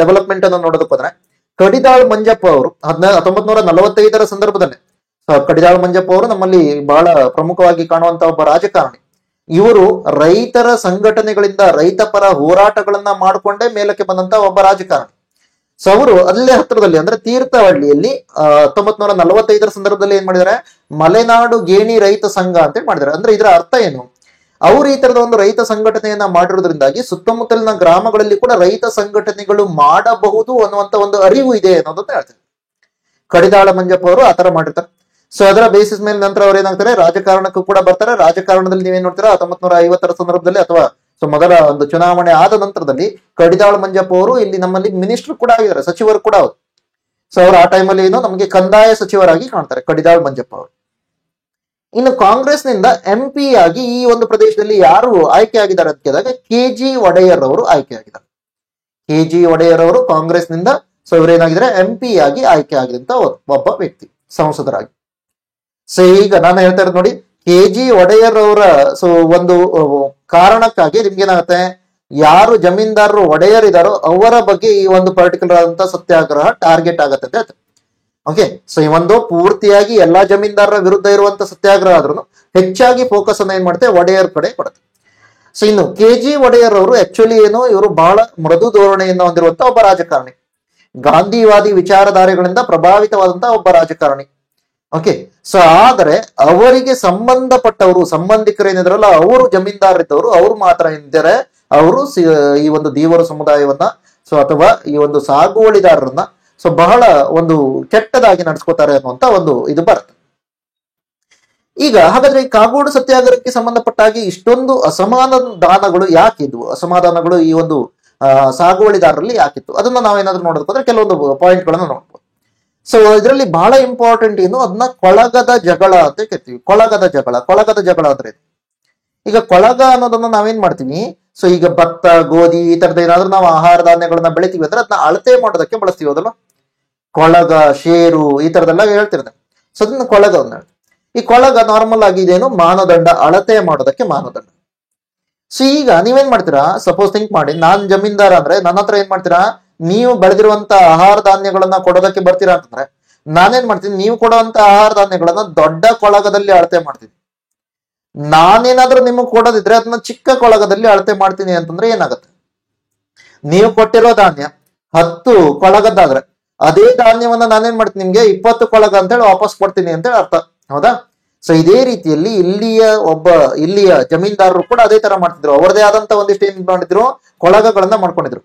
ಡೆವಲಪ್ಮೆಂಟ್ ಅನ್ನು ನೋಡೋದಕ್ಕೆ ಹೋದ್ರೆ, ಕಡಿದಾಳ್ ಮಂಜಪ್ಪ ಅವರು 1945ರ ಸಂದರ್ಭದಲ್ಲಿ, ಕಡಿದಾಳ್ ಮಂಜಪ್ಪ ಅವರು ನಮ್ಮಲ್ಲಿ ಬಹಳ ಪ್ರಮುಖವಾಗಿ ಕಾಣುವಂತ ಒಬ್ಬ ರಾಜಕಾರಣಿ. ಇವರು ರೈತರ ಸಂಘಟನೆಗಳಿಂದ ರೈತ ಪರ ಹೋರಾಟಗಳನ್ನ ಮಾಡಿಕೊಂಡೇ ಮೇಲಕ್ಕೆ ಬಂದಂತ ಒಬ್ಬ ರಾಜಕಾರಣಿ. ಸೊ ಅವರು ಅಲ್ಲೇ ಹತ್ರದಲ್ಲಿ ಅಂದ್ರೆ ತೀರ್ಥಹಳ್ಳಿಯಲ್ಲಿ 1945ರ ಸಂದರ್ಭದಲ್ಲಿ ಏನ್ ಮಾಡಿದ್ದಾರೆ, ಮಲೆನಾಡು ಗೇಣಿ ರೈತ ಸಂಘ ಅಂತೇಳಿ ಮಾಡಿದ್ದಾರೆ. ಅಂದ್ರೆ ಇದರ ಅರ್ಥ ಏನು, ಅವರು ಈ ತರದ ಒಂದು ರೈತ ಸಂಘಟನೆಯನ್ನ ಮಾಡಿರೋದ್ರಿಂದಾಗಿ ಸುತ್ತಮುತ್ತಲಿನ ಗ್ರಾಮಗಳಲ್ಲಿ ಕೂಡ ರೈತ ಸಂಘಟನೆಗಳು ಮಾಡಬಹುದು ಅನ್ನುವಂತ ಒಂದು ಅರಿವು ಇದೆ ಅನ್ನೋದನ್ನ ಹೇಳ್ತಾರೆ. ಕಡಿದಾಳ ಮಂಜಪ್ಪ ಅವರು ಆತರ ಮಾಡಿರ್ತಾರೆ. ಸೊ ಅದರ ಬೇಸಿಸ್ ಮೇಲೆ ನಂತರ ಅವ್ರು ಏನಾಗ್ತಾರೆ, ರಾಜಕಾರಣಕ್ಕೂ ಕೂಡ ಬರ್ತಾರೆ. ರಾಜಕಾರಣದಲ್ಲಿ ನೀವೇನ್ ನೋಡ್ತೀರಾ, 1950ರ ಸಂದರ್ಭದಲ್ಲಿ ಅಥವಾ ಸೊ ಮೊದಲ ಒಂದು ಚುನಾವಣೆ ಆದ ನಂತರದಲ್ಲಿ ಕಡಿದಾಳ ಮಂಜಪ್ಪ ಅವರು ಇಲ್ಲಿ ನಮ್ಮಲ್ಲಿ ಮಿನಿಸ್ಟರ್ ಕೂಡ ಆಗಿದ್ದಾರೆ, ಸಚಿವರು ಕೂಡ ಅವರು. ಸೊ ಅವರು ಆ ಟೈಮಲ್ಲಿ ಏನು ನಮಗೆ ಕಂದಾಯ ಸಚಿವರಾಗಿ ಕಾಣ್ತಾರೆ ಕಡಿದಾಳ ಮಂಜಪ್ಪ ಅವರು. ಇನ್ನು ಕಾಂಗ್ರೆಸ್ನಿಂದ MP ಆಗಿ ಈ ಒಂದು ಪ್ರದೇಶದಲ್ಲಿ ಯಾರು ಆಯ್ಕೆ ಆಗಿದ್ದಾರೆ ಅಂತ ಕೇಳಿದಾಗ KG ಒಡೆಯರ್ ಅವರು ಆಯ್ಕೆ ಆಗಿದ್ದಾರೆ. KG ಒಡೆಯರ್ ಅವರು ಕಾಂಗ್ರೆಸ್ನಿಂದ ಸೊ ಇವರೇನಾಗಿದ್ದಾರೆ, MP ಆಗಿ ಆಯ್ಕೆ ಆಗಿದಂತ ಒಬ್ಬ ವ್ಯಕ್ತಿ ಸಂಸದರಾಗಿ. ಸೊ ಈಗ ನಾನು ಹೇಳ್ತಾ ಇರೋದು ನೋಡಿ, KG ಒಡೆಯರ್ ಅವರ ಸೊ ಒಂದು ಕಾರಣಕ್ಕಾಗಿ ನಿಮ್ಗೆ ಏನಾಗುತ್ತೆ, ಯಾರು ಜಮೀನ್ದಾರರು ಒಡೆಯರ್ ಇದಾರೋ ಅವರ ಬಗ್ಗೆ ಈ ಒಂದು ಪರ್ಟಿಕ್ಯುಲರ್ ಆದಂತ ಸತ್ಯಾಗ್ರಹ ಟಾರ್ಗೆಟ್ ಆಗತ್ತೆ ಅಂತ ಹೇಳ್ತಾರೆ. ಓಕೆ, ಸೊ ಈ ಒಂದು ಪೂರ್ತಿಯಾಗಿ ಎಲ್ಲಾ ಜಮೀನ್ದಾರರ ವಿರುದ್ಧ ಇರುವಂತ ಸತ್ಯಾಗ್ರಹ ಆದ್ರೂ ಹೆಚ್ಚಾಗಿ ಫೋಕಸ್ ಅನ್ನ ಏನ್ ಮಾಡುತ್ತೆ, ಒಡೆಯರ್ ಕಡೆ ಕೊಡುತ್ತೆ. ಸೊ ಇನ್ನು KG ಒಡೆಯರ್ ಅವರು ಆಕ್ಚುಲಿ ಏನು, ಇವರು ಬಹಳ ಮೃದು ಧೋರಣೆಯಿಂದ ಹೊಂದಿರುವಂತ ಒಬ್ಬ ರಾಜಕಾರಣಿ, ಗಾಂಧಿವಾದಿ ವಿಚಾರಧಾರೆಗಳಿಂದ ಪ್ರಭಾವಿತವಾದಂತಹ ಒಬ್ಬ ರಾಜಕಾರಣಿ. ಓಕೆ, ಸೊ ಆದರೆ ಅವರಿಗೆ ಸಂಬಂಧಪಟ್ಟವರು ಸಂಬಂಧಿಕರು ಏನಿದ್ರಲ್ಲ, ಅವರು ಜಮೀನ್ದಾರರಿದ್ದವರು, ಅವರು ಮಾತ್ರ ಏನಿದ್ದಾರೆ, ಅವರು ಈ ಒಂದು ದೀವರು ಸಮುದಾಯವನ್ನ ಸೊ ಅಥವಾ ಈ ಒಂದು ಸಾಗುವಳಿದಾರರನ್ನ ಸೊ ಬಹಳ ಒಂದು ಕೆಟ್ಟದಾಗಿ ನಡೆಸ್ಕೋತಾರೆ ಅನ್ನುವಂತ ಒಂದು ಇದು ಬರುತ್ತೆ. ಈಗ ಹಾಗಾದ್ರೆ ಈ ಕಾಗೋಡು ಸತ್ಯಾಗ್ರಹಕ್ಕೆ ಸಂಬಂಧಪಟ್ಟಾಗಿ ಇಷ್ಟೊಂದು ಅಸಮಾಧಾನಗಳು ಯಾಕಿದ್ವು, ಅಸಮಾಧಾನಗಳು ಈ ಒಂದು ಸಾಗುವಳಿದಾರರಲ್ಲಿ ಯಾಕಿತ್ತು, ಅದನ್ನ ನಾವೇನಾದ್ರೂ ನೋಡೋದಕ್ಕೆ ಕೆಲವೊಂದು ಪಾಯಿಂಟ್ ಗಳನ್ನ ನೋಡ್ಬೋದು. ಸೊ ಇದರಲ್ಲಿ ಬಹಳ ಇಂಪಾರ್ಟೆಂಟ್ ಏನು, ಅದನ್ನ ಕೊಳಗದ ಜಗಳ ಅಂತ ಕೇಳ್ತೀವಿ. ಕೊಳಗದ ಜಗಳ ಅಂದ್ರೆ ಈಗ ಕೊಳಗ ಅನ್ನೋದನ್ನ ನಾವೇನ್ ಮಾಡ್ತೀವಿ, ಸೊ ಈಗ ಭತ್ತ ಗೋಧಿ ಈ ತರದ ಏನಾದ್ರೂ ನಾವು ಆಹಾರ ಧಾನ್ಯಗಳನ್ನ ಬೆಳಿತೀವಿ ಅಂದ್ರೆ ಅದನ್ನ ಅಳತೆ ಮಾಡೋದಕ್ಕೆ ಬಳಸ್ತೀವಿ. ಅದಲ್ಲ ಕೊಳಗ ಶೇರು ಈ ತರದೆಲ್ಲ ಹೇಳ್ತಿರ್ತದೆ. ಸೊ ಅದನ್ನ ಕೊಳಗ ಒಂದು. ಈ ಕೊಳಗ ನಾರ್ಮಲ್ ಆಗಿ ಇದೇನು, ಮಾನದಂಡ, ಅಳತೆ ಮಾಡೋದಕ್ಕೆ ಮಾನದಂಡ. ಸೊ ಈಗ ನೀವೇನ್ ಮಾಡ್ತೀರಾ, ಸಪೋಸ್ ಥಿಂಕ್ ಮಾಡಿ, ನಾನ್ ಜಮೀನ್ದಾರ ಅಂದ್ರೆ ನನ್ನ ಹತ್ರ ಏನ್ ಮಾಡ್ತೀರಾ, ನೀವು ಬೆಳೆದಿರುವಂತ ಆಹಾರ ಧಾನ್ಯಗಳನ್ನ ಕೊಡೋದಕ್ಕೆ ಬರ್ತೀರಾ ಅಂತಂದ್ರೆ ನಾನೇನ್ ಮಾಡ್ತೀನಿ, ನೀವು ಕೊಡುವಂತ ಆಹಾರ ಧಾನ್ಯಗಳನ್ನ ದೊಡ್ಡ ಕೊಳಗದಲ್ಲಿ ಅಳತೆ ಮಾಡ್ತೀನಿ. ನಾನೇನಾದ್ರೂ ನಿಮಗೆ ಕೊಡೋದಿದ್ರೆ ಅದನ್ನ ಚಿಕ್ಕ ಕೊಳಗದಲ್ಲಿ ಅಳತೆ ಮಾಡ್ತೀನಿ ಅಂತಂದ್ರೆ ಏನಾಗುತ್ತೆ, ನೀವು ಕೊಟ್ಟಿರೋ ಧಾನ್ಯ 10 ಕೊಳಗದ್ದಾದ್ರೆ ಅದೇ ಧಾನ್ಯವನ್ನ ನಾನೇನ್ ಮಾಡ್ತೀನಿ, ನಿಮ್ಗೆ 20 ಕೊಳಗ ಅಂತೇಳಿ ವಾಪಸ್ ಕೊಡ್ತೀನಿ ಅಂತೇಳಿ ಅರ್ಥ. ಹೌದಾ? ಸೊ ಇದೇ ರೀತಿಯಲ್ಲಿ ಇಲ್ಲಿಯ ಜಮೀನ್ದಾರರು ಕೂಡ ಅದೇ ತರ ಮಾಡ್ತಿದ್ರು. ಅವರದೇ ಆದಂತ ಒಂದಿಷ್ಟು ಏನ್ ಮಾಡಿದ್ರು, ಕೊಳಗಗಳನ್ನ ಮಾಡ್ಕೊಂಡಿದ್ರು.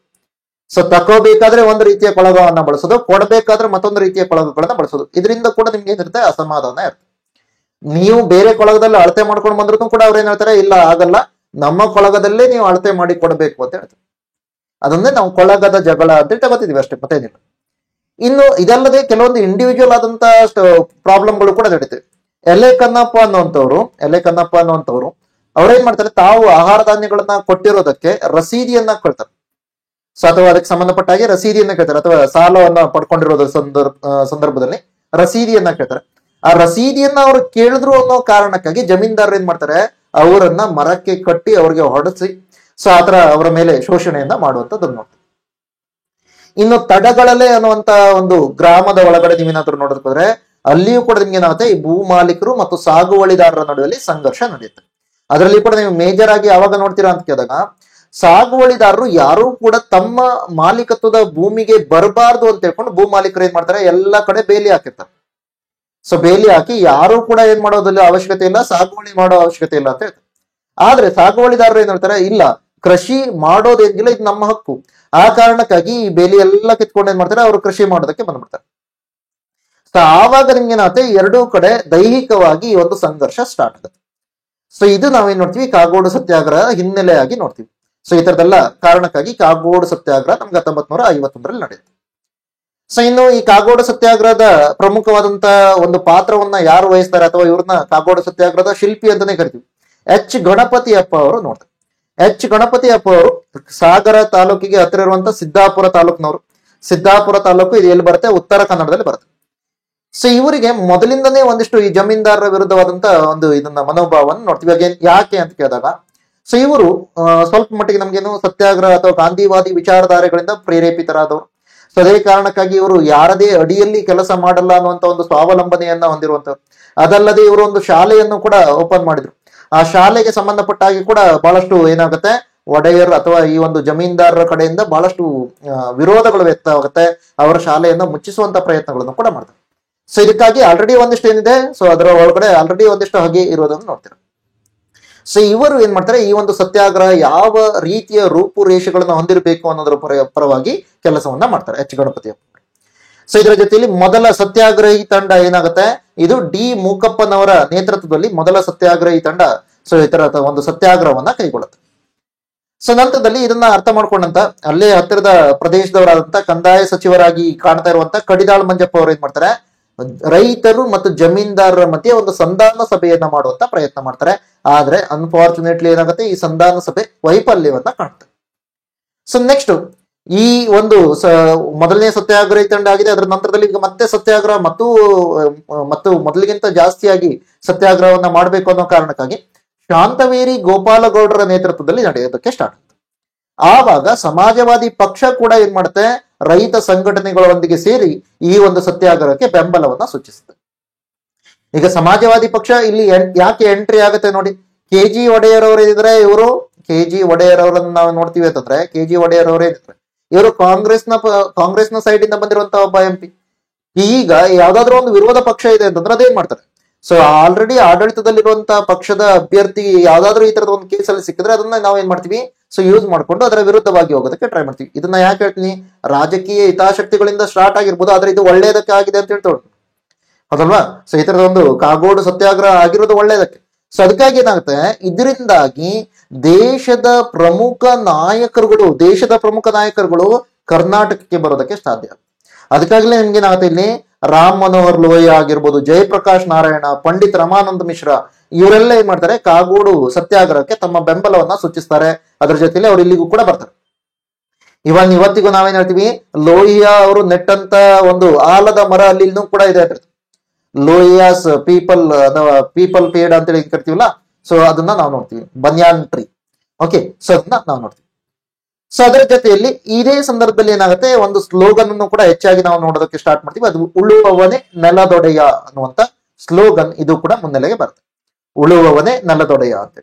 ಸೊ ತಕೋಬೇಕಾದ್ರೆ ಒಂದು ರೀತಿಯ ಕೊಳಗವನ್ನ ಬಳಸೋದು, ಕೊಡಬೇಕಾದ್ರೆ ಮತ್ತೊಂದು ರೀತಿಯ ಕೊಳಗಗಳನ್ನ ಬಳಸೋದು. ಇದರಿಂದ ಕೂಡ ನಿಮ್ಗೆ ಏನಿರುತ್ತೆ, ಅಸಮಾಧಾನ ಇರುತ್ತೆ. ನೀವು ಬೇರೆ ಕೊಳಗದಲ್ಲಿ ಅಳತೆ ಮಾಡ್ಕೊಂಡು ಬಂದ್ರು ಕೂಡ ಅವ್ರು ಏನ್ ಹೇಳ್ತಾರೆ, ಇಲ್ಲ ಆಗಲ್ಲ, ನಮ್ಮ ಕೊಳಗದಲ್ಲೇ ನೀವು ಅಳತೆ ಮಾಡಿ ಕೊಡಬೇಕು ಅಂತ ಹೇಳ್ತಾರೆ. ಅದನ್ನೇ ನಾವು ಕೊಳಗದ ಜಗಳ ಅಂತೇಳಿ ತಗೋತಿದೀವಿ ಅಷ್ಟೇ, ಮತ್ತೇನಿಲ್ಲ. ಇನ್ನು ಇದಲ್ಲದೆ ಕೆಲವೊಂದು ಇಂಡಿವಿಜುವಲ್ ಆದಂತ ಪ್ರಾಬ್ಲಮ್ಗಳು ಕೂಡ ನಡೀತವೆ. ಎಲೆ ಕನ್ನಪ್ಪ ಅನ್ನುವಂಥವ್ರು ಅವ್ರೇನ್ ಮಾಡ್ತಾರೆ, ತಾವು ಆಹಾರ ಧಾನ್ಯಗಳನ್ನ ಕೊಟ್ಟಿರೋದಕ್ಕೆ ರಸೀದಿಯನ್ನ ಕೊಡ್ತಾರೆ. ಸೊ ಅಥವಾ ಅದಕ್ಕೆ ಸಂಬಂಧಪಟ್ಟ ಹಾಗೆ ರಸೀದಿಯನ್ನ ಕೇಳ್ತಾರೆ, ಅಥವಾ ಸಾಲವನ್ನ ಪಡ್ಕೊಂಡಿರೋದ್ರ ಸಂದರ್ಭದಲ್ಲಿ ರಸೀದಿಯನ್ನ ಕೇಳ್ತಾರೆ. ಆ ರಸೀದಿಯನ್ನ ಅವ್ರು ಕೇಳಿದ್ರು ಅನ್ನೋ ಕಾರಣಕ್ಕಾಗಿ ಜಮೀನ್ದಾರರು ಏನ್ ಮಾಡ್ತಾರೆ, ಅವರನ್ನ ಮರಕ್ಕೆ ಕಟ್ಟಿ ಅವ್ರಿಗೆ ಹೊಡೆಸಿ ಸೊ ಆತರ ಅವರ ಮೇಲೆ ಶೋಷಣೆಯನ್ನ ಮಾಡುವಂತದ್ದನ್ನು ನೋಡ್ತಾರೆ. ಇನ್ನು ತಡಗಳಲೆ ಅನ್ನುವಂತ ಒಂದು ಗ್ರಾಮದ ಒಳಗಡೆ ನೀವೇನಾದ್ರೂ ನೋಡೋದ್ರೆ ಅಲ್ಲಿಯೂ ಕೂಡ ನಿಮ್ಗೆ ಏನಾಗುತ್ತೆ, ಈ ಭೂ ಮಾಲೀಕರು ಮತ್ತು ಸಾಗುವಳಿದಾರರ ನಡುವೆ ಸಂಘರ್ಷ ನಡೆಯುತ್ತೆ. ಅದರಲ್ಲಿ ಕೂಡ ನೀವು ಮೇಜರ್ ಆಗಿ ಯಾವಾಗ ನೋಡ್ತೀರಾ ಅಂತ ಕೇಳಿದಾಗ, ಸಾಗುವಳಿದಾರರು ಯಾರು ಕೂಡ ತಮ್ಮ ಮಾಲೀಕತ್ವದ ಭೂಮಿಗೆ ಬರಬಾರ್ದು ಅಂತ ಹೇಳ್ಕೊಂಡು ಭೂ ಮಾಲೀಕರು ಏನ್ ಮಾಡ್ತಾರೆ, ಎಲ್ಲಾ ಕಡೆ ಬೇಲಿ ಹಾಕಿರ್ತಾರೆ. ಸೊ ಬೇಲಿ ಹಾಕಿ ಯಾರು ಕೂಡ ಏನ್ ಮಾಡೋದಿಲ್ಲ, ಅವಶ್ಯಕತೆ ಇಲ್ಲ, ಸಾಗುವಳಿ ಮಾಡೋ ಅವಶ್ಯಕತೆ ಇಲ್ಲ ಅಂತ ಹೇಳ್ತಾರೆ. ಆದ್ರೆ ಸಾಗುವಳಿದಾರರು ಏನ್ ಹೇಳ್ತಾರೆ, ಇಲ್ಲ, ಕೃಷಿ ಮಾಡೋದೇನಿಲ್ಲ, ಇದು ನಮ್ಮ ಹಕ್ಕು. ಆ ಕಾರಣಕ್ಕಾಗಿ ಈ ಬೇಲಿ ಎಲ್ಲ ಕಿತ್ಕೊಂಡು ಏನ್ ಮಾಡ್ತಾರೆ, ಅವರು ಕೃಷಿ ಮಾಡೋದಕ್ಕೆ ಬಂದ್ಬಿಡ್ತಾರೆ. ಸೊ ಆವಾಗ ನಿಮ್ಗೆ ಏನಾಗುತ್ತೆ, ಎರಡೂ ಕಡೆ ದೈಹಿಕವಾಗಿ ಈ ಒಂದು ಸಂಘರ್ಷ ಸ್ಟಾರ್ಟ್ ಆಗುತ್ತೆ. ಸೊ ಇದು ನಾವೇನ್ ನೋಡ್ತೀವಿ, ಕಾಗೋಡು ಸತ್ಯಾಗ್ರಹ ಹಿನ್ನೆಲೆಯಾಗಿ ನೋಡ್ತೀವಿ. ಸೊ ಈ ತರದೆಲ್ಲ ಕಾರಣಕ್ಕಾಗಿ ಕಾಗೋಡು ಸತ್ಯಾಗ್ರಹ ನಮ್ಗೆ 1951ರಲ್ಲಿ ನಡೆಯುತ್ತೆ. ಸೊ ಇನ್ನು ಈ ಕಾಗೋಡು ಸತ್ಯಾಗ್ರಹದ ಪ್ರಮುಖವಾದಂತ ಒಂದು ಪಾತ್ರವನ್ನ ಯಾರು ವಹಿಸ್ತಾರೆ, ಅಥವಾ ಇವ್ರನ್ನ ಕಾಗೋಡು ಸತ್ಯಾಗ್ರಹದ ಶಿಲ್ಪಿ ಅಂತಾನೆ ಕರಿತೀವಿ, H ಗಣಪತಿಯಪ್ಪ ಅವರು ನೋಡ್ತಾರೆ. ಎಚ್ ಗಣಪತಿ ಅಪ್ಪ ಅವರು ಸಾಗರ ತಾಲೂಕಿಗೆ ಹತ್ತಿರ ಇರುವಂತಹ ಸಿದ್ದಾಪುರ ತಾಲೂಕಿನವರು. ಸಿದ್ದಾಪುರ ತಾಲೂಕು ಇದು ಎಲ್ಲಿ ಬರುತ್ತೆ? ಉತ್ತರ ಕನ್ನಡದಲ್ಲಿ ಬರುತ್ತೆ. ಸೊ ಇವರಿಗೆ ಮೊದಲಿಂದನೇ ಒಂದಿಷ್ಟು ಈ ಜಮೀನ್ದಾರರ ವಿರುದ್ಧವಾದಂತ ಒಂದು ಇದನ್ನ ಮನೋಭಾವವನ್ನು ನೋಡ್ತೀವಿ. ಯಾಕೆ ಅಂತ ಕೇಳಿದಾಗ, ಸೊ ಇವರು ಸ್ವಲ್ಪ ಮಟ್ಟಿಗೆ ನಮ್ಗೇನು ಸತ್ಯಾಗ್ರಹ ಅಥವಾ ಗಾಂಧಿವಾದಿ ವಿಚಾರಧಾರೆಗಳಿಂದ ಪ್ರೇರೇಪಿತರಾದವರು. ಸೊ ಅದೇ ಕಾರಣಕ್ಕಾಗಿ ಇವರು ಯಾರದೇ ಅಡಿಯಲ್ಲಿ ಕೆಲಸ ಮಾಡಲ್ಲ ಅನ್ನುವಂತ ಒಂದು ಸ್ವಾವಲಂಬನೆಯನ್ನ ಹೊಂದಿರುವಂತವ್ರು. ಅದಲ್ಲದೆ ಇವರು ಒಂದು ಶಾಲೆಯನ್ನು ಕೂಡ ಓಪನ್ ಮಾಡಿದ್ರು. ಆ ಶಾಲೆಗೆ ಸಂಬಂಧಪಟ್ಟ ಹಾಗೆ ಕೂಡ ಬಹಳಷ್ಟು ಏನಾಗುತ್ತೆ, ಒಡೆಯರ್ ಅಥವಾ ಈ ಒಂದು ಜಮೀನ್ದಾರರ ಕಡೆಯಿಂದ ಬಹಳಷ್ಟು ವಿರೋಧಗಳು ವ್ಯಕ್ತವಾಗುತ್ತೆ. ಅವರ ಶಾಲೆಯನ್ನು ಮುಚ್ಚಿಸುವಂತ ಪ್ರಯತ್ನಗಳನ್ನು ಕೂಡ ಮಾಡ್ತಾರೆ. ಸೊ ಇದಕ್ಕಾಗಿ ಆಲ್ರೆಡಿ ಒಂದಿಷ್ಟು ಏನಿದೆ, ಸೊ ಅದರ ಒಳಗಡೆ ಆಲ್ರೆಡಿ ಒಂದಿಷ್ಟು ಹಾಗೆ ಇರೋದನ್ನು ನೋಡ್ತೀರ. ಸೊ ಇವರು ಏನ್ ಮಾಡ್ತಾರೆ, ಈ ಒಂದು ಸತ್ಯಾಗ್ರಹ ಯಾವ ರೀತಿಯ ರೂಪುರೇಷೆಗಳನ್ನು ಹೊಂದಿರಬೇಕು ಅನ್ನೋದ್ರ ಪರವಾಗಿ ಕೆಲಸವನ್ನ ಮಾಡ್ತಾರೆ ಎಚ್ ಗಣಪತಿ. ಸೊ ಇದರ ಜೊತೆಯಲ್ಲಿ ಮೊದಲ ಸತ್ಯಾಗ್ರಹಿ ತಂಡ ಏನಾಗುತ್ತೆ, ಇದು ಡಿ ಮೂಕಪ್ಪನವರ ನೇತೃತ್ವದಲ್ಲಿ ಮೊದಲ ಸತ್ಯಾಗ್ರಹಿ ತಂಡ ಸೊ ಈ ತರ ಒಂದು ಸತ್ಯಾಗ್ರಹವನ್ನ ಕೈಗೊಳ್ಳುತ್ತೆ. ಸೊ ನಂತರದಲ್ಲಿ ಇದನ್ನ ಅರ್ಥ ಮಾಡ್ಕೊಂಡಂತ ಅಲ್ಲೇ ಹತ್ತಿರದ ಪ್ರದೇಶದವರಾದಂತ ಕಂದಾಯ ಸಚಿವರಾಗಿ ಕಾಣ್ತಾ ಇರುವಂತ ಕಡಿದಾಳ್ ಮಂಜಪ್ಪ ಅವರು ಏನ್ ಮಾಡ್ತಾರೆ, ರೈತರು ಮತ್ತು ಜಮೀನ್ದಾರರ ಮಧ್ಯೆ ಒಂದು ಸಂಧಾನ ಸಭೆಯನ್ನ ಮಾಡುವಂತ ಪ್ರಯತ್ನ ಮಾಡ್ತಾರೆ. ಆದ್ರೆ ಅನ್ಫಾರ್ಚುನೇಟ್ಲಿ ಏನಾಗುತ್ತೆ, ಈ ಸಂಧಾನ ಸಭೆ ವೈಫಲ್ಯವನ್ನ ಕಾಣ್ತಾರೆ. ಸೊ ನೆಕ್ಸ್ಟ್ ಈ ಒಂದು ಮೊದಲನೇ ಸತ್ಯಾಗ್ರಹಿ ತಂಡ ಆಗಿದೆ. ಅದರ ನಂತರದಲ್ಲಿ ಈಗ ಮತ್ತೆ ಸತ್ಯಾಗ್ರಹ ಮತ್ತು ಮೊದಲಿಗಿಂತ ಜಾಸ್ತಿಯಾಗಿ ಸತ್ಯಾಗ್ರಹವನ್ನ ಮಾಡಬೇಕು ಅನ್ನೋ ಕಾರಣಕ್ಕಾಗಿ ಶಾಂತವೇರಿ ಗೋಪಾಲಗೌಡರ ನೇತೃತ್ವದಲ್ಲಿ ನಡೆಯೋದಕ್ಕೆ ಸ್ಟಾರ್ಟ್ ಆಗುತ್ತೆ. ಆವಾಗ ಸಮಾಜವಾದಿ ಪಕ್ಷ ಕೂಡ ಏನ್ ಮಾಡುತ್ತೆ, ರೈತ ಸಂಘಟನೆಗಳೊಂದಿಗೆ ಸೇರಿ ಈ ಒಂದು ಸತ್ಯಾಗ್ರಹಕ್ಕೆ ಬೆಂಬಲವನ್ನ ಸೂಚಿಸುತ್ತೆ. ಈಗ ಸಮಾಜವಾದಿ ಪಕ್ಷ ಇಲ್ಲಿ ಯಾಕೆ ಎಂಟ್ರಿ ಆಗುತ್ತೆ ನೋಡಿ. KG ಒಡೆಯರ್ ಅವರು ಇದ್ರೆ, ಇವರು KG ಒಡೆಯರ್ ಅವರನ್ನ ನಾವು ನೋಡ್ತೀವಿ ಅಂತಂದ್ರೆ, KG ಒಡೆಯರ್ ಅವರೇ ಇದ್ರೆ ಇವರು ಕಾಂಗ್ರೆಸ್ನ ಸೈಡ್ ಇಂದ ಬಂದಿರುವಂತಹ ಒಬ್ಬ MP. ಈಗ ಯಾವ್ದಾದ್ರು ಒಂದು ವಿರೋಧ ಪಕ್ಷ ಇದೆ ಅಂತಂದ್ರೆ ಅದೇನ್ ಮಾಡ್ತಾರೆ, ಸೊ ಆಲ್ರೆಡಿ ಆಡಳಿತದಲ್ಲಿರುವಂತಹ ಪಕ್ಷದ ಅಭ್ಯರ್ಥಿ ಯಾವ್ದಾದ್ರು ಈ ತರದ ಒಂದು ಕೇಸಲ್ಲಿ ಸಿಕ್ಕಿದ್ರೆ ಅದನ್ನ ನಾವ್ ಏನ್ ಮಾಡ್ತೀವಿ, ಸೊ ಯೂಸ್ ಮಾಡ್ಕೊಂಡು ಅದರ ವಿರುದ್ಧವಾಗಿ ಹೋಗೋದಕ್ಕೆ ಟ್ರೈ ಮಾಡ್ತೀವಿ. ಇದನ್ನ ಯಾಕೆ ಹೇಳ್ತೀನಿ, ರಾಜಕೀಯ ಹಿತಾಸಕ್ತಿಗಳಿಂದ ಸ್ಟಾರ್ಟ್ ಆಗಿರ್ಬೋದು, ಆದ್ರೆ ಇದು ಒಳ್ಳೇದಕ್ಕೆ ಆಗಿದೆ ಅಂತ ಹೇಳ್ತೇವೆ, ಹೌದಲ್ವಾ. ಸೊ ಈ ತರದ ಒಂದು ಕಾಗೋಡು ಸತ್ಯಾಗ್ರಹ ಆಗಿರೋದು ಒಳ್ಳೇದಕ್ಕೆ. ಸೊ ಅದಕ್ಕಾಗಿ ಏನಾಗುತ್ತೆ, ಇದರಿಂದಾಗಿ ದೇಶದ ಪ್ರಮುಖ ನಾಯಕರುಗಳು ಕರ್ನಾಟಕಕ್ಕೆ ಬರೋದಕ್ಕೆ ಸಾಧ್ಯ. ಅದಕ್ಕಾಗಲೇ ನಿಮ್ಗೇನಾಗುತ್ತೆ, ಇಲ್ಲಿ ರಾಮ್ ಮನೋಹರ್ ಲೋಹಿಯಾ ಆಗಿರ್ಬೋದು, ಜಯಪ್ರಕಾಶ್ ನಾರಾಯಣ, ಪಂಡಿತ್ ರಮಾನಂದ ಮಿಶ್ರಾ ಇವರೆಲ್ಲ ಏನ್ ಮಾಡ್ತಾರೆ, ಕಾಗೋಡು ಸತ್ಯಾಗ್ರಹಕ್ಕೆ ತಮ್ಮ ಬೆಂಬಲವನ್ನ ಸೂಚಿಸ್ತಾರೆ. ಅದ್ರ ಜೊತೆಲಿ ಅವ್ರು ಇಲ್ಲಿಗೂ ಕೂಡ ಬರ್ತಾರೆ. ಇವತ್ತಿಗೂ ನಾವೇನ್ ಹೇಳ್ತೀವಿ, ಲೋಹಿಯಾ ಅವರು ನೆಟ್ಟಂತ ಒಂದು ಆಲದ ಮರ ಅಲ್ಲಿ ಇಲ್ಲೂ ಕೂಡ ಇದೆ. ಲೋಹಿಯಾಸ್ ಪೀಪಲ್ ಅಥವಾ ಪೀಪಲ್ ಪೇಡ್ ಅಂತ ಹೇಳಿ ಕರಿತೀವಲ್ಲ, ಸೊ ಅದನ್ನ ನಾವು ನೋಡ್ತೀವಿ, ಬನ್ಯಾನ್ ಟ್ರೀ. ಓಕೆ, ಸೊ ಅದನ್ನ ನಾವು ನೋಡ್ತೀವಿ. ಸೊ ಅದರ ಜೊತೆಯಲ್ಲಿ ಇದೇ ಸಂದರ್ಭದಲ್ಲಿ ಏನಾಗುತ್ತೆ, ಒಂದು ಸ್ಲೋಗನ್ ಅನ್ನು ಕೂಡ ಹೆಚ್ಚಾಗಿ ನಾವು ನೋಡೋದಕ್ಕೆ ಸ್ಟಾರ್ಟ್ ಮಾಡ್ತೀವಿ. ಅದು ಉಳುವವನೇ ನೆಲದೊಡೆಯ ಅನ್ನುವಂತ ಸ್ಲೋಗನ್ ಇದು ಕೂಡ ಮುನ್ನೆಲೆಗೆ ಬರುತ್ತೆ. ಉಳುವವನೇ ನೆಲದೊಡೆಯ ಅಂತ.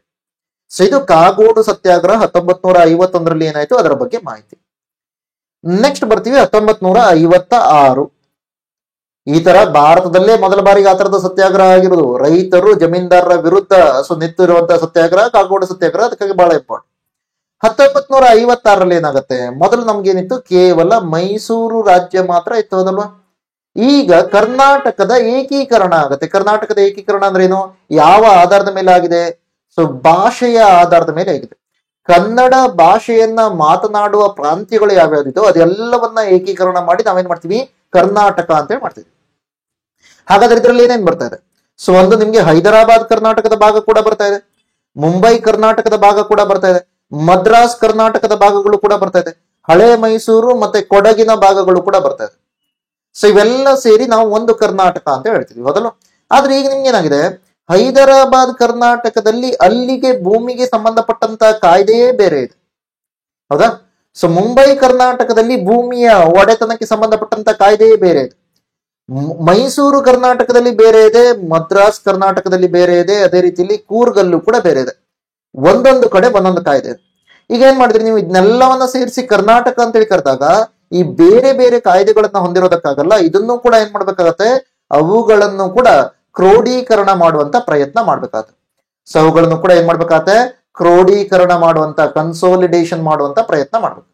ಸೊ ಇದು ಕಾಗೋಡು ಸತ್ಯಾಗ್ರಹ 1951ರಲ್ಲಿ ಏನಾಯ್ತು ಅದರ ಬಗ್ಗೆ ಮಾಹಿತಿ. ನೆಕ್ಸ್ಟ್ ಬರ್ತೀವಿ 1956. ಈ ತರ ಭಾರತದಲ್ಲೇ ಮೊದಲ ಬಾರಿಗೆ ಆ ತರದ ಸತ್ಯಾಗ್ರಹ ಆಗಿರೋದು. ರೈತರು ಜಮೀನ್ದಾರರ ವಿರುದ್ಧ ನಿಂತಿರುವಂತಹ ಸತ್ಯಾಗ್ರಹ ಕಾಗೋಡು ಸತ್ಯಾಗ್ರಹ. ಅದಕ್ಕಾಗಿ ಬಹಳ ಇಂಪಾರ್ಟೆಂಟ್. 1956ರಲ್ಲಿ ಏನಾಗುತ್ತೆ, ಮೊದಲು ನಮ್ಗೇನಿತ್ತು, ಕೇವಲ ಮೈಸೂರು ರಾಜ್ಯ ಮಾತ್ರ ಇತ್ತು, ಹೌದಲ್ವಾ. ಈಗ ಕರ್ನಾಟಕದ ಏಕೀಕರಣ ಆಗುತ್ತೆ. ಕರ್ನಾಟಕದ ಏಕೀಕರಣ ಅಂದ್ರೆ ಏನು, ಯಾವ ಆಧಾರದ ಮೇಲೆ ಆಗಿದೆ, ಸೊ ಭಾಷೆಯ ಆಧಾರದ ಮೇಲೆ ಆಗಿದೆ. ಕನ್ನಡ ಭಾಷೆಯನ್ನ ಮಾತನಾಡುವ ಪ್ರಾಂತ್ಯಗಳು ಯಾವ್ಯಾವ್ದಿದೋ ಅದೆಲ್ಲವನ್ನ ಏಕೀಕರಣ ಮಾಡಿ ನಾವೇನ್ ಮಾಡ್ತೀವಿ, ಕರ್ನಾಟಕ ಅಂತೇಳಿ ಮಾಡ್ತೀವಿ. ಹಾಗಾದ್ರೆ ಇದ್ರಲ್ಲಿ ಏನೇನ್ ಬರ್ತಾ ಇದೆ, ಸೊ ಒಂದು ನಿಮ್ಗೆ ಹೈದರಾಬಾದ್ ಕರ್ನಾಟಕದ ಭಾಗ ಕೂಡ ಬರ್ತಾ ಇದೆ, ಮುಂಬೈ ಕರ್ನಾಟಕದ ಭಾಗ ಕೂಡ ಬರ್ತಾ ಇದೆ, ಮದ್ರಾಸ್ ಕರ್ನಾಟಕದ ಭಾಗಗಳು ಕೂಡ ಬರ್ತಾ ಇದೆ, ಹಳೆ ಮೈಸೂರು ಮತ್ತೆ ಕೊಡಗಿನ ಭಾಗಗಳು ಕೂಡ ಬರ್ತಾ ಇದೆ. ಸೊ ಇವೆಲ್ಲ ಸೇರಿ ನಾವು ಒಂದು ಕರ್ನಾಟಕ ಅಂತ ಹೇಳ್ತೀವಿ, ಹೌದಲ್ಲ. ಆದ್ರೆ ಈಗ ನಿಮ್ಗೆ ಏನಾಗಿದೆ, ಹೈದರಾಬಾದ್ ಕರ್ನಾಟಕದಲ್ಲಿ ಅಲ್ಲಿಗೆ ಭೂಮಿಗೆ ಸಂಬಂಧಪಟ್ಟಂತ ಕಾಯ್ದೆಯೇ ಬೇರೆ ಇದೆ, ಹೌದಾ. ಸೊ ಮುಂಬೈ ಕರ್ನಾಟಕದಲ್ಲಿ ಭೂಮಿಯ ಒಡೆತನಕ್ಕೆ ಸಂಬಂಧಪಟ್ಟಂತ ಕಾಯ್ದೆಯೇ ಬೇರೆ ಇದೆ. ಮೈಸೂರು ಕರ್ನಾಟಕದಲ್ಲಿ ಬೇರೆ ಇದೆ, ಮದ್ರಾಸ್ ಕರ್ನಾಟಕದಲ್ಲಿ ಬೇರೆ ಇದೆ, ಅದೇ ರೀತಿಯಲ್ಲಿ ಕೂರ್ಗಲ್ಲೂ ಕೂಡ ಬೇರೆ ಇದೆ. ಒಂದೊಂದು ಕಡೆ ಒಂದೊಂದು ಕಾಯ್ದೆ ಇದೆ. ಈಗ ಏನ್ ಮಾಡಿದ್ರಿ ನೀವು, ಇದನ್ನೆಲ್ಲವನ್ನ ಸೇರಿಸಿ ಕರ್ನಾಟಕ ಅಂತ ಹೇಳಿ ಕರೆದಾಗ ಈ ಬೇರೆ ಬೇರೆ ಕಾಯ್ದೆಗಳನ್ನ ಹೊಂದಿರೋದಕ್ಕಾಗಲ್ಲ. ಇದನ್ನು ಕೂಡ ಏನ್ ಮಾಡ್ಬೇಕಾಗತ್ತೆ, ಅವುಗಳನ್ನು ಕೂಡ ಕ್ರೋಢೀಕರಣ ಮಾಡುವಂತ ಪ್ರಯತ್ನ ಮಾಡ್ಬೇಕಾಗತ್ತೆ. ಸೊ ಅವುಗಳನ್ನು ಕೂಡ ಏನ್ ಮಾಡ್ಬೇಕಾಗತ್ತೆ, ಕ್ರೋಢೀಕರಣ ಮಾಡುವಂತ, ಕನ್ಸೋಲಿಡೇಷನ್ ಮಾಡುವಂತ ಪ್ರಯತ್ನ ಮಾಡ್ಬೇಕು.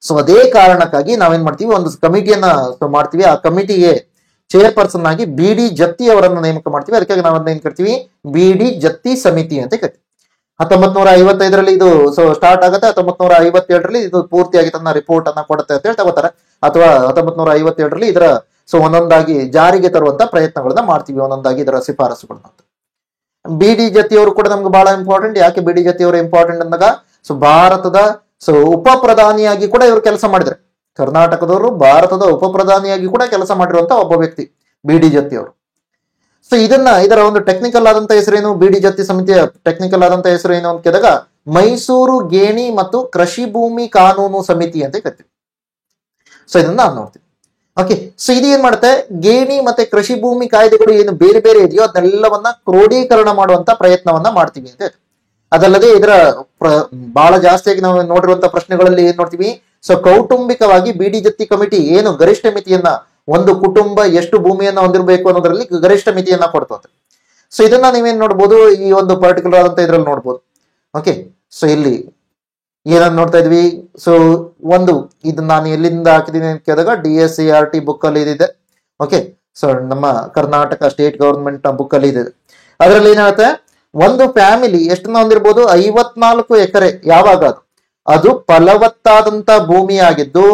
ಸೊ ಅದೇ ಕಾರಣಕ್ಕಾಗಿ ನಾವೇನ್ ಮಾಡ್ತೀವಿ, ಒಂದು ಕಮಿಟಿಯನ್ನ ಮಾಡ್ತೀವಿ. ಆ ಕಮಿಟಿಗೆ ಚೇರ್ಪರ್ಸನ್ ಆಗಿ BD ಜತ್ತಿ ಅವರನ್ನು ನೇಮಕ ಮಾಡ್ತೀವಿ. ಅದಕ್ಕಾಗಿ ನಾವನ್ನ ಏನ್ ಕರಿತೀವಿ, BD ಜತ್ತಿ ಸಮಿತಿ ಅಂತ ಕರಿತೀವಿ. 1955ರಲ್ಲಿ ಇದು ಸೊ ಸ್ಟಾರ್ಟ್ ಆಗುತ್ತೆ. 1957ರಲ್ಲಿ ಇದು ಪೂರ್ತಿಯಾಗಿ ತನ್ನ ರಿಪೋರ್ಟ್ ಅನ್ನ ಕೊಡುತ್ತೆ ಅಂತ ಹೇಳಿ ತಗೋತಾರೆ. ಅಥವಾ 1957ರಲ್ಲಿ ಇದರ ಸೊ ಒಂದೊಂದಾಗಿ ಜಾರಿಗೆ ತರುವಂತ ಪ್ರಯತ್ನಗಳನ್ನ ಮಾಡ್ತೀವಿ, ಒಂದೊಂದಾಗಿ ಇದರ ಶಿಫಾರಸುಗಳನ್ನ. ಬಿ ಡಿ ಜತಿಯವರು ಕೂಡ ನಮ್ಗೆ ಬಹಳ ಇಂಪಾರ್ಟೆಂಟ್. ಯಾಕೆ ಬಿ ಡಿ ಜತಿಯವರು ಇಂಪಾರ್ಟೆಂಟ್ ಅಂದಾಗ, ಸೊ ಭಾರತದ ಉಪ ಪ್ರಧಾನಿಯಾಗಿ ಕೂಡ ಇವರು ಕೆಲಸ ಮಾಡಿದ್ರೆ, ಕರ್ನಾಟಕದವರು ಭಾರತದ ಉಪ ಪ್ರಧಾನಿಯಾಗಿ ಕೂಡ ಕೆಲಸ ಮಾಡಿರುವಂತ ಒಬ್ಬ ವ್ಯಕ್ತಿ ಬಿ ಡಿ ಜತಿಯವರು. ಸೊ ಇದರ ಒಂದು ಟೆಕ್ನಿಕಲ್ ಆದಂತ ಹೆಸರೇನು, ಬಿ ಡಿ ಜತ್ತಿ ಸಮಿತಿಯ ಟೆಕ್ನಿಕಲ್ ಆದಂತ ಹೆಸರು ಏನು ಅಂತ ಕೇಳಿದಾಗ ಮೈಸೂರು ಗೇಣಿ ಮತ್ತು ಕೃಷಿ ಭೂಮಿ ಕಾನೂನು ಸಮಿತಿ ಅಂತ ಕರಿತೀವಿ. ಸೊ ಇದನ್ನ ನಾವು ನೋಡ್ತೀವಿ. ಓಕೆ, ಸೊ ಇದು ಏನ್ ಮಾಡುತ್ತೆ, ಗೇಣಿ ಮತ್ತೆ ಕೃಷಿ ಭೂಮಿ ಕಾಯ್ದೆಗಳು ಏನು ಬೇರೆ ಬೇರೆ ಇದೆಯೋ ಅದನ್ನೆಲ್ಲವನ್ನ ಕ್ರೋಢೀಕರಣ ಮಾಡುವಂತ ಪ್ರಯತ್ನವನ್ನ ಮಾಡ್ತೀವಿ ಅಂತ ಹೇಳ್ತೀವಿ. ಅದಲ್ಲದೆ ಇದರ ಬಹಳ ಜಾಸ್ತಿಯಾಗಿ ನಾವು ನೋಡಿರುವಂತ ಪ್ರಶ್ನೆಗಳಲ್ಲಿ ಏನ್ ನೋಡ್ತೀವಿ, ಸೊ ಕೌಟುಂಬಿಕವಾಗಿ ಬಿ ಡಿ ಜತ್ತಿ ಕಮಿಟಿ ಏನು ಗರಿಷ್ಠ ಮಿತಿಯನ್ನ, ಒಂದು ಕುಟುಂಬ ಎಷ್ಟು ಭೂಮಿಯನ್ನ ಹೊಂದಿರಬೇಕು ಅನ್ನೋದ್ರಲ್ಲಿ ಗರಿಷ್ಠ ಮಿತಿಯನ್ನ ಕೊಡ್ತದೆ. ಸೊ ಇದನ್ನ ನೀವೇನ್ ನೋಡ್ಬೋದು, ಈ ಒಂದು ಪರ್ಟಿಕ್ಯುಲರ್ ಆದಂತ ಇದ್ರಲ್ಲಿ ನೋಡ್ಬೋದು. ಓಕೆ, ಸೊ ಇಲ್ಲಿ ಏನನ್ನ ನೋಡ್ತಾ ಇದ್ವಿ, ಸೊ ಒಂದು ಇದು ನಾನು ಎಲ್ಲಿಂದ ಹಾಕಿದೀನಿ ಅಂತ ಕೇಳಿದಾಗ DSCRT ಬುಕ್ ಅಲ್ಲಿ ಇದಿದೆ. ಓಕೆ, ಸೊ ನಮ್ಮ ಕರ್ನಾಟಕ ಸ್ಟೇಟ್ ಗವರ್ಮೆಂಟ್ ಬುಕ್ ಅಲ್ಲಿ ಇದೆ. ಅದರಲ್ಲಿ ಏನಾಗುತ್ತೆ, ಒಂದು ಫ್ಯಾಮಿಲಿ ಎಷ್ಟನ್ನ ಹೊಂದಿರ್ಬೋದು, 54 ಎಕರೆ. ಯಾವಾಗ ಅದು ಫಲವತ್ತಾದಂತ ಭೂಮಿ ಆಗಿದ್ದು,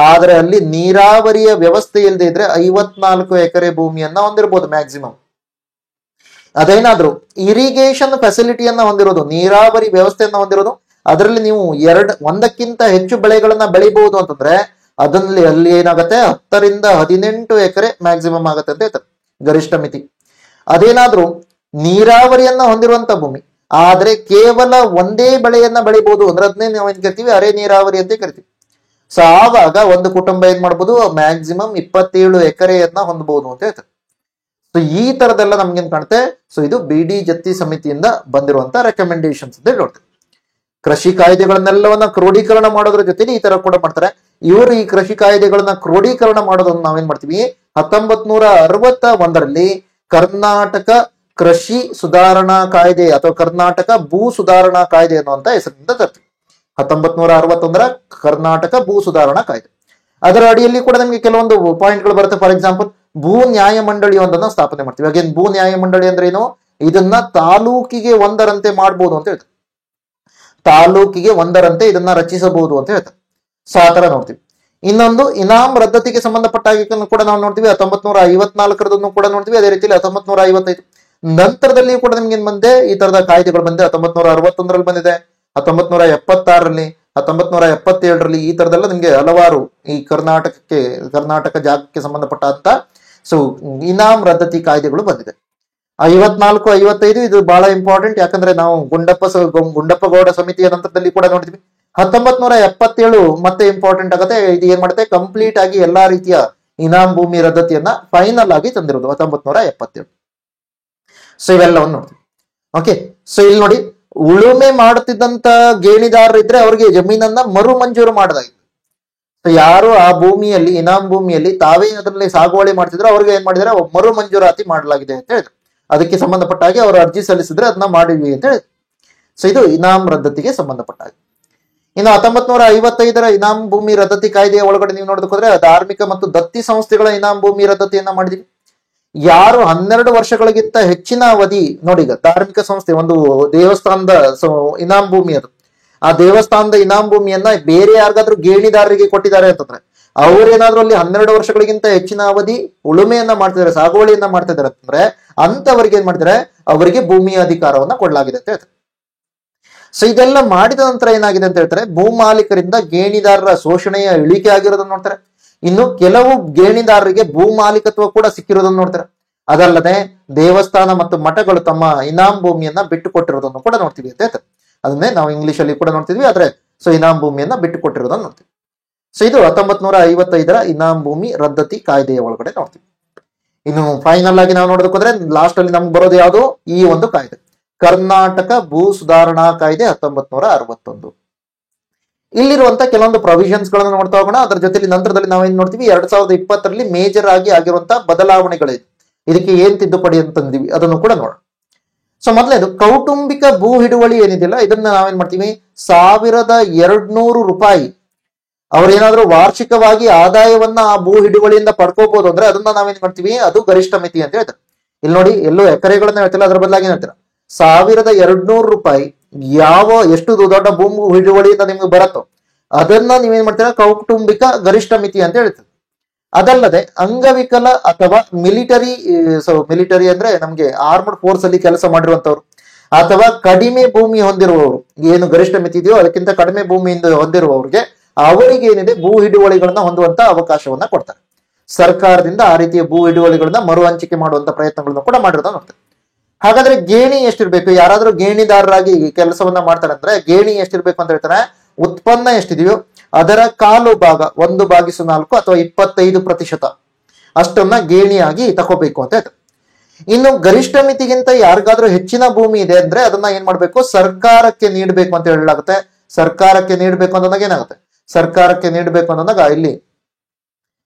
ಆದ್ರೆ ಅಲ್ಲಿ ನೀರಾವರಿಯ ವ್ಯವಸ್ಥೆ ಇಲ್ಲದೆ ಇದ್ರೆ 54 ಎಕರೆ ಭೂಮಿಯನ್ನ ಹೊಂದಿರ್ಬೋದು ಮ್ಯಾಕ್ಸಿಮಮ್. ಅದೇನಾದ್ರೂ ಇರಿಗೇಷನ್ ಫೆಸಿಲಿಟಿಯನ್ನ ಹೊಂದಿರೋದು, ನೀರಾವರಿ ವ್ಯವಸ್ಥೆಯನ್ನ ಹೊಂದಿರೋದು, ಅದರಲ್ಲಿ ನೀವು ಒಂದಕ್ಕಿಂತ ಹೆಚ್ಚು ಬೆಳೆಗಳನ್ನ ಬೆಳಿಬಹುದು ಅಂತಂದ್ರೆ ಅಲ್ಲಿ ಏನಾಗುತ್ತೆ, 10 ರಿಂದ 18 ಎಕರೆ ಮ್ಯಾಕ್ಸಿಮಮ್ ಆಗುತ್ತೆ ಅಂತ ಹೇಳ್ತಾರೆ ಗರಿಷ್ಠ ಮಿತಿ. ಅದೇನಾದ್ರೂ ನೀರಾವರಿಯನ್ನ ಹೊಂದಿರುವಂತ ಭೂಮಿ ಆದ್ರೆ ಕೇವಲ ಒಂದೇ ಬೆಳೆಯನ್ನ ಬೆಳಿಬಹುದು ಅಂದ್ರೆ ಅದನ್ನೇ ನಾವು ಏನ್ ಕರಿತೀವಿ, ಅರೆ ನೀರಾವರಿ ಅಂತ ಕರಿತೀವಿ. ಸೊ ಆವಾಗ ಒಂದು ಕುಟುಂಬ ಏನ್ ಮಾಡ್ಬೋದು, ಮ್ಯಾಕ್ಸಿಮಮ್ 27 ಎಕರೆಯನ್ನ ಹೊಂದಬಹುದು ಅಂತ ಹೇಳ್ತಾರೆ. ಸೊ ಈ ತರದೆಲ್ಲ ನಮ್ಗೇನ್ ಕಾಣುತ್ತೆ, ಸೊ ಇದು ಬಿ ಡಿ ಜತ್ತಿ ಸಮಿತಿಯಿಂದ ಬಂದಿರುವಂತ ರೆಕಮೆಂಡೇಶನ್ಸ್ ಅಂತ ನೋಡ್ತೀವಿ. ಕೃಷಿ ಕಾಯ್ದೆಗಳನ್ನೆಲ್ಲವನ್ನ ಕ್ರೋಢೀಕರಣ ಮಾಡೋದ್ರ ಜೊತೆಲಿ ಈ ತರ ಕೂಡ ಮಾಡ್ತಾರೆ. ಇವರು ಈ ಕೃಷಿ ಕಾಯ್ದೆಗಳನ್ನ ಕ್ರೋಢೀಕರಣ ಮಾಡೋದನ್ನ ನಾವೇನ್ ಮಾಡ್ತೀವಿ, 1961ರಲ್ಲಿ ಕರ್ನಾಟಕ ಕೃಷಿ ಸುಧಾರಣಾ ಕಾಯ್ದೆ ಅಥವಾ ಕರ್ನಾಟಕ ಭೂ ಸುಧಾರಣಾ ಕಾಯ್ದೆ ಅನ್ನುವಂತ ಹೆಸರಿನಿಂದ ತರ್ತೀವಿ. 1961ರ ಕರ್ನಾಟಕ ಭೂ ಸುಧಾರಣಾ ಕಾಯ್ದೆ. ಅದರ ಅಡಿಯಲ್ಲಿ ಕೂಡ ನಮಗೆ ಕೆಲವೊಂದು ಪಾಯಿಂಟ್ಗಳು ಬರುತ್ತೆ. ಫಾರ್ ಎಕ್ಸಾಂಪಲ್, ಭೂ ನ್ಯಾಯ ಮಂಡಳಿ ಒಂದನ್ನ ಸ್ಥಾಪನೆ ಮಾಡ್ತೀವಿ. ಅಗೇನ್ ಭೂ ನ್ಯಾಯ ಮಂಡಳಿ ಅಂದ್ರೆ ಏನು, ಇದನ್ನ ತಾಲೂಕಿಗೆ ಒಂದರಂತೆ ಮಾಡ್ಬೋದು ಅಂತ ಹೇಳ್ತಾರೆ. ತಾಲೂಕಿಗೆ ಒಂದರಂತೆ ಇದನ್ನ ರಚಿಸಬಹುದು ಅಂತ ಹೇಳ್ತಾರೆ. ಸೊ ಆ ತರ ನೋಡ್ತೀವಿ. ಇನ್ನೊಂದು ಇನಾಮ್ ರದ್ದತಿಗೆ ಸಂಬಂಧಪಟ್ಟ ಕೂಡ ನಾವು ನೋಡ್ತೀವಿ. 1954ರದನ್ನು ಕೂಡ ನೋಡ್ತೀವಿ. ಅದೇ ರೀತಿಯಲ್ಲಿ 1955 ನಂತರದಲ್ಲಿ ಕೂಡ ನಿಮ್ಗೆ ಏನ್ ಬಂದೆ, ಈ ತರದ ಕಾಯ್ದೆಗಳು ಬಂದೆ. 1961ರಲ್ಲಿ ಬಂದಿದೆ, 1976ರಲ್ಲಿ, 1977ರಲ್ಲಿ. ಈ ತರದೆಲ್ಲ ನಿಮ್ಗೆ ಹಲವಾರು ಈ ಕರ್ನಾಟಕ ಜಾಗಕ್ಕೆ ಸಂಬಂಧಪಟ್ಟ ಸೊ ಇನಾಮ್ ರದ್ದತಿ ಕಾಯ್ದೆಗಳು ಬಂದಿದೆ. 54, 55 ಇದು ಬಹಳ ಇಂಪಾರ್ಟೆಂಟ್. ಯಾಕಂದ್ರೆ ನಾವು ಗುಂಡಪ್ಪ ಗೌಡ ಸಮಿತಿಯ ನಂತರದಲ್ಲಿ ಕೂಡ ನೋಡ್ತೀವಿ. 1977 ಮತ್ತೆ ಇಂಪಾರ್ಟೆಂಟ್ ಆಗುತ್ತೆ. ಇದು ಏನ್ ಮಾಡುತ್ತೆ, ಕಂಪ್ಲೀಟ್ ಆಗಿ ಎಲ್ಲಾ ರೀತಿಯ ಇನಾಮ್ ಭೂಮಿ ರದ್ದತಿಯನ್ನ ಫೈನಲ್ ಆಗಿ ತಂದಿರೋದು 1977. ಸೊ ಇವೆಲ್ಲವನ್ನು ನೋಡ್ತೀವಿ. ಓಕೆ, ಸೊ ಇಲ್ಲಿ ನೋಡಿ, ಉಳುಮೆ ಮಾಡುತ್ತಿದ್ದಂತ ಗೇಣಿದಾರರು ಇದ್ರೆ ಅವ್ರಿಗೆ ಜಮೀನನ್ನ ಮರು ಮಂಜೂರು ಮಾಡಲಾಗಿದೆ. ಸೊ ಯಾರು ಆ ಭೂಮಿಯಲ್ಲಿ, ಇನಾಮ್ ಭೂಮಿಯಲ್ಲಿ ತಾವೇ ಅದರಲ್ಲಿ ಸಾಗುವಳಿ ಮಾಡ್ತಿದ್ರು ಅವ್ರಿಗೆ ಏನ್ ಮಾಡಿದ್ರೆ ಮರು ಮಂಜೂರಾತಿ ಮಾಡಲಾಗಿದೆ ಅಂತ ಹೇಳಿದ್ರು. ಅದಕ್ಕೆ ಸಂಬಂಧಪಟ್ಟ ಹಾಗೆ ಅವರು ಅರ್ಜಿ ಸಲ್ಲಿಸಿದ್ರೆ ಅದನ್ನ ಮಾಡಿದ್ವಿ ಅಂತ ಹೇಳಿದ್ರು. ಸೊ ಇದು ಇನಾಮ್ ರದ್ದತಿಗೆ ಸಂಬಂಧಪಟ್ಟ ಹಾಗೆ. ಇನ್ನು 1955ರ ಇನಾಮ್ ಭೂಮಿ ರದ್ದತಿ ಕಾಯ್ದೆಯ ಒಳಗಡೆ ನೀವು ನೋಡೋದಕ್ಕೋದ್ರೆ ಧಾರ್ಮಿಕ ಮತ್ತು ದತ್ತಿ ಸಂಸ್ಥೆಗಳ ಇನಾಮ್ ಭೂಮಿ ರದ್ದತಿಯನ್ನ ಮಾಡಿದ್ವಿ. ಯಾರು 12 ವರ್ಷಗಳಿಗಿಂತ ಹೆಚ್ಚಿನ ಅವಧಿ, ನೋಡಿ ಈಗ ಧಾರ್ಮಿಕ ಸಂಸ್ಥೆ ಒಂದು ದೇವಸ್ಥಾನದ ಇನಾಮ್ ಭೂಮಿ, ಅದು ಆ ದೇವಸ್ಥಾನದ ಇನಾಮ್ ಭೂಮಿಯನ್ನ ಬೇರೆ ಯಾರಿಗಾದ್ರೂ ಗೇಣಿದಾರರಿಗೆ ಕೊಟ್ಟಿದ್ದಾರೆ ಅಂತಂದ್ರೆ ಅವ್ರೇನಾದ್ರೂ ಅಲ್ಲಿ 12 ವರ್ಷಗಳಿಗಿಂತ ಹೆಚ್ಚಿನ ಅವಧಿ ಉಳುಮೆಯನ್ನ ಮಾಡ್ತಿದ್ದಾರೆ, ಸಾಗುವಳಿಯನ್ನ ಮಾಡ್ತಿದ್ದಾರೆ ಅಂತಂದ್ರೆ ಅಂತವರಿಗೆ ಏನ್ ಮಾಡಿದ್ದಾರೆ, ಅವರಿಗೆ ಭೂಮಿಯ ಅಧಿಕಾರವನ್ನ ಕೊಡಲಾಗಿದೆ ಅಂತ ಹೇಳ್ತಾರೆ. ಸೊ ಇದೆಲ್ಲ ಮಾಡಿದ ನಂತರ ಏನಾಗಿದೆ ಅಂತ ಹೇಳ್ತಾರೆ, ಭೂ ಮಾಲೀಕರಿಂದ ಗೇಣಿದಾರರ ಶೋಷಣೆಯ ಇಳಿಕೆ ಆಗಿರೋದನ್ನ ನೋಡ್ತಾರೆ. ಇನ್ನು ಕೆಲವು ಗೇಣಿದಾರರಿಗೆ ಭೂ ಮಾಲೀಕತ್ವ ಕೂಡ ಸಿಕ್ಕಿರೋದನ್ನ ನೋಡ್ತಾರೆ. ಅದಲ್ಲದೆ ದೇವಸ್ಥಾನ ಮತ್ತು ಮಠಗಳು ತಮ್ಮ ಇನಾಮ್ ಭೂಮಿಯನ್ನ ಬಿಟ್ಟು ಕೊಟ್ಟಿರೋದನ್ನು ಕೂಡ ನೋಡ್ತೀವಿ ಅಂತ ಹೇಳ್ತಾರೆ. ಅದನ್ನೇ ನಾವು ಇಂಗ್ಲಿಷ್ ಅಲ್ಲಿ ಕೂಡ ನೋಡ್ತಿದ್ವಿ. ಆದ್ರೆ ಸೊ ಇನಾಮ್ ಭೂಮಿಯನ್ನ ಬಿಟ್ಟು ಕೊಟ್ಟಿರೋದನ್ನ ನೋಡ್ತೀವಿ. ಸೊ ಇದು 1955ರ ಇನಾಮ್ ಭೂಮಿ ರದ್ದತಿ ಕಾಯ್ದೆಯ ಒಳಗಡೆ ನೋಡ್ತೀವಿ. ಇನ್ನು ಫೈನಲ್ ಆಗಿ ನಾವು ನೋಡೋದಕ್ಕೋದ್ರೆ ಲಾಸ್ಟ್ ಅಲ್ಲಿ ನಮ್ಗೆ ಬರೋದು ಯಾವುದು, ಈ ಒಂದು ಕಾಯ್ದೆ ಕರ್ನಾಟಕ ಭೂ ಸುಧಾರಣಾ ಕಾಯ್ದೆ 1961. ಇಲ್ಲಿರುವಂತ ಕೆಲವೊಂದು ಪ್ರೊವಿಷನ್ಸ್ ಗಳನ್ನ ನೋಡ್ತಾ ಹೋಗೋಣ. ಅದರ ಜೊತೆಲಿ ನಂತರದಲ್ಲಿ ನಾವೇನ್ ನೋಡ್ತೀವಿ, 2020ರಲ್ಲಿ ಮೇಜರ್ ಆಗಿ ಆಗಿರುವಂತಹ ಬದಲಾವಣೆಗಳಿದೆ, ಇದಕ್ಕೆ ಏನ್ ತಿದ್ದುಪಡಿ ಅಂತಂದಿವಿ ಅದನ್ನು ಕೂಡ ನೋಡೋಣ. ಸೊ ಮೊದಲೇದು ಕೌಟುಂಬಿಕ ಭೂ ಹಿಡುವಳಿ ಏನಿದೆಯಲ್ಲ, ಇದನ್ನ ನಾವೇನ್ ಮಾಡ್ತೀವಿ, 1200 ರೂಪಾಯಿ ಅವ್ರೇನಾದ್ರೂ ವಾರ್ಷಿಕವಾಗಿ ಆದಾಯವನ್ನ ಆ ಭೂ ಹಿಡುವಳಿಯಿಂದ ಪಡ್ಕೋಬಹುದು ಅಂದ್ರೆ ಅದನ್ನ ನಾವೇನ್ ಮಾಡ್ತೀವಿ, ಅದು ಗರಿಷ್ಠ ಮಿತಿ ಅಂತ ಹೇಳ್ತಾರೆ. ಇಲ್ಲಿ ನೋಡಿ, ಎಲ್ಲೋ ಎಕರೆಗಳನ್ನ ಹೇಳ್ತಿಲ್ಲ, ಅದ್ರ ಬದಲಾಗಿ ಹೇಳ್ತೀರಾ 1200 ರೂಪಾಯಿ ಎಷ್ಟು ದೊಡ್ಡ ಭೂಮಿ ಹಿಡುವಳಿಯಿಂದ ನಿಮ್ಗೆ ಬರತ್ತೋ ಅದನ್ನ ನೀವೇನ್ ಮಾಡ್ತೀರಾ, ಕೌಟುಂಬಿಕ ಗರಿಷ್ಠ ಮಿತಿ ಅಂತ ಹೇಳ್ತೀವಿ. ಅದಲ್ಲದೆ ಅಂಗವಿಕಲ ಅಥವಾ ಮಿಲಿಟರಿ, ಮಿಲಿಟರಿ ಅಂದ್ರೆ ನಮ್ಗೆ ಆರ್ಮಡ್ ಫೋರ್ಸ್ ಅಲ್ಲಿ ಕೆಲಸ ಮಾಡಿರುವಂತವ್ರು, ಅಥವಾ ಕಡಿಮೆ ಭೂಮಿ ಹೊಂದಿರುವವರು, ಏನು ಗರಿಷ್ಠ ಮಿತಿ ಇದೆಯೋ ಅದಕ್ಕಿಂತ ಕಡಿಮೆ ಭೂಮಿಯಿಂದ ಹೊಂದಿರುವವರಿಗೆ ಅವರಿಗೆ ಏನಿದೆ ಭೂ ಹಿಡುವಳಿಗಳನ್ನ ಹೊಂದುವಂತ ಅವಕಾಶವನ್ನ ಕೊಡ್ತಾರೆ. ಸರ್ಕಾರದಿಂದ ಆ ರೀತಿಯ ಭೂ ಹಿಡುವಳಿಗಳನ್ನ ಮರು ಹಂಚಿಕೆ ಮಾಡುವಂತ ಪ್ರಯತ್ನಗಳನ್ನು ಕೂಡ ಮಾಡಿರೋದನ್ನ ನೋಡ್ತಾರೆ. ಹಾಗಾದ್ರೆ ಗೇಣಿ ಎಷ್ಟಿರ್ಬೇಕು? ಯಾರಾದ್ರೂ ಗೇಣಿದಾರರಾಗಿ ಕೆಲಸವನ್ನ ಮಾಡ್ತಾರೆ ಅಂದ್ರೆ ಗೇಣಿ ಎಷ್ಟಿರ್ಬೇಕು ಅಂತ ಹೇಳ್ತಾರೆ, ಉತ್ಪನ್ನ ಎಷ್ಟಿದೆಯೋ ಅದರ ಕಾಲು ಭಾಗ 1/4 ಅಥವಾ 25% ಅಷ್ಟನ್ನ ಗೇಣಿಯಾಗಿ ತಗೋಬೇಕು ಅಂತ ಹೇಳ್ತಾರೆ. ಇನ್ನು ಗರಿಷ್ಠ ಮಿತಿಗಿಂತ ಯಾರಿಗಾದ್ರೂ ಹೆಚ್ಚಿನ ಭೂಮಿ ಇದೆ ಅಂದ್ರೆ ಅದನ್ನ ಏನ್ ಮಾಡ್ಬೇಕು, ಸರ್ಕಾರಕ್ಕೆ ನೀಡಬೇಕು ಅಂತ ಹೇಳಲಾಗುತ್ತೆ. ಸರ್ಕಾರಕ್ಕೆ ನೀಡಬೇಕು ಅನ್ನೋದಾಗ ಏನಾಗುತ್ತೆ, ಸರ್ಕಾರಕ್ಕೆ ನೀಡಬೇಕು ಅನ್ನೋದಾಗ ಇಲ್ಲಿ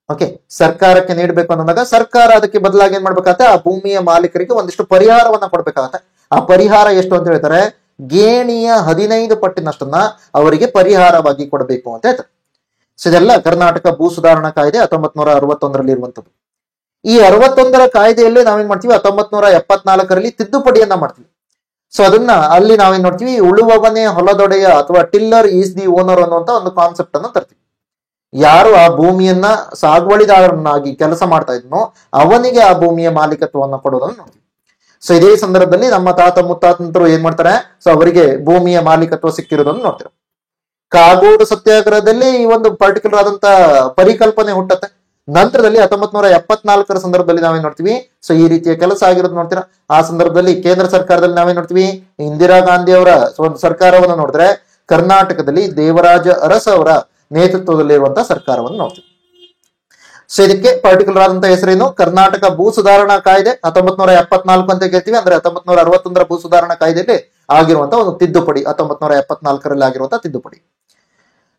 ಓಕೆ, ಸರ್ಕಾರಕ್ಕೆ ನೀಡಬೇಕು ಅನ್ನೋದಾಗ ಸರ್ಕಾರ ಅದಕ್ಕೆ ಬದಲಾಗಿ ಏನ್ ಮಾಡ್ಬೇಕಾಗತ್ತೆ, ಆ ಭೂಮಿಯ ಮಾಲೀಕರಿಗೆ ಒಂದಿಷ್ಟು ಪರಿಹಾರವನ್ನ ಕೊಡ್ಬೇಕಾಗತ್ತೆ. ಆ ಪರಿಹಾರ ಎಷ್ಟು ಅಂತ ಹೇಳ್ತಾರೆ, ಗೇಣಿಯ 15 ಪಟ್ಟಿನಷ್ಟನ್ನ ಅವರಿಗೆ ಪರಿಹಾರವಾಗಿ ಕೊಡಬೇಕು ಅಂತ ಹೇಳ್ತಾರೆ. ಸೊ ಇದೆಲ್ಲ ಕರ್ನಾಟಕ ಭೂ ಸುಧಾರಣಾ ಕಾಯ್ದೆ 1961ರಲ್ಲಿ ಇರುವಂತದ್ದು. ಈ 61ರ ಕಾಯ್ದೆಯಲ್ಲಿ ನಾವೇನ್ ಮಾಡ್ತೀವಿ, 1974ರಲ್ಲಿ ತಿದ್ದುಪಡಿಯನ್ನ ಮಾಡ್ತೀವಿ. ಸೊ ಅದನ್ನ ಅಲ್ಲಿ ನಾವೇನ್ ನೋಡ್ತೀವಿ, ಉಳುವವನೇ ಹೊಲದೊಡೆಯ ಅಥವಾ ಟಿಲ್ಲರ್ ಈಸ್ ದಿ ಓನರ್ ಅನ್ನುವಂತ ಒಂದು ಕಾನ್ಸೆಪ್ಟ್ ಅನ್ನ ತರ್ತೀವಿ. ಯಾರು ಆ ಭೂಮಿಯನ್ನ ಸಾಗುವಳಿದಾರನಾಗಿ ಕೆಲಸ ಮಾಡ್ತಾ ಇದ್ನೋ ಅವನಿಗೆ ಆ ಭೂಮಿಯ ಮಾಲೀಕತ್ವವನ್ನು ಕೊಡೋದನ್ನು ನೋಡ್ತೀವಿ. ಸೊ ಇದೇ ಸಂದರ್ಭದಲ್ಲಿ ನಮ್ಮ ತಾತ ಮುತ್ತಾತಂತರು ಏನ್ ಮಾಡ್ತಾರೆ, ಸೊ ಅವರಿಗೆ ಭೂಮಿಯ ಮಾಲೀಕತ್ವ ಸಿಕ್ಕಿರೋದನ್ನು ನೋಡ್ತೀವಿ. ಕಾಗೋಡು ಸತ್ಯಾಗ್ರಹದಲ್ಲಿ ಈ ಒಂದು ಪರ್ಟಿಕ್ಯುಲರ್ ಆದಂತ ಪರಿಕಲ್ಪನೆ ಹುಟ್ಟತ್ತೆ. ನಂತರದಲ್ಲಿ 1974ರ ಸಂದರ್ಭದಲ್ಲಿ ನಾವೇನ್ ನೋಡ್ತೀವಿ, ಸೊ ಈ ರೀತಿಯ ಕೆಲಸ ಆಗಿರೋದು ನೋಡ್ತೀರಾ. ಆ ಸಂದರ್ಭದಲ್ಲಿ ಕೇಂದ್ರ ಸರ್ಕಾರದಲ್ಲಿ ನಾವೇನ್ ನೋಡ್ತೀವಿ, ಇಂದಿರಾ ಗಾಂಧಿ ಅವರ ಒಂದು ಸರ್ಕಾರವನ್ನು ನೋಡಿದ್ರೆ ಕರ್ನಾಟಕದಲ್ಲಿ ದೇವರಾಜ ಅರಸ್ ಅವರ ನೇತೃತ್ವದಲ್ಲಿರುವಂತಹ ಸರ್ಕಾರವನ್ನು ನೋಡ್ತೀವಿ. ಸೊ ಇದಕ್ಕೆ ಪರ್ಟಿಕ್ಯುಲರ್ ಆದಂತಹ ಹೆಸರೇನು, ಕರ್ನಾಟಕ ಭೂ ಸುಧಾರಣಾ ಕಾಯ್ದೆ 1974 ಅಂತ ಹೇಳ್ತೀವಿ. ಅಂದ್ರೆ 1961ರ ಭೂ ಸುಧಾರಣಾ ಕಾಯ್ದೆಯಲ್ಲಿ ಆಗಿರುವಂತಹ ಒಂದು ತಿದ್ದುಪಡಿ, 1974ರಲ್ಲಿ ಆಗಿರುವಂತಹ ತಿದ್ದುಪಡಿ.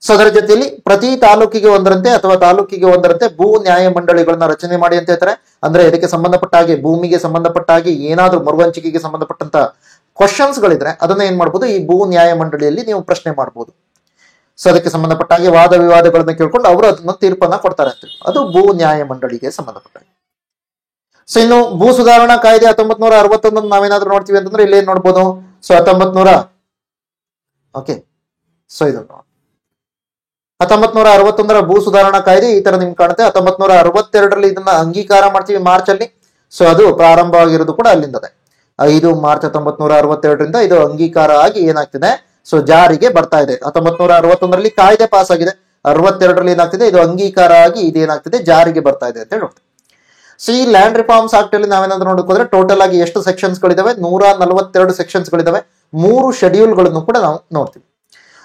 ಸೊ ಅದರ ಜೊತೆಯಲ್ಲಿ ಪ್ರತಿ ತಾಲೂಕಿಗೆ ಒಂದರಂತೆ ಅಥವಾ ತಾಲೂಕಿಗೆ ಒಂದರಂತೆ ಭೂ ನ್ಯಾಯ ಮಂಡಳಿಗಳನ್ನ ರಚನೆ ಮಾಡಿ ಅಂತ ಹೇಳ್ತಾರೆ. ಅಂದ್ರೆ ಇದಕ್ಕೆ ಸಂಬಂಧಪಟ್ಟ ಹಾಗೆ ಭೂಮಿಗೆ ಸಂಬಂಧಪಟ್ಟ ಹಾಗೆ ಏನಾದ್ರೂ ಮರುಹಂಚಿಕೆಗೆ ಸಂಬಂಧಪಟ್ಟಂತ ಕ್ವಶನ್ಸ್ ಗಳಿದ್ರೆ ಅದನ್ನ ಏನ್ ಮಾಡ್ಬೋದು, ಈ ಭೂ ನ್ಯಾಯ ಮಂಡಳಿಯಲ್ಲಿ ನೀವು ಪ್ರಶ್ನೆ ಮಾಡ್ಬೋದು. ಸೊ ಅದಕ್ಕೆ ಸಂಬಂಧಪಟ್ಟ ಹಾಗೆ ವಾದ ವಿವಾದಗಳನ್ನ ಕೇಳ್ಕೊಂಡು ಅವರು ಅದನ್ನ ತೀರ್ಪನ್ನ ಕೊಡ್ತಾರೆ ಅಂತ, ಅದು ಭೂ ನ್ಯಾಯ ಮಂಡಳಿಗೆ ಸಂಬಂಧಪಟ್ಟ. ಸೊ ಇನ್ನು ಭೂ ಸುಧಾರಣಾ ಕಾಯ್ದೆ 1961 ನಾವೇನಾದ್ರೂ ನೋಡ್ತೀವಿ ಅಂತಂದ್ರೆ ಇಲ್ಲಿ ಏನ್ ನೋಡ್ಬೋದು, ಸೊ 1900 ಓಕೆ, ಸೊ ಇದು 1961ರ ಭೂ ಸುಧಾರಣಾ ಕಾಯ್ದೆ ಈ ತರ ನಿಮ್ಗೆ ಕಾಣುತ್ತೆ. 1962ರಲ್ಲಿ ಇದನ್ನ ಅಂಗೀಕಾರ ಮಾಡ್ತೀವಿ ಮಾರ್ಚ್ ಅಲ್ಲಿ. ಸೊ ಅದು ಪ್ರಾರಂಭವಾಗಿರೋದು ಕೂಡ ಅಲ್ಲಿಂದದೆ. 5 ಮಾರ್ಚ್ 1962ರಿಂದ ಇದು ಅಂಗೀಕಾರ ಆಗಿ ಏನಾಗ್ತಿದೆ, ಸೊ ಜಾರಿಗೆ ಬರ್ತಾ ಇದೆ. 1961ರಲ್ಲಿ ಕಾಯ್ದೆ ಪಾಸ್ ಆಗಿದೆ, 62ರಲ್ಲಿ ಏನಾಗ್ತಿದೆ, ಇದು ಅಂಗೀಕಾರ ಆಗಿ ಇದೇನಾಗ್ತಿದೆ, ಜಾರಿಗೆ ಬರ್ತಾ ಇದೆ ಅಂತ ಹೇಳ್ತೀವಿ. ಸೊ ಈ ಲ್ಯಾಂಡ್ ರಿಫಾರ್ಮ್ಸ್ ಆಕ್ಟ್ ಅಲ್ಲಿ ನಾವೇನಾದ್ರೂ ನೋಡೋಕೋದ್ರೆ ಟೋಟಲ್ ಆಗಿ ಎಷ್ಟು ಸೆಕ್ಷನ್ಸ್ ಗಳಿದಾವೆ, 142 ಸೆಕ್ಷನ್ಸ್ ಗಳಿದಾವೆ. 3 ಶೆಡ್ಯೂಲ್ ಗಳನ್ನು ಕೂಡ ನಾವು ನೋಡ್ತೀವಿ.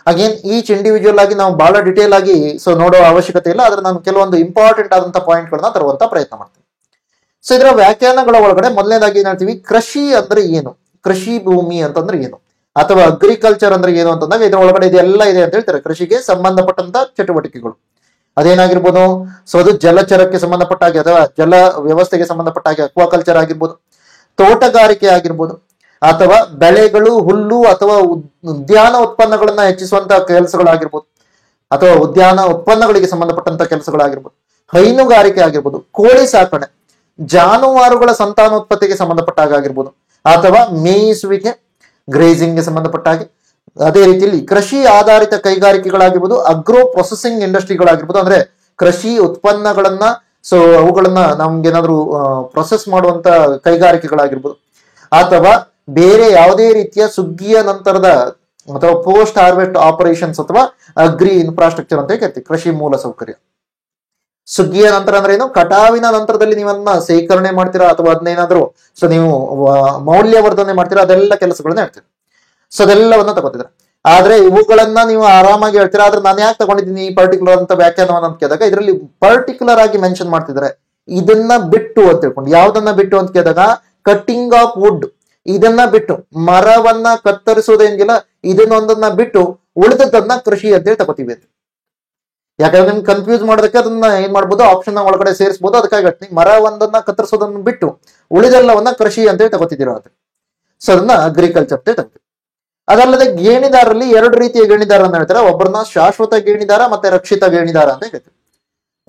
ಅಗೇನ್ ಈಚ್ ಇಂಡಿವಿಜುವಲ್ ಆಗಿ ನಾವು ಬಹಳ ಡಿಟೇಲ್ ಆಗಿ ಸೊ ನೋಡೋ ಅವಶ್ಯಕತೆ ಇಲ್ಲ, ಆದ್ರೆ ನಾನು ಕೆಲವೊಂದು ಇಂಪಾರ್ಟೆಂಟ್ ಆದಂತಹ ಪಾಯಿಂಟ್ ಗಳನ್ನ ತರುವಂತ ಪ್ರಯತ್ನ ಮಾಡ್ತೀನಿ. ಸೊ ಇದರ ವ್ಯಾಖ್ಯಾನಗಳ ಒಳಗಡೆ ಮೊದಲನೇದಾಗಿ ಏನ್ ಹೇಳ್ತೀವಿ, ಕೃಷಿ ಅಂದ್ರೆ ಏನು, ಕೃಷಿ ಭೂಮಿ ಅಂತಂದ್ರೆ ಏನು, ಅಥವಾ ಅಗ್ರಿಕಲ್ಚರ್ ಅಂದ್ರೆ ಏನು ಅಂತಂದಾಗ ಇದ್ರ ಒಳಗಡೆ ಇದೆಲ್ಲ ಇದೆ ಅಂತ ಹೇಳ್ತಾರೆ. ಕೃಷಿಗೆ ಸಂಬಂಧಪಟ್ಟಂತ ಚಟುವಟಿಕೆಗಳು ಅದೇನಾಗಿರ್ಬೋದು, ಸೊ ಅದು ಜಲಚರಕ್ಕೆ ಸಂಬಂಧಪಟ್ಟ ಹಾಗೆ ಅಥವಾ ಜಲ ವ್ಯವಸ್ಥೆಗೆ ಸಂಬಂಧಪಟ್ಟ ಹಾಗೆ ಅಕ್ವಾಕಲ್ಚರ್ ಆಗಿರ್ಬೋದು, ತೋಟಗಾರಿಕೆ ಆಗಿರ್ಬೋದು, ಅಥವಾ ಬೆಳೆಗಳು, ಹುಲ್ಲು ಅಥವಾ ಉದ್ಯಾನ ಉತ್ಪನ್ನಗಳನ್ನ ಹೆಚ್ಚಿಸುವಂತಹ ಕೆಲಸಗಳಾಗಿರ್ಬೋದು, ಅಥವಾ ಉದ್ಯಾನ ಉತ್ಪನ್ನಗಳಿಗೆ ಸಂಬಂಧಪಟ್ಟಂತ ಕೆಲಸಗಳಾಗಿರ್ಬೋದು, ಹೈನುಗಾರಿಕೆ ಆಗಿರ್ಬೋದು, ಕೋಳಿ ಸಾಕಣೆ, ಜಾನುವಾರುಗಳ ಸಂತಾನೋತ್ಪತ್ತಿಗೆ ಸಂಬಂಧಪಟ್ಟ ಹಾಗಾಗಿರ್ಬೋದು, ಅಥವಾ ಮೇಯಿಸುವಿಕೆ ಗ್ರೇಜಿಂಗ್ಗೆ ಸಂಬಂಧಪಟ್ಟ ಹಾಗೆ. ಅದೇ ರೀತಿಯಲ್ಲಿ ಕೃಷಿ ಆಧಾರಿತ ಕೈಗಾರಿಕೆಗಳಾಗಿರ್ಬೋದು, ಅಗ್ರೋ ಪ್ರೊಸೆಸಿಂಗ್ ಇಂಡಸ್ಟ್ರಿಗಳಾಗಿರ್ಬೋದು, ಅಂದ್ರೆ ಕೃಷಿ ಉತ್ಪನ್ನಗಳನ್ನ ಸೊ ಅವುಗಳನ್ನ ನಮ್ಗೇನಾದ್ರೂ ಪ್ರೊಸೆಸ್ ಮಾಡುವಂತ ಕೈಗಾರಿಕೆಗಳಾಗಿರ್ಬೋದು, ಅಥವಾ ಬೇರೆ ಯಾವುದೇ ರೀತಿಯ ಸುಗ್ಗಿಯ ನಂತರದ ಅಥವಾ ಪೋಸ್ಟ್ ಹಾರ್ವೆಸ್ಟ್ ಆಪರೇಷನ್ಸ್ ಅಥವಾ ಅಗ್ರಿ ಇನ್ಫ್ರಾಸ್ಟ್ರಕ್ಚರ್ ಅಂತ ಹೇಳ್ತೀವಿ. ಕೃಷಿ ಮೂಲ ಸೌಕರ್ಯ. ಸುಗ್ಗಿಯ ನಂತರ ಅಂದ್ರೆ ಏನು, ಕಟಾವಿನ ನಂತರದಲ್ಲಿ ನೀವನ್ನ ಸೇಕರಣೆ ಮಾಡ್ತೀರಾ ಅಥವಾ ಅದನ್ನೇನಾದ್ರೂ ಸೊ ನೀವು ಮೌಲ್ಯವರ್ಧನೆ ಮಾಡ್ತೀರಾ, ಅದೆಲ್ಲ ಕೆಲಸಗಳನ್ನ ಹೇಳ್ತೀರಿ. ಸೊ ಅದೆಲ್ಲವನ್ನ ತಗೋತಿದ್ರೆ, ಆದ್ರೆ ಇವುಗಳನ್ನ ನೀವು ಆರಾಮಾಗಿ ಹೇಳ್ತೀರಾ. ಆದ್ರೆ ನಾನು ಯಾಕೆ ತಗೊಂಡಿದ್ದೀನಿ ಈ ಪರ್ಟಿಕ್ಯುಲರ್ ಅಂತ ವ್ಯಾಖ್ಯಾನವನ್ನ ಅಂತ ಕೇಳಿದಾಗ ಇದರಲ್ಲಿ ಪರ್ಟಿಕ್ಯುಲರ್ ಆಗಿ ಮೆನ್ಷನ್ ಮಾಡ್ತಿದ್ದಾರೆ. ಇದನ್ನ ಬಿಟ್ಟು ಅಂತ ಹೇಳ್ಕೊಂಡು, ಯಾವ್ದನ್ನ ಬಿಟ್ಟು ಅಂತ ಕೇಳಿದಾಗ ಕಟ್ಟಿಂಗ್ ಆಫ್ ವುಡ್, ಇದನ್ನ ಬಿಟ್ಟು ಮರವನ್ನ ಕತ್ತರಿಸೋದೇನಿಲ್ಲ, ಇದನ್ನೊಂದನ್ನ ಬಿಟ್ಟು ಉಳಿದದನ್ನ ಕೃಷಿ ಅಂತೇಳಿ ತಗೋತೀವಿ ಅಂತ. ಯಾಕಂದ್ರೆ ನಿಮ್ಗೆ ಕನ್ಫ್ಯೂಸ್ ಮಾಡೋದಕ್ಕೆ ಅದನ್ನ ಏನ್ ಮಾಡ್ಬೋದು, ಆಪ್ಷನ್ ಒಳಗಡೆ ಸೇರಿಸಬಹುದು. ಅದಕ್ಕಾಗಿ ಹೇಳ್ತೀನಿ, ಮರ ಒಂದನ್ನ ಕತ್ತರಿಸೋದನ್ನ ಬಿಟ್ಟು ಉಳಿದೆಲ್ಲವನ್ನ ಕೃಷಿ ಅಂತೇಳಿ ತಗೋತಿದ್ದೀರಾ ಅಂತ. ಸೊ ಅದನ್ನ ಅಗ್ರಿಕಲ್ಚರ್ ಅಂತ ತಗೋತೀವಿ. ಅದಲ್ಲದೆ ಗೇಣಿದಾರರಲ್ಲಿ 2 ರೀತಿಯ ಗೇಣಿದಾರ ಅಂತ ಹೇಳ್ತಾರೆ. ಒಬ್ಬರನ್ನ ಶಾಶ್ವತ ಗೇಣಿದಾರ ಮತ್ತೆ ರಕ್ಷಿತ ಗೇಣಿದಾರ ಅಂತ ಹೇಳ್ತೀವಿ.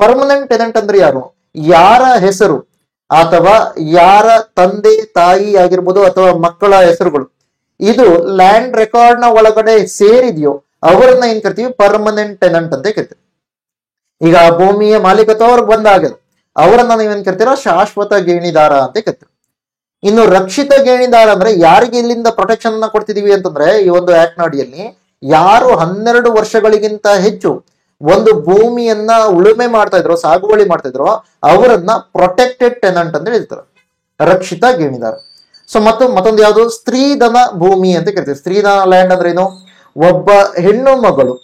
ಪರ್ಮನೆಂಟ್ ಟೆನೆಂಟ್ ಅಂದ್ರೆ ಯಾರು, ಯಾರ ಹೆಸರು ಅಥವಾ ಯಾರ ತಂದೆ ತಾಯಿ ಆಗಿರ್ಬೋದು ಅಥವಾ ಮಕ್ಕಳ ಹೆಸರುಗಳು ಇದು ಲ್ಯಾಂಡ್ ರೆಕಾರ್ಡ್ ನ ಒಳಗಡೆ ಸೇರಿದೆಯೋ ಅವರನ್ನ ಏನ್ ಕರಿತೀವಿ, ಪರ್ಮನೆಂಟ್ ಟೆನೆಂಟ್ ಅಂತ ಕರಿತೀವಿ. ಈಗ ಆ ಭೂಮಿಯ ಮಾಲೀಕತ್ವ ಅವ್ರಿಗೆ ಬಂದಾಗ್ಯದ, ಅವರನ್ನ ನೀವೇನ್ ಕರಿತೀರಾ ಶಾಶ್ವತ ಗೇಣಿದಾರ ಅಂತ ಕರಿತೀವಿ. ಇನ್ನು ರಕ್ಷಿತ ಗೇಣಿದಾರ ಅಂದ್ರೆ ಯಾರಿಗೆ ಇಲ್ಲಿಂದ ಪ್ರೊಟೆಕ್ಷನ್ ಅನ್ನ ಕೊಡ್ತಿದೀವಿ ಅಂತಂದ್ರೆ, ಈ ಒಂದು ಆಕ್ಟ್ ಅಡಿಯಲ್ಲಿ ಯಾರು 12 ವರ್ಷಗಳಿಗಿಂತ ಹೆಚ್ಚು ಒಂದು ಭೂಮಿಯನ್ನ ಉಳುಮೆ ಮಾಡ್ತಾ ಇದ್ರು, ಸಾಗುವಳಿ ಮಾಡ್ತಾ ಇದ್ರು, ಅವರನ್ನ ಪ್ರೊಟೆಕ್ಟೆಡ್ ಟೆನೆಂಟ್ ಅಂತ ಹೇಳ್ತಾರೆ, ರಕ್ಷಿತ ಗೇಣಿದಾರ. ಸೊ ಮತ್ತೊಂದು ಯಾವುದು, ಸ್ತ್ರೀಧನ ಭೂಮಿ ಅಂತ ಕರಿತೀವಿ. ಸ್ತ್ರೀಧನ ಲ್ಯಾಂಡ್ ಅಂದ್ರೆ ಏನು, ಒಬ್ಬ ಹೆಣ್ಣು ಮಗಳು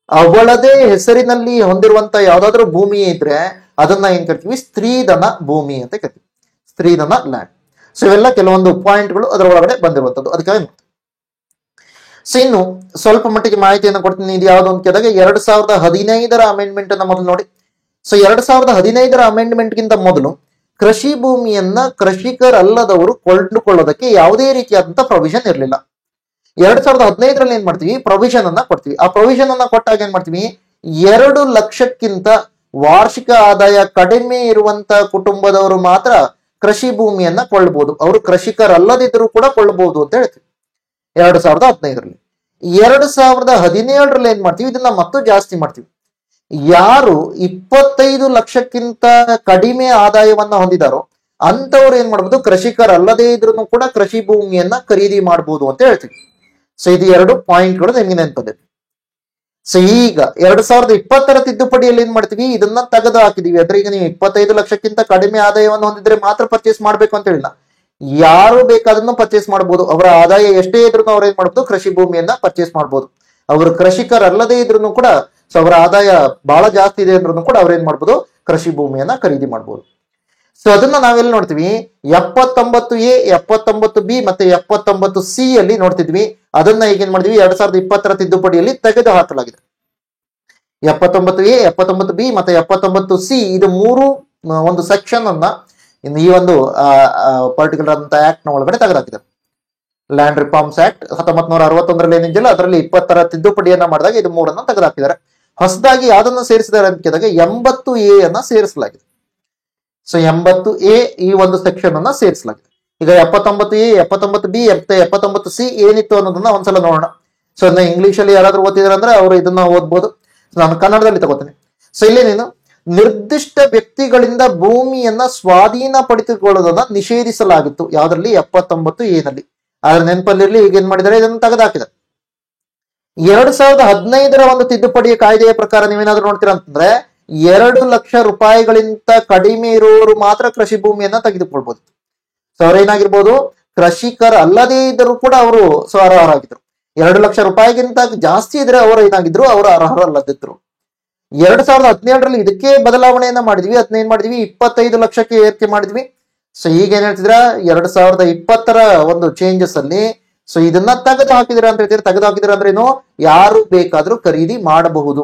ಅವಳದೇ ಹೆಸರಿನಲ್ಲಿ ಹೊಂದಿರುವಂತ ಯಾವ್ದಾದ್ರು ಭೂಮಿ ಇದ್ರೆ ಅದನ್ನ ಏನ್ ಕರಿತೀವಿ, ಸ್ತ್ರೀಧನ ಭೂಮಿ ಅಂತ ಕರಿತೀವಿ, ಸ್ತ್ರೀಧನ ಲ್ಯಾಂಡ್. ಸೊ ಇವೆಲ್ಲ ಕೆಲವೊಂದು ಪಾಯಿಂಟ್ಗಳು ಅದರ ಒಳಗಡೆ ಬಂದಿರುವಂತದ್ದು. ಅದಕ್ಕಾಗಿ ಸೊ ಇನ್ನು ಸ್ವಲ್ಪ ಮಟ್ಟಿಗೆ ಮಾಹಿತಿಯನ್ನು ಕೊಡ್ತೀನಿ. ಇದು ಯಾವ್ದು ಅಂತ ಕೇಳಿದಾಗ 2015ರ ಅಮೆಂಡ್ಮೆಂಟ್ ಅನ್ನ ಮೊದಲು ನೋಡಿ. ಸೊ 2015ರ ಅಮೆಂಡ್ಮೆಂಟ್ ಗಿಂತ ಮೊದಲು ಕೃಷಿ ಭೂಮಿಯನ್ನ ಕೃಷಿಕರಲ್ಲದವರು ಕೊಂಡುಕೊಳ್ಳೋದಕ್ಕೆ ಯಾವುದೇ ರೀತಿಯಾದಂತಹ ಪ್ರೊವಿಷನ್ ಇರಲಿಲ್ಲ. 2015ರಲ್ಲಿ ಏನ್ ಮಾಡ್ತೀವಿ, ಪ್ರೊವಿಷನ್ ಅನ್ನ ಕೊಡ್ತೀವಿ. ಆ ಪ್ರೊವಿಷನ್ ಅನ್ನ ಕೊಟ್ಟಾಗ ಏನ್ ಮಾಡ್ತೀವಿ, 2 ಲಕ್ಷಕ್ಕಿಂತ ವಾರ್ಷಿಕ ಆದಾಯ ಕಡಿಮೆ ಇರುವಂತ ಕುಟುಂಬದವರು ಮಾತ್ರ ಕೃಷಿ ಭೂಮಿಯನ್ನ ಕೊಳ್ಳಬಹುದು, ಅವರು ಕೃಷಿಕರಲ್ಲದಿದ್ದರೂ ಕೂಡ ಕೊಳ್ಳಬಹುದು ಅಂತ ಹೇಳ್ತೀವಿ 2015ರಲ್ಲಿ. 2017ರಲ್ಲಿ ಏನ್ ಮಾಡ್ತೀವಿ, ಇದನ್ನ ಮತ್ತು ಜಾಸ್ತಿ ಮಾಡ್ತೀವಿ. ಯಾರು 25 ಲಕ್ಷಕ್ಕಿಂತ ಕಡಿಮೆ ಆದಾಯವನ್ನ ಹೊಂದಿದಾರೋ ಅಂತವ್ರು ಏನ್ ಮಾಡ್ಬೋದು, ಕೃಷಿಕರಲ್ಲದೇ ಇದ್ರೂ ಕೂಡ ಕೃಷಿ ಭೂಮಿಯನ್ನ ಖರೀದಿ ಮಾಡಬಹುದು ಅಂತ ಹೇಳ್ತೀವಿ. ಸೊ ಇದು 2 ಪಾಯಿಂಟ್ಗಳು ನಿಮ್ಗೆ ನೆನಪದೆ. ಸೊ ಈಗ 2020ರ ತಿದ್ದುಪಡಿಯಲ್ಲಿ ಏನ್ ಮಾಡ್ತೀವಿ, ಇದನ್ನ ತೆಗೆದು ಹಾಕಿದೀವಿ. ಅಂದ್ರೆ ಈಗ ನೀವು 25 ಲಕ್ಷಕ್ಕಿಂತ ಕಡಿಮೆ ಆದಾಯವನ್ನು ಹೊಂದಿದ್ರೆ ಮಾತ್ರ ಪರ್ಚೇಸ್ ಮಾಡ್ಬೇಕು ಅಂತ ಹೇಳಿಲ್ಲ, ಯಾರು ಬೇಕಾದನ್ನು ಪರ್ಚೇಸ್ ಮಾಡಬಹುದು. ಅವರ ಆದಾಯ ಎಷ್ಟೇ ಇದ್ರು ಅವ್ರು ಏನ್ ಮಾಡ್ಬೋದು, ಕೃಷಿ ಭೂಮಿಯನ್ನ ಪರ್ಚೇಸ್ ಮಾಡಬಹುದು. ಅವರು ಕೃಷಿಕರಲ್ಲದೇ ಇದ್ರು ಕೂಡ, ಸೊ ಅವರ ಆದಾಯ ಬಹಳ ಜಾಸ್ತಿ ಇದೆ ಅಂದ್ರೂ ಕೂಡ ಅವ್ರು ಏನ್ ಮಾಡ್ಬೋದು, ಕೃಷಿ ಭೂಮಿಯನ್ನ ಖರೀದಿ ಮಾಡಬಹುದು. ಸೊ ಅದನ್ನ ನಾವೆಲ್ಲಿ ನೋಡ್ತೀವಿ, 79A, 79B ಮತ್ತೆ 79C ಅಲ್ಲಿ ನೋಡ್ತಿದ್ವಿ. ಅದನ್ನ ಈಗ ಏನ್ ಮಾಡಿದ್ವಿ, 2020ರ ತಿದ್ದುಪಡಿಯಲ್ಲಿ ತೆಗೆದು ಹಾಕಲಾಗಿದೆ. 79A, 79B ಮತ್ತೆ 79C ಇದು 3 ಒಂದು ಸೆಕ್ಷನ್ ಅನ್ನ ಈ ಒಂದು ಪರ್ಟಿಕ್ಯುಲರ್ ಅಂತ ಆಕ್ಟ್ ನ ಒಳಗಡೆ ತೆಗೆದಾಕಿದ್ದಾರೆ. ಲ್ಯಾಂಡ್ ರಿಫಾರ್ಮ್ಸ್ ಆಕ್ಟ್ 1961ರಲ್ಲಿ ಏನಿದೆಯಲ್ಲ ಅದರಲ್ಲಿ 20ರ ತಿದ್ದುಪಡಿಯನ್ನ ಮಾಡಿದಾಗ ಇದು 3ಅನ್ನ ತೆಗೆದಾಕಿದ್ದಾರೆ. ಹೊಸದಾಗಿ ಯಾವ್ದನ್ನ ಸೇರಿಸಿದ್ದಾರೆ ಅಂತ ಕೇಳಿದಾಗ 80A ಅನ್ನ ಸೇರಿಸಲಾಗಿದೆ. ಸೊ 80A ಈ ಒಂದು ಸೆಕ್ಷನ್ ಅನ್ನ ಸೇರಿಸಲಾಗಿದೆ. ಈಗ 79A, 79B ಮತ್ತೆ 79C ಏನಿತ್ತು ಅನ್ನೋದನ್ನ ಒಂದ್ಸಲ ನೋಡೋಣ. ಸೊ ಅದನ್ನ ಇಂಗ್ಲಿಷ್ ಅಲ್ಲಿ ಯಾರಾದ್ರೂ ಓದಿದ್ರೆ ಅಂದ್ರೆ ಅವರು ಇದನ್ನ ಓದ್ಬೋದು. ನಾನು ಕನ್ನಡದಲ್ಲಿ ತಗೋತೀನಿ. ಸೊ ಇಲ್ಲಿ ನೀನು ನಿರ್ದಿಷ್ಟ ವ್ಯಕ್ತಿಗಳಿಂದ ಭೂಮಿಯನ್ನ ಸ್ವಾಧೀನ ಪಡಿಸಿಕೊಳ್ಳೋದನ್ನ ನಿಷೇಧಿಸಲಾಗಿತ್ತು. ಯಾವ್ದ್ರಲ್ಲಿ, 79A ನಲ್ಲಿ. ಆದ್ರೆ ನೆನಪಲ್ಲಿರ್ಲಿ, ಈಗ ಏನ್ ಮಾಡಿದ್ದಾರೆ, ಇದನ್ನು ತೆಗೆದುಹಾಕಿದ್ದಾರೆ. 2015ರ ಒಂದು ತಿದ್ದುಪಡಿಯ ಕಾಯ್ದೆಯ ಪ್ರಕಾರ ನೀವೇನಾದ್ರೂ ನೋಡ್ತೀರಾ ಅಂತಂದ್ರೆ 2 ಲಕ್ಷ ರೂಪಾಯಿಗಳಿಂತ ಕಡಿಮೆ ಇರುವವರು ಮಾತ್ರ ಕೃಷಿ ಭೂಮಿಯನ್ನ ತೆಗೆದುಕೊಳ್ಬಹುದು. ಸೊ ಅವ್ರೇನಾಗಿರ್ಬೋದು, ಕೃಷಿಕರ ಅಲ್ಲದೇ ಇದ್ದರೂ ಕೂಡ ಅವರು ಅರ್ಹರಾಗಿದ್ರು. 2 ಲಕ್ಷ ರೂಪಾಯಿಗಿಂತ ಜಾಸ್ತಿ ಇದ್ರೆ ಅವರು ಏನಾಗಿದ್ರು, ಅವರು ಅರ್ಹರಲ್ಲದಿದ್ರು. 2017ರಲ್ಲಿ ಇದಕ್ಕೆ ಬದಲಾವಣೆಯನ್ನ ಮಾಡಿದ್ವಿ. ಅದನ್ನ ಏನ್ ಮಾಡಿದ್ವಿ, 25 ಲಕ್ಷಕ್ಕೆ ಏರಿಕೆ ಮಾಡಿದ್ವಿ. ಸೊ ಈಗ ಏನ್ ಹೇಳ್ತಿದ್ರ, 2020ರ ಒಂದು ಚೇಂಜಸ್ ಅಲ್ಲಿ ಸೊ ಇದನ್ನ ತೆಗೆದು ಹಾಕಿದಿರ ಅಂತ ಹೇಳ್ತೀರಾ. ತೆಗೆದು ಹಾಕಿದಿರ ಅಂದ್ರೆ ಏನು, ಯಾರು ಬೇಕಾದ್ರೂ ಖರೀದಿ ಮಾಡಬಹುದು,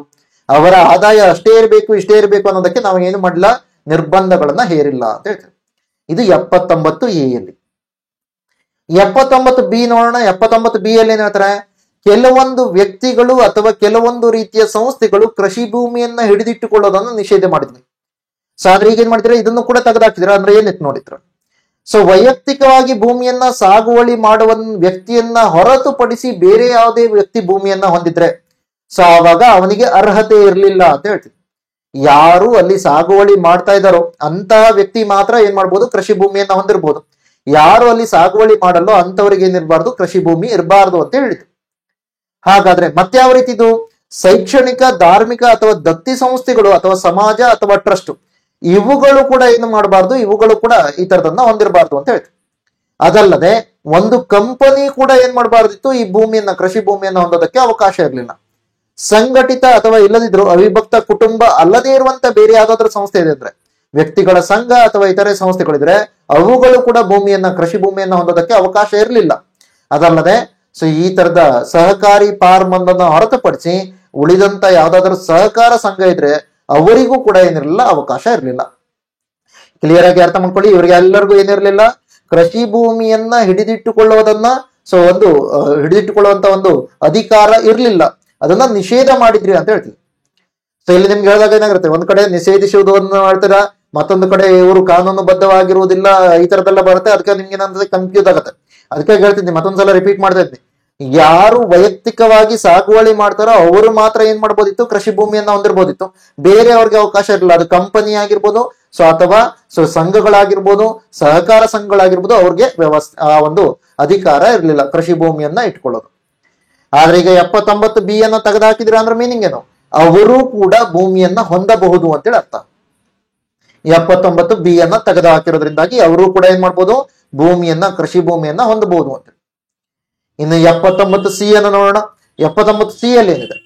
ಅವರ ಆದಾಯ ಅಷ್ಟೇ ಇರಬೇಕು ಇಷ್ಟೇ ಇರಬೇಕು ಅನ್ನೋದಕ್ಕೆ ನಾವು ಏನು ಮಾಡಿಲ್ಲ, ನಿರ್ಬಂಧಗಳನ್ನ ಹೇರಿಲ್ಲ ಅಂತ ಹೇಳ್ತೀವಿ. ಇದು 79A ಯಲ್ಲಿ. 79B ನೋಡೋಣ. 79B ಅಲ್ಲಿ ಏನ್ ಹೇಳ್ತಾರೆ, ಕೆಲವೊಂದು ವ್ಯಕ್ತಿಗಳು ಅಥವಾ ಕೆಲವೊಂದು ರೀತಿಯ ಸಂಸ್ಥೆಗಳು ಕೃಷಿ ಭೂಮಿಯನ್ನ ಹಿಡಿದಿಟ್ಟುಕೊಳ್ಳೋದನ್ನು ನಿಷೇಧ ಮಾಡಿದ್ವಿ. ಸೊ ಆದ್ರೆ ಈಗ ಏನ್ ಮಾಡ್ತೀರಾ, ಇದನ್ನು ಕೂಡ ತೆಗೆದಾಕಿದ್ರ. ಅಂದ್ರೆ ಏನಿತ್ತು ನೋಡಿದ್ರ, ಸೊ ವೈಯಕ್ತಿಕವಾಗಿ ಭೂಮಿಯನ್ನ ಸಾಗುವಳಿ ಮಾಡುವ ವ್ಯಕ್ತಿಯನ್ನ ಹೊರತುಪಡಿಸಿ ಬೇರೆ ಯಾವುದೇ ವ್ಯಕ್ತಿ ಭೂಮಿಯನ್ನ ಹೊಂದಿದ್ರೆ ಸೊ ಆವಾಗ ಅವನಿಗೆ ಅರ್ಹತೆ ಇರಲಿಲ್ಲ ಅಂತ ಹೇಳ್ತೀವಿ. ಯಾರು ಅಲ್ಲಿ ಸಾಗುವಳಿ ಮಾಡ್ತಾ ಇದ್ದಾರೋ ಅಂತಹ ವ್ಯಕ್ತಿ ಮಾತ್ರ ಏನ್ ಮಾಡ್ಬೋದು, ಕೃಷಿ ಭೂಮಿಯನ್ನ ಹೊಂದಿರ್ಬೋದು. ಯಾರು ಅಲ್ಲಿ ಸಾಗುವಳಿ ಮಾಡಲ್ಲೋ ಅಂತವ್ರಿಗೆ ಏನಿರಬಾರ್ದು, ಕೃಷಿ ಭೂಮಿ ಇರಬಾರ್ದು ಅಂತ ಹೇಳಿದ್ರು. ಹಾಗಾದ್ರೆ ಮತ್ತೆ ಯಾವ ರೀತಿ ಇದು, ಶೈಕ್ಷಣಿಕ, ಧಾರ್ಮಿಕ ಅಥವಾ ದತ್ತಿ ಸಂಸ್ಥೆಗಳು ಅಥವಾ ಸಮಾಜ ಅಥವಾ ಟ್ರಸ್ಟ್ ಇವುಗಳು ಕೂಡ ಏನು ಮಾಡಬಾರ್ದು, ಇವುಗಳು ಕೂಡ ಈ ತರದನ್ನ ಹೊಂದಿರಬಾರ್ದು ಅಂತ ಹೇಳ್ತೀವಿ. ಅದಲ್ಲದೆ ಒಂದು ಕಂಪನಿ ಕೂಡ ಏನ್ ಮಾಡಬಾರ್ದಿತ್ತು, ಈ ಭೂಮಿಯನ್ನ ಕೃಷಿ ಭೂಮಿಯನ್ನ ಹೊಂದೋದಕ್ಕೆ ಅವಕಾಶ ಇರಲಿಲ್ಲ. ಸಂಘಟಿತ ಅಥವಾ ಇಲ್ಲದಿದ್ರು ಅವಿಭಕ್ತ ಕುಟುಂಬ ಅಲ್ಲದೇ ಇರುವಂತ ಬೇರೆ ಯಾವ್ದಾದ್ರು ಸಂಸ್ಥೆ ಇದೆ ಅಂದ್ರೆ, ವ್ಯಕ್ತಿಗಳ ಸಂಘ ಅಥವಾ ಇತರೆ ಸಂಸ್ಥೆಗಳಿದ್ರೆ ಅವುಗಳು ಕೂಡ ಭೂಮಿಯನ್ನ ಕೃಷಿ ಭೂಮಿಯನ್ನ ಹೊಂದೋದಕ್ಕೆ ಅವಕಾಶ ಇರಲಿಲ್ಲ. ಅದಲ್ಲದೆ ಸೊ ಈ ತರದ ಸಹಕಾರಿ ಫಾರ್ಮ್ ಅನ್ನ ಹೊರತುಪಡಿಸಿ ಉಳಿದಂತ ಯಾವ್ದಾದ್ರು ಸಹಕಾರ ಸಂಘ ಇದ್ರೆ ಅವರಿಗೂ ಕೂಡ ಏನಿರಲಿಲ್ಲ, ಅವಕಾಶ ಇರಲಿಲ್ಲ. ಕ್ಲಿಯರ್ ಆಗಿ ಅರ್ಥ ಮಾಡ್ಕೊಳ್ಳಿ. ಇವರಿಗೆ ಎಲ್ಲರಿಗೂ ಏನಿರಲಿಲ್ಲ, ಕೃಷಿ ಭೂಮಿಯನ್ನ ಹಿಡಿದಿಟ್ಟುಕೊಳ್ಳುವುದನ್ನ ಸೊ ಒಂದು ಹಿಡಿದಿಟ್ಟುಕೊಳ್ಳುವಂತ ಒಂದು ಅಧಿಕಾರ ಇರಲಿಲ್ಲ. ಅದನ್ನ ನಿಷೇಧ ಮಾಡಿದ್ರಿ ಅಂತ ಹೇಳ್ತೀವಿ. ಸೊ ಇಲ್ಲಿ ನಿಮ್ಗೆ ಹೇಳಿದಾಗ ಏನಾಗಿರುತ್ತೆ, ಒಂದ್ ಕಡೆ ನಿಷೇಧಿಸುವುದನ್ನು ಹೇಳ್ತೀರ, ಮತ್ತೊಂದು ಕಡೆ ಇವರು ಕಾನೂನುಬದ್ಧವಾಗಿರುವುದಿಲ್ಲ, ಈ ತರದೆಲ್ಲ ಬರುತ್ತೆ. ಅದಕ್ಕೆ ನಿಮ್ಗೆ ಏನಂದ್ರೆ ಕನ್ಫ್ಯೂಸ್ ಆಗುತ್ತೆ. ಅದಕ್ಕೆ ಹೇಳ್ತಿದ್ನಿ, ಮತ್ತೊಂದ್ಸಲ ರಿಪೀಟ್ ಮಾಡ್ತಾ ಇದ್ನಿ. ಯಾರು ವೈಯಕ್ತಿಕವಾಗಿ ಸಾಗುವಳಿ ಮಾಡ್ತಾರೋ ಅವರು ಮಾತ್ರ ಏನ್ ಮಾಡ್ಬೋದಿತ್ತು, ಕೃಷಿ ಭೂಮಿಯನ್ನ ಹೊಂದಿರ್ಬೋದಿತ್ತು. ಬೇರೆ ಅವ್ರಿಗೆ ಅವಕಾಶ ಇರಲಿಲ್ಲ. ಅದು ಕಂಪನಿ ಆಗಿರ್ಬೋದು, ಅಥವಾ ಸಂಘಗಳಾಗಿರ್ಬೋದು, ಸಹಕಾರ ಸಂಘಗಳಾಗಿರ್ಬೋದು, ಅವ್ರಿಗೆ ಆ ಒಂದು ಅಧಿಕಾರ ಇರಲಿಲ್ಲ ಕೃಷಿ ಭೂಮಿಯನ್ನ ಇಟ್ಕೊಳ್ಳೋದು. ಆದ್ರೆ ಈಗ 79B ಅನ್ನ ತೆಗೆದುಹಾಕಿದ್ರ ಅಂದ್ರೆ ಮೀನಿಂಗ್ ಏನು, ಅವರು ಕೂಡ ಭೂಮಿಯನ್ನ ಹೊಂದಬಹುದು ಅಂತೇಳಿ ಅರ್ಥ. 79B ಅನ್ನ ತೆಗೆದು ಹಾಕಿರೋದ್ರಿಂದಾಗಿ ಅವರು ಕೂಡ ಏನ್ ಮಾಡ್ಬೋದು, ಭೂಮಿಯನ್ನ, ಕೃಷಿ ಭೂಮಿಯನ್ನ ಹೊಂದಬಹುದು ಅಂತ. ಇನ್ನು 79C ಅನ್ನು ನೋಡೋಣ. 79C ಅಲ್ಲಿ ಏನಿದೆ,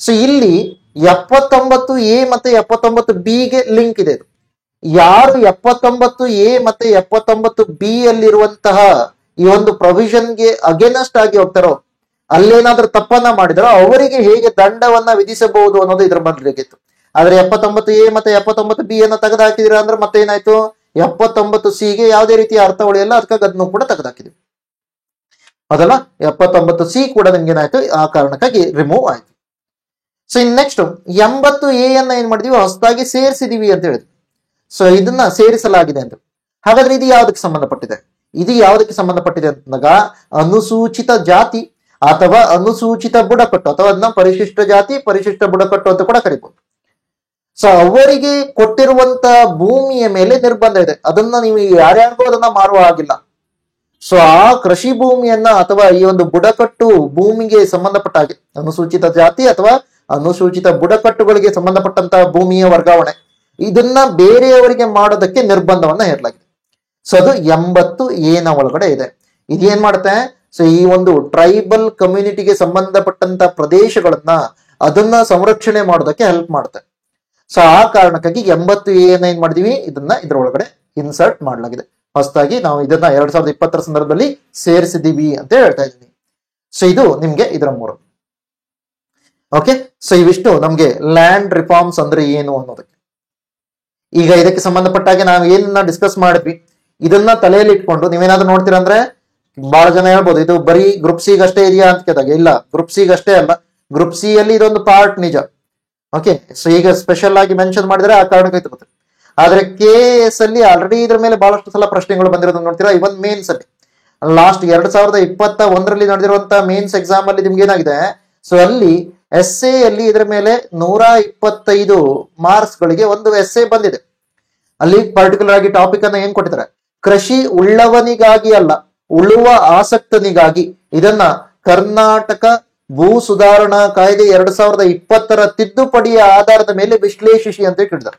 ಸೊ ಇಲ್ಲಿ 79A ಮತ್ತೆ 79B ಗೆ ಲಿಂಕ್ ಇದೆ. ಯಾರು 79A ಮತ್ತೆ 79B ಅಲ್ಲಿರುವಂತಹ ಈ ಒಂದು ಪ್ರೊವಿಷನ್ಗೆ ಅಗೇನೆಸ್ಟ್ ಆಗಿ ಹೋಗ್ತಾರೋ, ಅಲ್ಲೇನಾದ್ರೂ ತಪ್ಪನ್ನ ಮಾಡಿದಾರೋ ಅವರಿಗೆ ಹೇಗೆ ದಂಡವನ್ನ ವಿಧಿಸಬಹುದು ಅನ್ನೋದು ಇದ್ರ ಬದಲಿಗಿತ್ತು. ಆದ್ರೆ 79A ಮತ್ತೆ 79B ಅನ್ನ ತೆಗೆದು ಹಾಕಿದಿರ ಅಂದ್ರೆ ಮತ್ತೆ ಏನಾಯ್ತು, 79C ಗೆ ಯಾವುದೇ ರೀತಿಯ ಅರ್ಥ ಉಳಿಯಲ್ಲ. ಅದಕ್ಕಾಗಿ ಅದನ್ನು ಕೂಡ ತೆಗೆದು ಹಾಕಿದ್ವಿ ಅದಲ್ಲ. 79C ಕೂಡ ನಿಮ್ಗೆ ಏನಾಯ್ತು, ಆ ಕಾರಣಕ್ಕಾಗಿ ರಿಮೂವ್ ಆಯ್ತು. ಸೊ ಇನ್ ನೆಕ್ಸ್ಟ್ 80A ಅನ್ನ ಏನ್ ಮಾಡಿದೀವಿ, ಹೊಸದಾಗಿ ಸೇರಿಸಿದೀವಿ ಅಂತ ಹೇಳಿದ್ವಿ. ಸೊ ಇದನ್ನ ಸೇರಿಸಲಾಗಿದೆ ಅಂತ. ಹಾಗಾದ್ರೆ ಇದು ಯಾವ್ದಕ್ಕೆ ಸಂಬಂಧಪಟ್ಟಿದೆ, ಇದು ಯಾವುದಕ್ಕೆ ಸಂಬಂಧಪಟ್ಟಿದೆ ಅಂದಾಗ ಅನುಸೂಚಿತ ಜಾತಿ ಅಥವಾ ಅನುಸೂಚಿತ ಬುಡಕಟ್ಟು, ಅಥವಾ ಅದನ್ನ ಪರಿಶಿಷ್ಟ ಜಾತಿ ಪರಿಶಿಷ್ಟ ಬುಡಕಟ್ಟು ಅಂತ ಕೂಡ ಕರಿಬಹುದು. ಸೊ ಅವರಿಗೆ ಕೊಟ್ಟಿರುವಂತ ಭೂಮಿಯ ಮೇಲೆ ನಿರ್ಬಂಧ ಇದೆ. ಅದನ್ನ ನೀವು ಯಾರ್ಯಾರಿಗೂ ಅದನ್ನ ಮಾರುವ ಹಾಗಿಲ್ಲ. ಸೊ ಆ ಕೃಷಿ ಭೂಮಿಯನ್ನ ಅಥವಾ ಈ ಒಂದು ಬುಡಕಟ್ಟು ಭೂಮಿಗೆ ಸಂಬಂಧಪಟ್ಟ ಹಾಗೆ ಅನುಸೂಚಿತ ಜಾತಿ ಅಥವಾ ಅನುಸೂಚಿತ ಬುಡಕಟ್ಟುಗಳಿಗೆ ಸಂಬಂಧಪಟ್ಟಂತಹ ಭೂಮಿಯ ವರ್ಗಾವಣೆ, ಇದನ್ನ ಬೇರೆಯವರಿಗೆ ಮಾಡೋದಕ್ಕೆ ನಿರ್ಬಂಧವನ್ನ ಹೇರಲಾಗಿದೆ. ಸೊ ಅದು 80A ನ ಒಳಗಡೆ ಇದೆ. ಇದೇನ್ ಮಾಡುತ್ತೆ, ಸೊ ಈ ಒಂದು ಟ್ರೈಬಲ್ ಕಮ್ಯುನಿಟಿಗೆ ಸಂಬಂಧಪಟ್ಟಂತ ಪ್ರದೇಶಗಳನ್ನ ಅದನ್ನ ಸಂರಕ್ಷಣೆ ಮಾಡೋದಕ್ಕೆ ಹೆಲ್ಪ್ ಮಾಡುತ್ತೆ. ಸೊ ಆ ಕಾರಣಕ್ಕಾಗಿ 80A ನ ಏನ್ ಮಾಡಿದೀವಿ, ಇದನ್ನ ಇದ್ರ ಒಳಗಡೆ ಇನ್ಸರ್ಟ್ ಮಾಡಲಾಗಿದೆ. ಹೊಸದಾಗಿ ನಾವು ಇದನ್ನ 2020 ಸಂದರ್ಭದಲ್ಲಿ ಸೇರಿಸಿದೀವಿ ಅಂತ ಹೇಳ್ತಾ ಇದ್ದೀನಿ. ಸೊ ಇದು ನಿಮ್ಗೆ ಇದರ ಮೂರು. ಓಕೆ, ಸೊ ಇವಿಷ್ಟು ನಮ್ಗೆ ಲ್ಯಾಂಡ್ ರಿಫಾರ್ಮ್ಸ್ ಅಂದ್ರೆ ಏನು ಅನ್ನೋದಕ್ಕೆ. ಈಗ ಇದಕ್ಕೆ ಸಂಬಂಧಪಟ್ಟಾಗೆ ನಾವು ಏನನ್ನ ಡಿಸ್ಕಸ್ ಮಾಡಿದ್ವಿ, ಇದನ್ನ ತಲೆಯಲ್ಲಿ ಇಟ್ಕೊಂಡು ನೀವೇನಾದ್ರೂ ನೋಡ್ತೀರಾ ಅಂದ್ರೆ ಬಹಳ ಜನ ಹೇಳ್ಬೋದು ಇದು ಬರೀ ಗ್ರೂಪ್ ಸಿ ಅಷ್ಟೇ ಇದೆಯಾ ಅಂತ ಕೇಳಿದಾಗ, ಇಲ್ಲ, ಗ್ರೂಪ್ ಸಿ ಅಷ್ಟೇ ಅಲ್ಲ, ಗ್ರೂಪ್ ಸಿ ಅಲ್ಲಿ ಇದೊಂದು ಪಾರ್ಟ್ ನಿಜ. ಓಕೆ, ಸೊ ಈಗ ಸ್ಪೆಷಲ್ ಆಗಿ ಮೆನ್ಷನ್ ಮಾಡಿದ್ರೆ ಆ ಕಾರಣಕ್ಕೆ ಗೊತ್ತಿರುತ್ತೆ. ಆದ್ರೆ KS ಅಲ್ಲಿ ಆಲ್ರೆಡಿ ಇದ್ರ ಮೇಲೆ ಬಹಳಷ್ಟು ಸಲ ಪ್ರಶ್ನೆಗಳು ಬಂದಿರೋದನ್ನ ನೋಡ್ತೀರಾ. ಇವನ್ ಮೇನ್ಸ್ ಅಲ್ಲಿ ಲಾಸ್ಟ್ 2021ರಲ್ಲಿ ನಡೆದಿರುವಂತಹ ಮೇನ್ಸ್ ಎಕ್ಸಾಮ್ ಅಲ್ಲಿ ನಿಮ್ಗೆ ಏನಾಗಿದೆ, ಸೊ ಅಲ್ಲಿ ಎಸ್ಎ ಅಲ್ಲಿ ಇದ್ರ ಮೇಲೆ 125 ಮಾರ್ಕ್ಸ್ ಗಳಿಗೆ ಒಂದು ಎಸ್ಎ ಬಂದಿದೆ. ಅಲ್ಲಿ ಪರ್ಟಿಕ್ಯುಲರ್ ಆಗಿ ಟಾಪಿಕ್ ಅನ್ನ ಏನ್ ಕೊಟ್ಟಿದ್ದಾರೆ, ಕೃಷಿ ಉಳ್ಳವನಿಗಾಗಿ ಅಲ್ಲ, ಉಳುವ ಆಸಕ್ತನಿಗಾಗಿ ಇದನ್ನ ಕರ್ನಾಟಕ ಭೂ ಸುಧಾರಣಾ ಕಾಯ್ದೆ 2020ರ ತಿದ್ದುಪಡಿಯ ಆಧಾರದ ಮೇಲೆ ವಿಶ್ಲೇಷಿಸಿ ಅಂತ ಹೇಳಿದ್ದಾರೆ.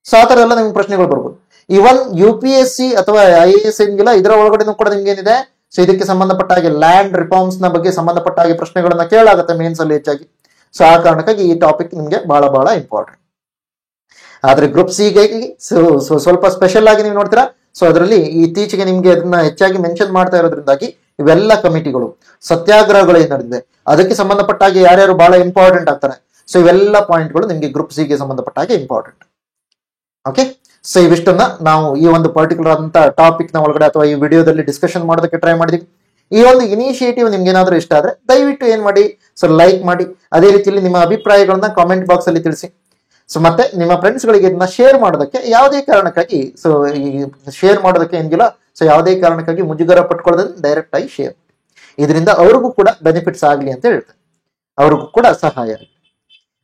ಸೊ ಆ ತರ ಎಲ್ಲ ನಿಮ್ಗೆ ಪ್ರಶ್ನೆಗಳು ಬರ್ಬೋದು. ಇವನ್ UPSC ಅಥವಾ IAS ಏನಿಲ್ಲ, ಇದರ ಒಳಗಡೆ ಕೂಡ ನಿಮ್ಗೆ ಏನಿದೆ, ಸೊ ಇದಕ್ಕೆ ಸಂಬಂಧಪಟ್ಟ ಹಾಗೆ ಲ್ಯಾಂಡ್ ರಿಫಾರ್ಮ್ಸ್ ನ ಬಗ್ಗೆ ಸಂಬಂಧಪಟ್ಟ ಹಾಗೆ ಪ್ರಶ್ನೆಗಳನ್ನ ಕೇಳಾಗುತ್ತೆ ಮೇನ್ಸ್ ಅಲ್ಲಿ ಹೆಚ್ಚಾಗಿ. ಸೊ ಆ ಕಾರಣಕ್ಕಾಗಿ ಈ ಟಾಪಿಕ್ ನಿಮ್ಗೆ ಬಹಳ ಇಂಪಾರ್ಟೆಂಟ್. ಆದ್ರೆ ಗ್ರೂಪ್ ಸಿ ಗಾಗಿ ಸ್ವಲ್ಪ ಸ್ಪೆಷಲ್ ಆಗಿ ನೀವು ನೋಡ್ತೀರಾ. ಸೊ ಅದರಲ್ಲಿ ಇತ್ತೀಚೆಗೆ ನಿಮ್ಗೆ ಅದನ್ನ ಹೆಚ್ಚಾಗಿ ಮೆನ್ಷನ್ ಮಾಡ್ತಾ ಇರೋದ್ರಿಂದಾಗಿ ಇವೆಲ್ಲ ಕಮಿಟಿಗಳು, ಸತ್ಯಾಗ್ರಹಗಳು ಏನ್ ನಡೆದಿದೆ ಅದಕ್ಕೆ ಸಂಬಂಧಪಟ್ಟ ಹಾಗೆ ಯಾರ್ಯಾರು ಬಹಳ ಇಂಪಾರ್ಟೆಂಟ್ ಆಗ್ತಾರೆ. ಸೊ ಇವೆಲ್ಲ ಪಾಯಿಂಟ್ಗಳು ನಿಮ್ಗೆ ಗ್ರೂಪ್ ಸಿ ಗೆ ಸಂಬಂಧಪಟ್ಟ ಹಾಗೆ ಇಂಪಾರ್ಟೆಂಟ್. ಓಕೆ, ಸೊ ಇವಿಷ್ಟನ್ನ ನಾವು ಈ ಒಂದು ಪರ್ಟಿಕ್ಯುಲರ್ ಅಂತ ಟಾಪಿಕ್ ನ ಒಳಗಡೆ ಅಥವಾ ಈ ವಿಡಿಯೋದಲ್ಲಿ ಡಿಸ್ಕಷನ್ ಮಾಡೋದಕ್ಕೆ ಟ್ರೈ ಮಾಡಿದ್ವಿ. ಈ ಒಂದು ಇನಿಷಿಯೇಟಿವ್ ನಿಮ್ಗೆ ಏನಾದ್ರೂ ಇಷ್ಟ ಆದ್ರೆ ದಯವಿಟ್ಟು ಏನ್ ಮಾಡಿ, ಸೊ ಲೈಕ್ ಮಾಡಿ. ಅದೇ ರೀತಿಯಲ್ಲಿ ನಿಮ್ಮ ಅಭಿಪ್ರಾಯಗಳನ್ನ ಕಾಮೆಂಟ್ ಬಾಕ್ಸ್ ಅಲ್ಲಿ ತಿಳಿಸಿ. ಸೊ ಮತ್ತೆ ನಿಮ್ಮ ಫ್ರೆಂಡ್ಸ್ ಗಳಿಗೆ ಇದನ್ನ ಶೇರ್ ಮಾಡೋದಕ್ಕೆ ಯಾವುದೇ ಕಾರಣಕ್ಕಾಗಿ, ಸೊ ಈ ಶೇರ್ ಮಾಡೋದಕ್ಕೆ ಏನಿಲ್ಲ, ಸೊ ಯಾವುದೇ ಕಾರಣಕ್ಕಾಗಿ ಮುಜುಗರ ಪಟ್ಕೊಳ್ಳೋದನ್ನ ಡೈರೆಕ್ಟ್ ಆಗಿ ಶೇರ್. ಇದರಿಂದ ಅವ್ರಿಗೂ ಕೂಡ ಬೆನಿಫಿಟ್ಸ್ ಆಗ್ಲಿ ಅಂತ ಹೇಳ್ತಾರೆ, ಅವ್ರಿಗೂ ಕೂಡ ಸಹಾಯ ಆಗಲಿ.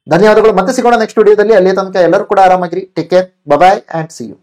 ಧನ್ಯವಾದಗಳು. ಮತ್ತೆ ಸಿಗೋಣ ನೆಕ್ಸ್ಟ್ ವಿಡಿಯೋದಲ್ಲಿ. ಅಲ್ಲಿ ತನಕ ಎಲ್ಲರೂ ಕೂಡ ಆರಾಮಾಗಿರಿ. Take care, bye and see you.